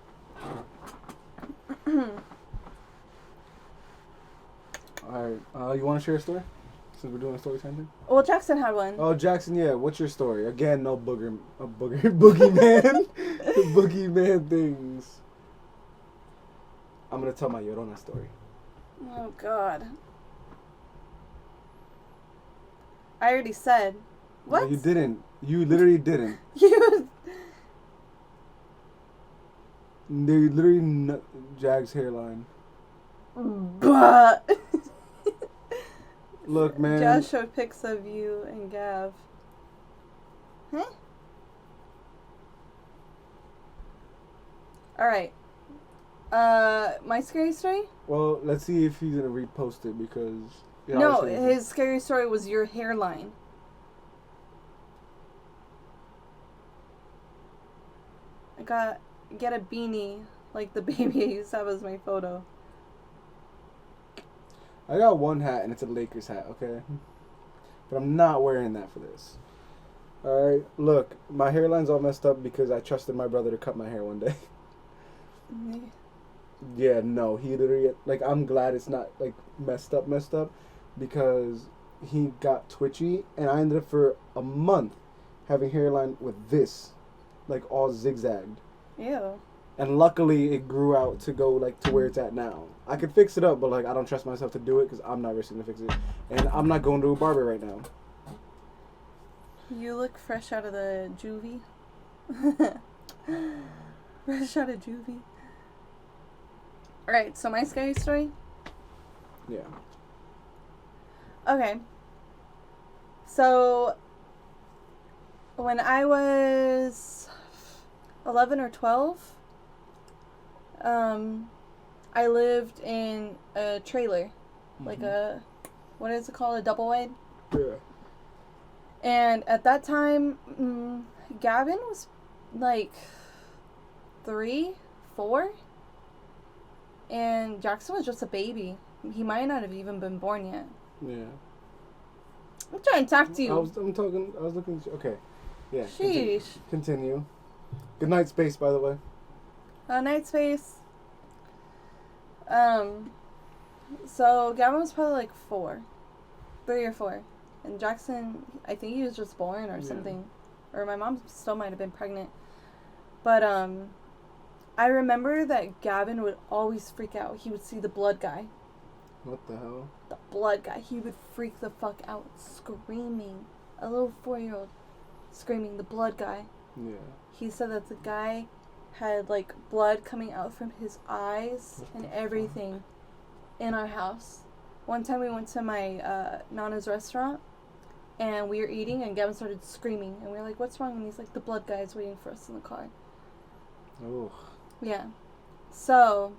done. Alright, you want to share a story? Since we're doing a story time thing? Well, Jackson had one. Oh, Jackson, yeah. What's your story? Again, no boogeyman. Boogeyman things. I'm going to tell my Llorona story. Oh, God. I already said. What? No, you didn't. You literally didn't. You... They literally Jag's hairline. But... Look, man. Jazz showed pics of you and Gav. Huh? Alright. My scary story? Well, let's see if he's gonna repost it because... Yeah, no, his scary story was your hairline. Get a beanie like the baby I used to have as my photo. I got one hat and it's a Lakers hat, okay? But I'm not wearing that for this. Alright, look, my hairline's all messed up because I trusted my brother to cut my hair one day. Mm-hmm. Yeah, no, he literally, like, I'm glad it's not, like, messed up because he got twitchy and I ended up for a month having hairline with this, like, all zigzagged. Ew. And luckily it grew out to go, like, to where it's at now. I could fix it up, but, like, I don't trust myself to do it because I'm not risking to fix it. And I'm not going to a barber right now. You look fresh out of the juvie. Fresh out of juvie. Alright, so my scary story? Yeah. Okay. So, when I was 11 or 12, I lived in a trailer. Mm-hmm. Like a, what is it called? A double wide? Yeah. And at that time, Gavin was like 3, 4. And Jackson was just a baby. He might not have even been born yet. Yeah. I'm trying to talk to you. I was looking. Okay. Yeah. Sheesh. Continue. Good night, Space, by the way. Night, Space. So Gavin was probably like 3 or 4. And Jackson, I think he was just born or something. Or my mom still might have been pregnant. But, I remember that Gavin would always freak out. He would see the blood guy. What the hell? The blood guy. He would freak the fuck out, screaming. A little 4-year-old screaming, the blood guy. Yeah. He said that the guy had, like, blood coming out from his eyes and everything in our house. One time we went to my Nana's restaurant, and we were eating, and Gavin started screaming. And we were like, what's wrong? And he's like, the blood guy is waiting for us in the car. Oh. Yeah. So,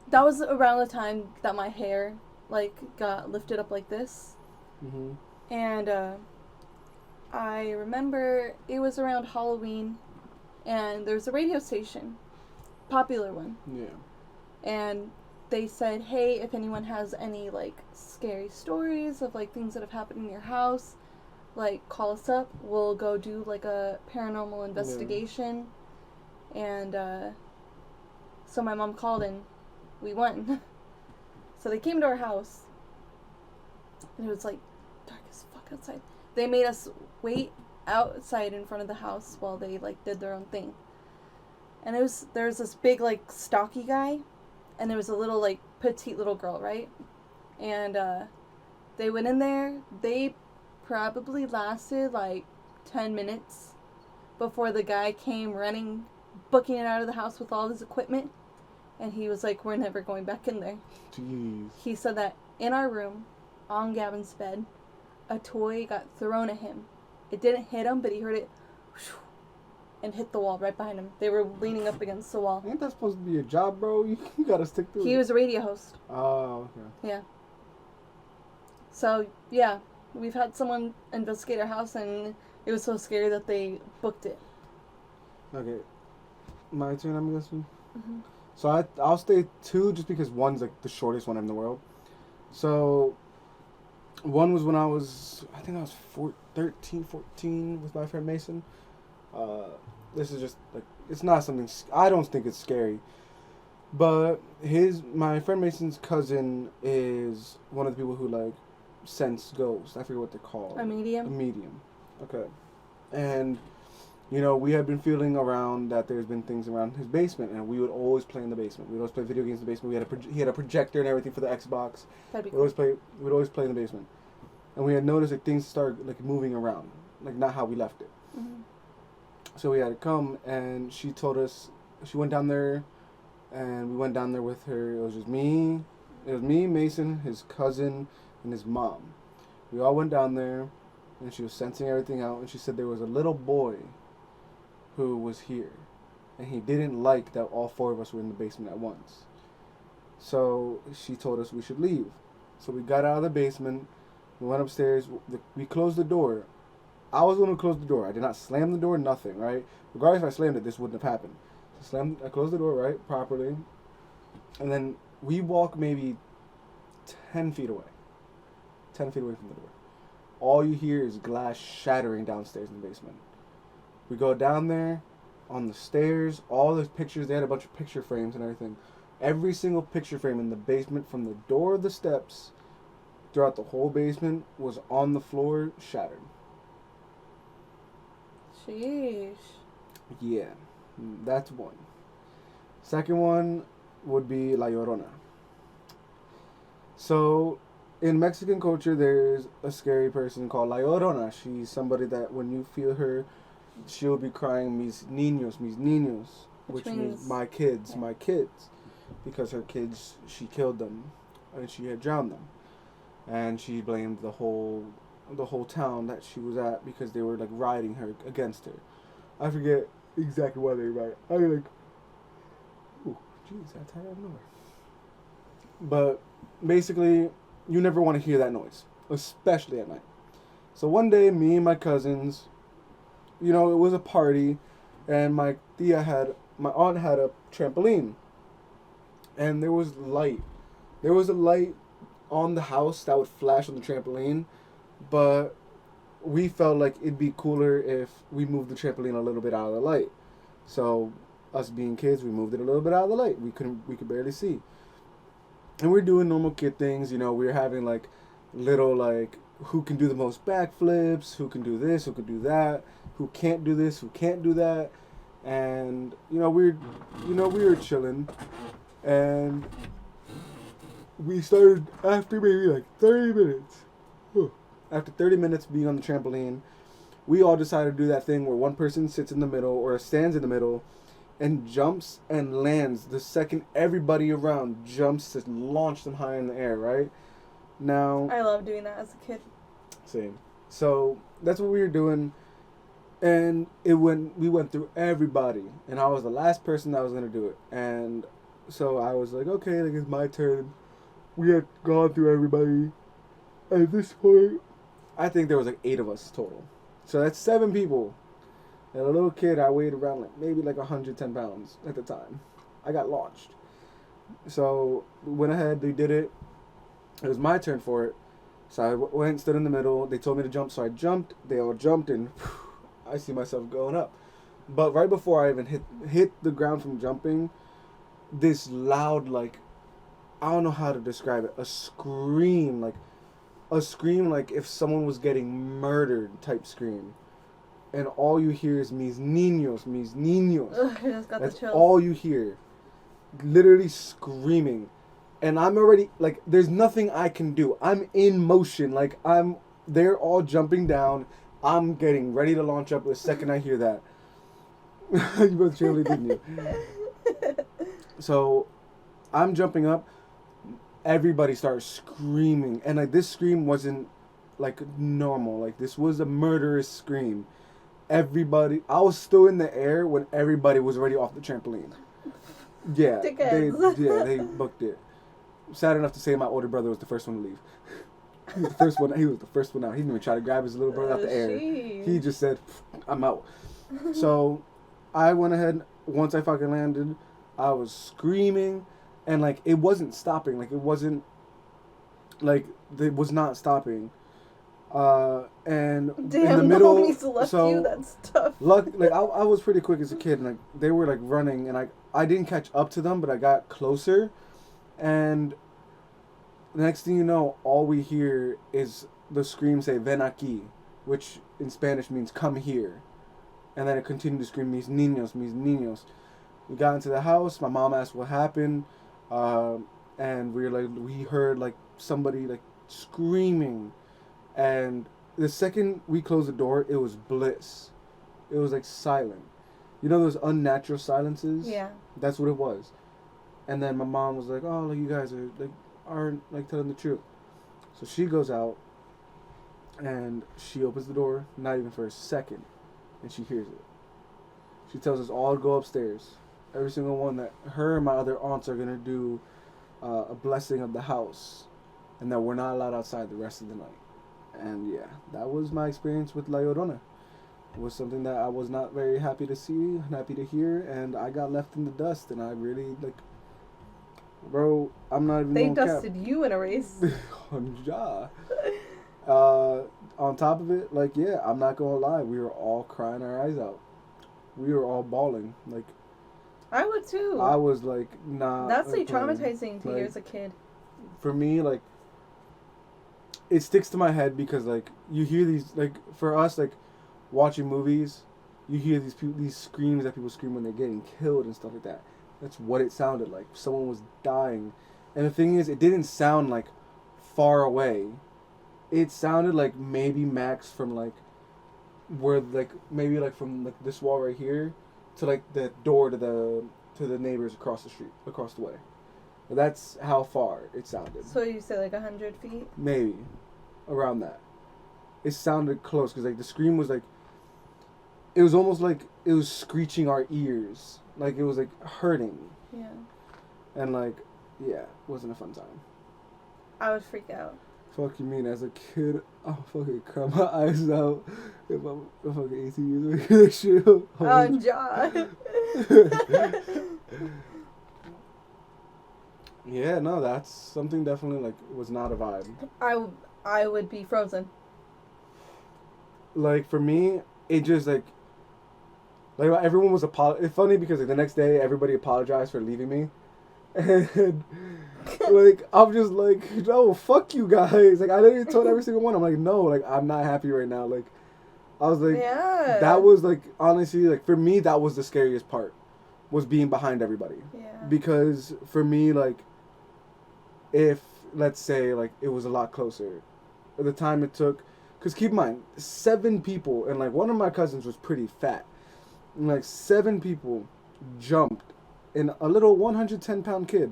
that was around the time that my hair, like, got lifted up like this. Mm-hmm. And, I remember it was around Halloween, and there was a radio station, popular one. Yeah. And they said, hey, if anyone has any, like, scary stories of, like, things that have happened in your house, like, call us up. We'll go do, like, a paranormal investigation. Yeah. And, so my mom called in, we won. So they came to our house, and it was like dark as fuck outside. They made us wait outside in front of the house while they like did their own thing. And there was this big like stocky guy, and there was a little like petite little girl, right? And they went in there. They probably lasted like 10 minutes before the guy came running, booking it out of the house with all his equipment. And he was like, we're never going back in there. Jeez. He said that in our room, on Gavin's bed, a toy got thrown at him. It didn't hit him, but he heard it whoosh, and hit the wall right behind him. They were leaning up against the wall. Ain't that supposed to be your job, bro? You gotta stick to it. He was a radio host. Oh, okay. Yeah. So, yeah, we've had someone investigate our house, and it was so scary that they booked it. Okay. My turn, I'm guessing? Mm-hmm. So I'll stay 2 just because 1's like the shortest one in the world. So 1 was when I was 13, 14 with my friend Mason. This is just like, it's not something, I don't think it's scary. But my friend Mason's cousin is one of the people who like sense ghosts. I forget what they're called. A medium? A medium. Okay. And you know, we had been feeling around that there's been things around his basement, and we would always play in the basement. We'd always play video games in the basement. He had a projector and everything for the Xbox. That'd be cool. We'd always play in the basement, and we had noticed that things started like moving around, like not how we left it. Mm-hmm. So we had to come, and she told us she went down there, and we went down there with her. It was me, Mason, his cousin, and his mom. We all went down there, and she was sensing everything out, and she said there was a little boy who was here, and he didn't like that all 4 of us were in the basement at once. So she told us we should leave. So we got out of the basement, we went upstairs, we closed the door. I was the one who closed the door. I did not slam the door, nothing, right? Regardless if I slammed it, this wouldn't have happened. So I closed the door, right, properly, and then we walk maybe 10 feet away. 10 feet away from the door. All you hear is glass shattering downstairs in the basement. We go down there, on the stairs, all the pictures, they had a bunch of picture frames and everything. Every single picture frame in the basement, from the door of the steps, throughout the whole basement, was on the floor, shattered. Sheesh. Yeah, that's 1. Second one would be La Llorona. So, in Mexican culture, there's a scary person called La Llorona. She's somebody that when you feel her, she'll be crying, mis niños, which means my kids, yeah. my kids. Because her kids, she killed them, and she had drowned them. And she blamed the whole town that she was at because they were like rioting her against her. I forget exactly why they riot. I mean, like, ooh, jeez, that's out of nowhere. But basically, you never want to hear that noise, especially at night. So one day, me and my cousins, you know, it was a party, and my aunt had a trampoline, and there was light. There was a light on the house that would flash on the trampoline, but we felt like it'd be cooler if we moved the trampoline a little bit out of the light. So, us being kids, we moved it a little bit out of the light. We could barely see. And we're doing normal kid things, you know, we're having like little like who can do the most backflips, who can do this, who can do that, who can't do this, who can't do that. And we were chilling, and we started after maybe like 30 minutes. After 30 minutes being on the trampoline, we all decided to do that thing where one person sits in the middle or stands in the middle and jumps and lands the second everybody around jumps to launch them high in the air, right? Now, I love doing that as a kid. Same. So that's what we were doing, and we went through everybody, and I was the last person that was gonna do it, and so I was like, okay, like it's my turn. We had gone through everybody. At this point, I think there was like 8 of us total. So that's 7 people. And a little kid, I weighed around like maybe like 110 pounds at the time. I got launched. So we went ahead, they did it. It was my turn for it. So I went, stood in the middle. They told me to jump, so I jumped. They all jumped, and I see myself going up. But right before I even hit the ground from jumping, this loud like I don't know how to describe it. A scream like if someone was getting murdered type scream. And all you hear is mis niños, mis niños. Ugh, I just got That's the chills. all you hear. Literally screaming. And I'm already, like, there's nothing I can do. I'm in motion. Like, they're all jumping down. I'm getting ready to launch up the second I hear that. You both cheerfully, didn't you? So, I'm jumping up. Everybody starts screaming. And, like, this scream wasn't, like, normal. Like, this was a murderous scream. Everybody, I was still in the air when everybody was already off the trampoline. Yeah, they booked it. Sad enough to say, my older brother was the first one to leave. He was the first one. He was the first one out. He didn't even try to grab his little brother out the air. He just said, "I'm out." So, I went ahead. Once I fucking landed, I was screaming, and like it wasn't stopping. Like it wasn't. Like it was not stopping. And damn, in the middle, homies left so you. That's tough. like I was pretty quick as a kid, and like they were like running, and I didn't catch up to them, but I got closer, and the next thing you know, all we hear is the scream say "Ven aquí," which in Spanish means "come here," and then it continued to scream "Mis niños, mis niños." We got into the house. My mom asked what happened, and we heard like somebody like screaming. And the second we closed the door, it was bliss. It was like silent. You know those unnatural silences? Yeah. That's what it was. And then my mom was like, "Oh, like you guys aren't like telling the truth." So she goes out and she opens the door, not even for a second, and she hears it. She tells us all to go upstairs. Every single one, that her and my other aunts are gonna do a blessing of the house, and that we're not allowed outside the rest of the night. And yeah, that was my experience with La Llorona. It was something that I was not very happy to see, happy to hear, and I got left in the dust, and I really, like, bro, I'm not even They gonna dusted you in a race. Ja. On top of it, like, yeah, I'm not gonna lie, we were all crying our eyes out. We were all bawling. Like, I would too. I was like, nah. That's like playing. traumatizing to Like, you as a kid. For me, like, it sticks to my head because like you hear these, like, for us, like watching movies, you hear these screams that people scream when they're getting killed and stuff like that. That's what it sounded like. Someone was dying. And the thing is, it didn't sound like far away. It sounded like maybe max from like where, like, maybe like from like this wall right here to like the door to the neighbors across the street, across the way. That's how far it sounded. So you said like 100 feet? Maybe. Around that. It sounded close because like the scream was like, it was almost like it was screeching our ears. Like it was like hurting. Yeah. And like, yeah, it wasn't a fun time. I would freak out. Fuck you mean, as a kid, I'll fucking cry my eyes out if I'm fucking 18 years old. That shit. Oh, John. Yeah, no, that's something definitely like was not a vibe. I would be frozen. Like for me, it just like everyone was It's funny because like the next day everybody apologized for leaving me, and like I'm just like, no, fuck you guys. Like I literally told every single one, I'm like, no, like I'm not happy right now. Like I was like, yeah. That was like honestly like for me that was the scariest part, was being behind everybody. Yeah. Because for me, like, if let's say like it was a lot closer, the time it took, because keep in mind 7 people, and like one of my cousins was pretty fat, and like 7 people jumped, and a little 110-pound kid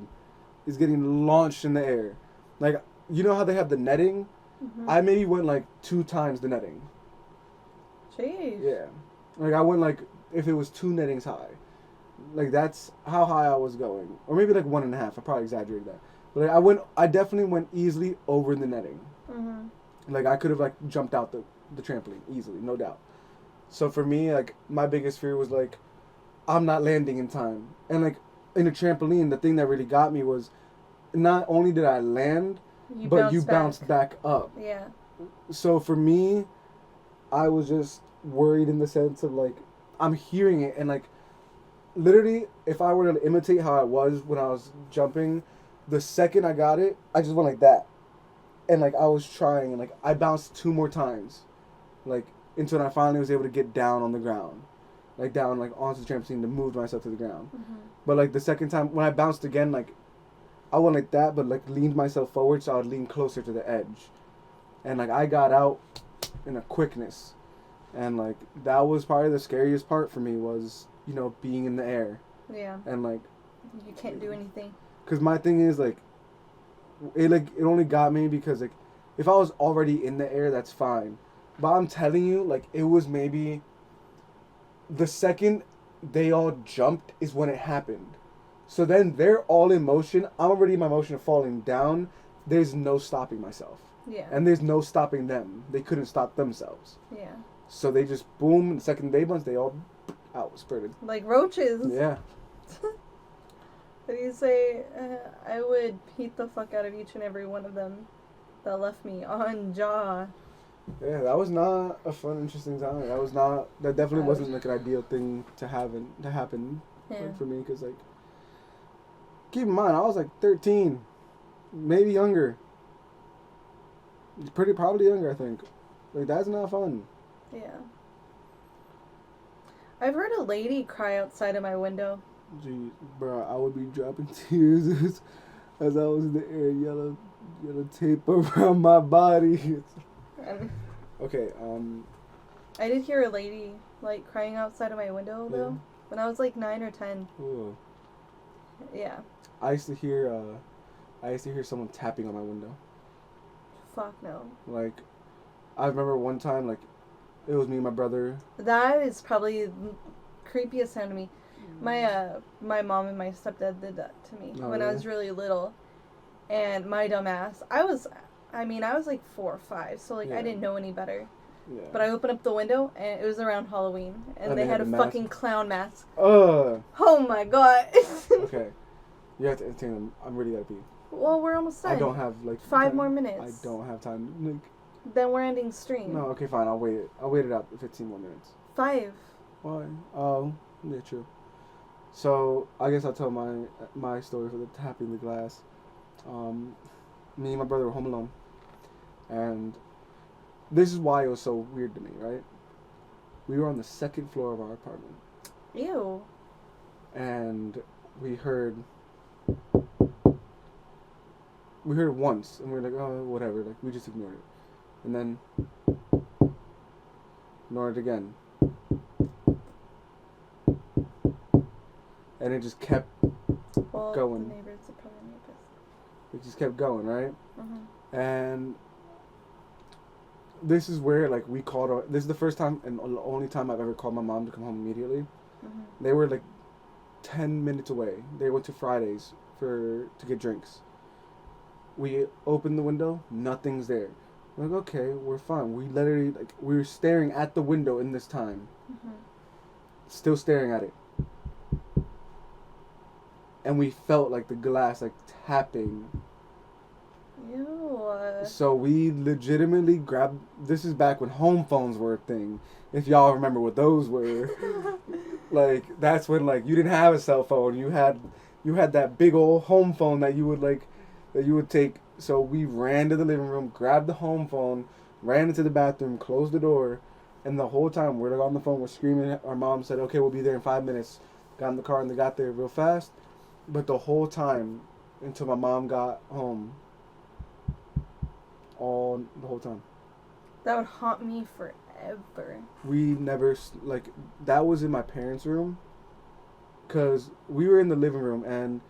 is getting launched in the air. Like, you know how they have the netting? Mm-hmm. I maybe went like 2 times the netting. Jeez. Yeah, like I went like if it was 2 nettings high. Like that's how high I was going, or maybe like 1.5. I probably exaggerated that, but like, I definitely went easily over the netting. Mm-hmm. Like I could have like jumped out the trampoline easily, no doubt. So for me, like my biggest fear was like, I'm not landing in time, and like in a trampoline, the thing that really got me was, not only did I land, but you bounced back up. Yeah. So for me, I was just worried in the sense of like, I'm hearing it and like, literally, if I were to imitate how I was when I was jumping, the second I got it, I just went like that. And, like, I was trying, and, like, I bounced 2 more times. Like, until I finally was able to get down on the ground. Like, down, like, onto the trampoline to move myself to the ground. Mm-hmm. But, like, the second time, when I bounced again, like, I went like that, but, like, leaned myself forward so I would lean closer to the edge. And, like, I got out in a quickness. And, like, that was probably the scariest part for me was, you know, being in the air. Yeah. And, like... You can't do anything. Because my thing is, like, it only got me because, like, if I was already in the air, that's fine. But I'm telling you, like, it was maybe... The second they all jumped is when it happened. So then they're all in motion. I'm already in my motion of falling down. There's no stopping myself. Yeah. And there's no stopping them. They couldn't stop themselves. Yeah. So they just boom. The second they bunched, they all out spurted. Like roaches. Yeah. What do you say? I would beat the fuck out of each and every one of them that left me on jaw. Yeah, that was not a fun, interesting time. That definitely wasn't like an ideal thing to happen like, for me. Because, like, keep in mind, I was like 13, maybe younger. Probably younger, I think. Like, that's not fun. Yeah. I've heard a lady cry outside of my window. Jeez, bro, I would be dropping tears as I was in the air, yellow tape around my body. Okay, I did hear a lady, like, crying outside of my window, though, when I was, like, 9 or 10. Ooh. Yeah. I used to hear someone tapping on my window. Fuck no. Like, I remember one time, like, it was me and my brother. That is probably the creepiest sound to me. My mom and my stepdad did that to me when I was really little. And my dumb ass, I was like 4 or 5, so, like, I didn't know any better. Yeah. But I opened up the window, and it was around Halloween, and they had a fucking clown mask. Oh my god. Okay. You have to entertain them. I'm really gotta pee. Well, we're almost done. I don't have, like... 5 more minutes. I don't have time. Like... Then we're ending stream. No, okay, fine. I'll wait it out 15 more minutes. 5. Why? Oh, yeah, true. So, I guess I'll tell my story for the tapping the glass. Me and my brother were home alone. And this is why it was so weird to me, right? We were on the 2nd floor of our apartment. Ew. And we heard it once, and we were like, oh, whatever, like, we just ignored it. And then ignored it again. And it just kept going. The neighbors are probably neighbors. It just kept going, right? Mm-hmm. And this is where, like, this is the first time and the only time I've ever called my mom to come home immediately. Mm-hmm. They were, like, 10 minutes away. They went to Fridays to get drinks. We opened the window, nothing's there. We're like, okay, we're fine. We literally, like, we were staring at the window in this time. Mm-hmm. Still staring at it. And we felt, like, the glass, like, tapping. Ew. So we legitimately grabbed... This is back when home phones were a thing. If y'all remember what those were. Like, that's when, like, you didn't have a cell phone. You had that big old home phone that you would take. So we ran to the living room, grabbed the home phone, ran into the bathroom, closed the door, and the whole time we're, like, on the phone, we're screaming. Our mom said, okay, we'll be there in 5 minutes. Got in the car, and they got there real fast. But the whole time, until my mom got home, the whole time. That would haunt me forever. We never, like, that was in my parents' room. Because we were in the living room, and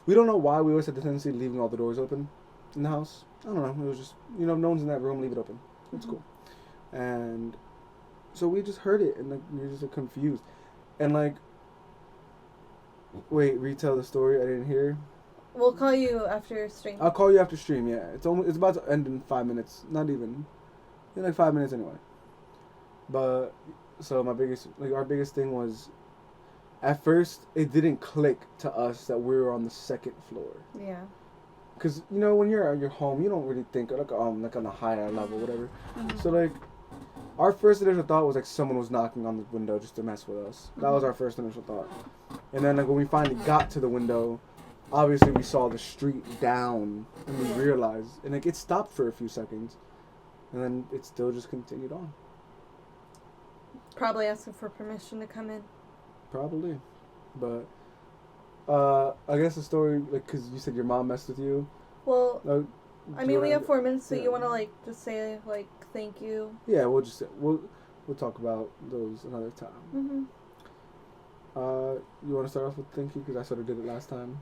we don't know why we always had the tendency of leaving all the doors open in the house. I don't know. It was just, no one's in that room, leave it open. It's cool. And so we just heard it, and, like, we were just, like, confused. And, like, wait, retell the story I didn't hear? We'll call you after stream. I'll call you after stream, yeah. It's about to end in 5 minutes. Not even. In, like, 5 minutes anyway. But, so our biggest thing was, at first, it didn't click to us that we were on the 2nd floor. Yeah. Because, when you're at your home, you don't really think, like on a higher level, whatever. Mm-hmm. So, like, our first initial thought was, like, someone was knocking on the window just to mess with us. That was our first initial thought. And then, like, when we finally got to the window, obviously we saw the street down, and we realized, and like it stopped for a few seconds, and then it still just continued on. Probably asking for permission to come in. Probably, but I guess the story, like, cause you said your mom messed with you. Well, I mean, we have 4 minutes, so you want to like just say like thank you. Yeah, we'll talk about those another time. You want to start off with thank you, because I sort of did it last time.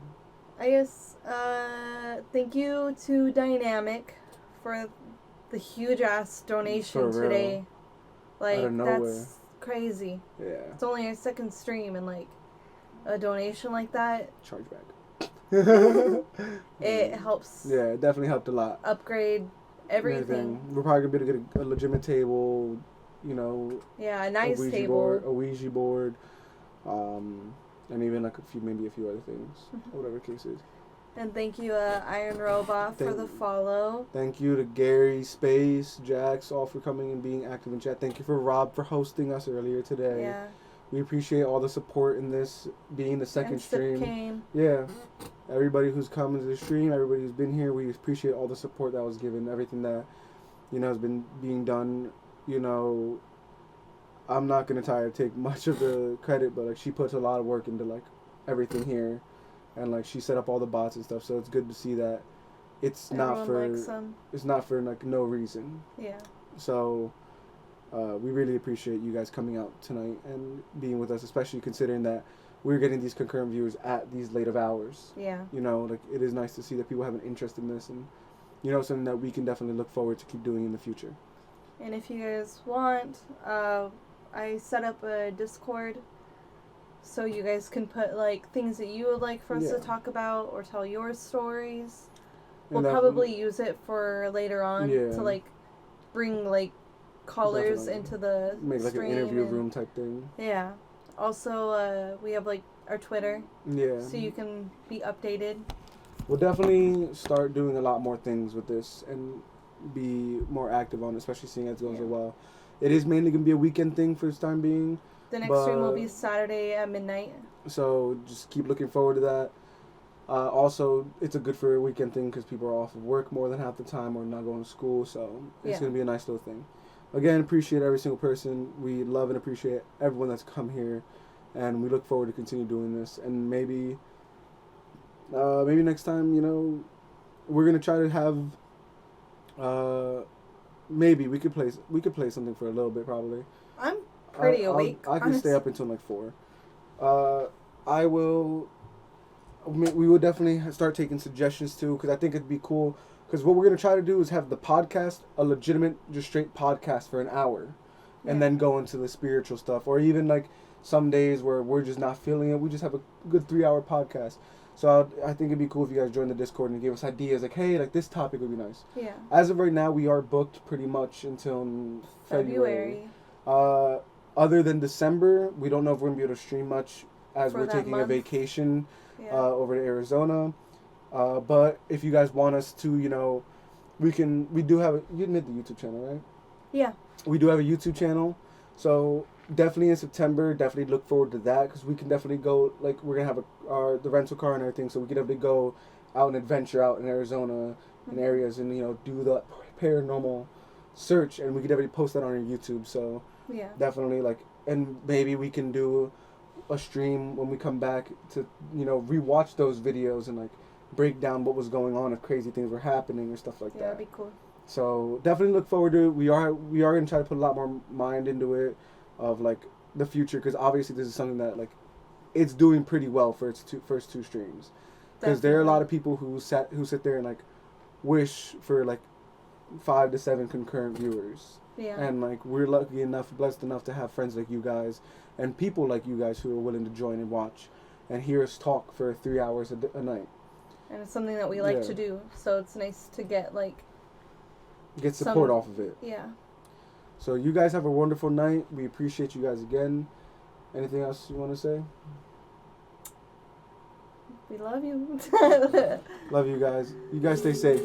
I guess thank you to Dynamic for the huge ass donation today. Like, out of nowhere. That's crazy. Yeah. It's only our second stream, and like a donation like that. Chargeback. It helps. Yeah, it definitely helped a lot. Upgrade everything. We're probably gonna be able to get a legitimate table, you know. Yeah, a nice Ouija table. Board, a Ouija board, and even like maybe a few other things, whatever the case is. And thank you, Iron Robot, for the follow. Thank you to Gary, Space, Jax, all for coming and being active in chat. Thank you for Rob for hosting us earlier today. Yeah. We appreciate all the support in this being the second and stream. Came. Yeah. Everybody who's come to the stream, everybody who's been here, we appreciate all the support that was given, everything that, you know, has been being done. You know, I'm not going to try to take much of the credit, but like she puts a lot of work into like everything here. And like she set up all the bots and stuff, so it's good to see that it's not for like no reason. Yeah. So we really appreciate you guys coming out tonight and being with us, especially considering that we're getting these concurrent viewers at these late of hours. Yeah. You know, like it is nice to see that people have an interest in this, and you know, something that we can definitely look forward to keep doing in the future. And if you guys want, I set up a Discord. So you guys can put, like, things that you would like for us to talk about or tell your stories. We'll probably use it for later on to, like, bring, like, callers into the make, like, an interview room type thing. Yeah. Also, we have, like, our Twitter. Yeah. So you can be updated. We'll definitely start doing a lot more things with this and be more active on it, especially seeing as it goes so well. It is mainly going to be a weekend thing for this time being. The next stream will be Saturday at midnight. So just keep looking forward to that. Also, it's a good for a weekend thing because people are off of work more than half the time or not going to school. So it's going to be a nice little thing. Again, appreciate every single person. We love and appreciate everyone that's come here. And we look forward to continue doing this. And maybe next time, you know, we're going to try to have... maybe we could play something for a little bit probably. I'm pretty awake. I can stay up until like 4. We will definitely start taking suggestions too, because I think it'd be cool. Because what we're gonna try to do is have the podcast, a legitimate, just straight podcast for an hour, and then go into the spiritual stuff, or even like some days where we're just not feeling it, we just have a good 3-hour podcast. So I think it'd be cool if you guys join the Discord and give us ideas, like, hey, like this topic would be nice. Yeah. As of right now, we are booked pretty much until February. Other than December, we don't know if we're going to be able to stream much as we're taking a vacation over to Arizona. But if you guys want us to, you know, you admit the YouTube channel, right? Yeah. We do have a YouTube channel. So definitely in September, definitely look forward to that, because we can definitely go, like, we're going to have the rental car and everything, so we can definitely go out and adventure out in Arizona in areas and, you know, do the paranormal search, and we can definitely post that on our YouTube. So yeah, definitely, like, and maybe we can do a stream when we come back to, you know, rewatch those videos and like break down what was going on, if crazy things were happening or stuff like that. Yeah, that'd be cool. So definitely look forward to it. We are going to try to put a lot more mind into it of like the future, because obviously this is something that like it's doing pretty well for its first 2 streams, because there are a lot of people who sit there and like wish for like 5 to 7 concurrent viewers. Yeah. And like we're blessed enough to have friends like you guys and people like you guys who are willing to join and watch and hear us talk for 3 hours a night. And it's something that we like to do, so it's nice to get support off of it. Yeah. So you guys have a wonderful night. We appreciate you guys again. Anything else you want to say? We love you. Love you guys. You guys stay safe.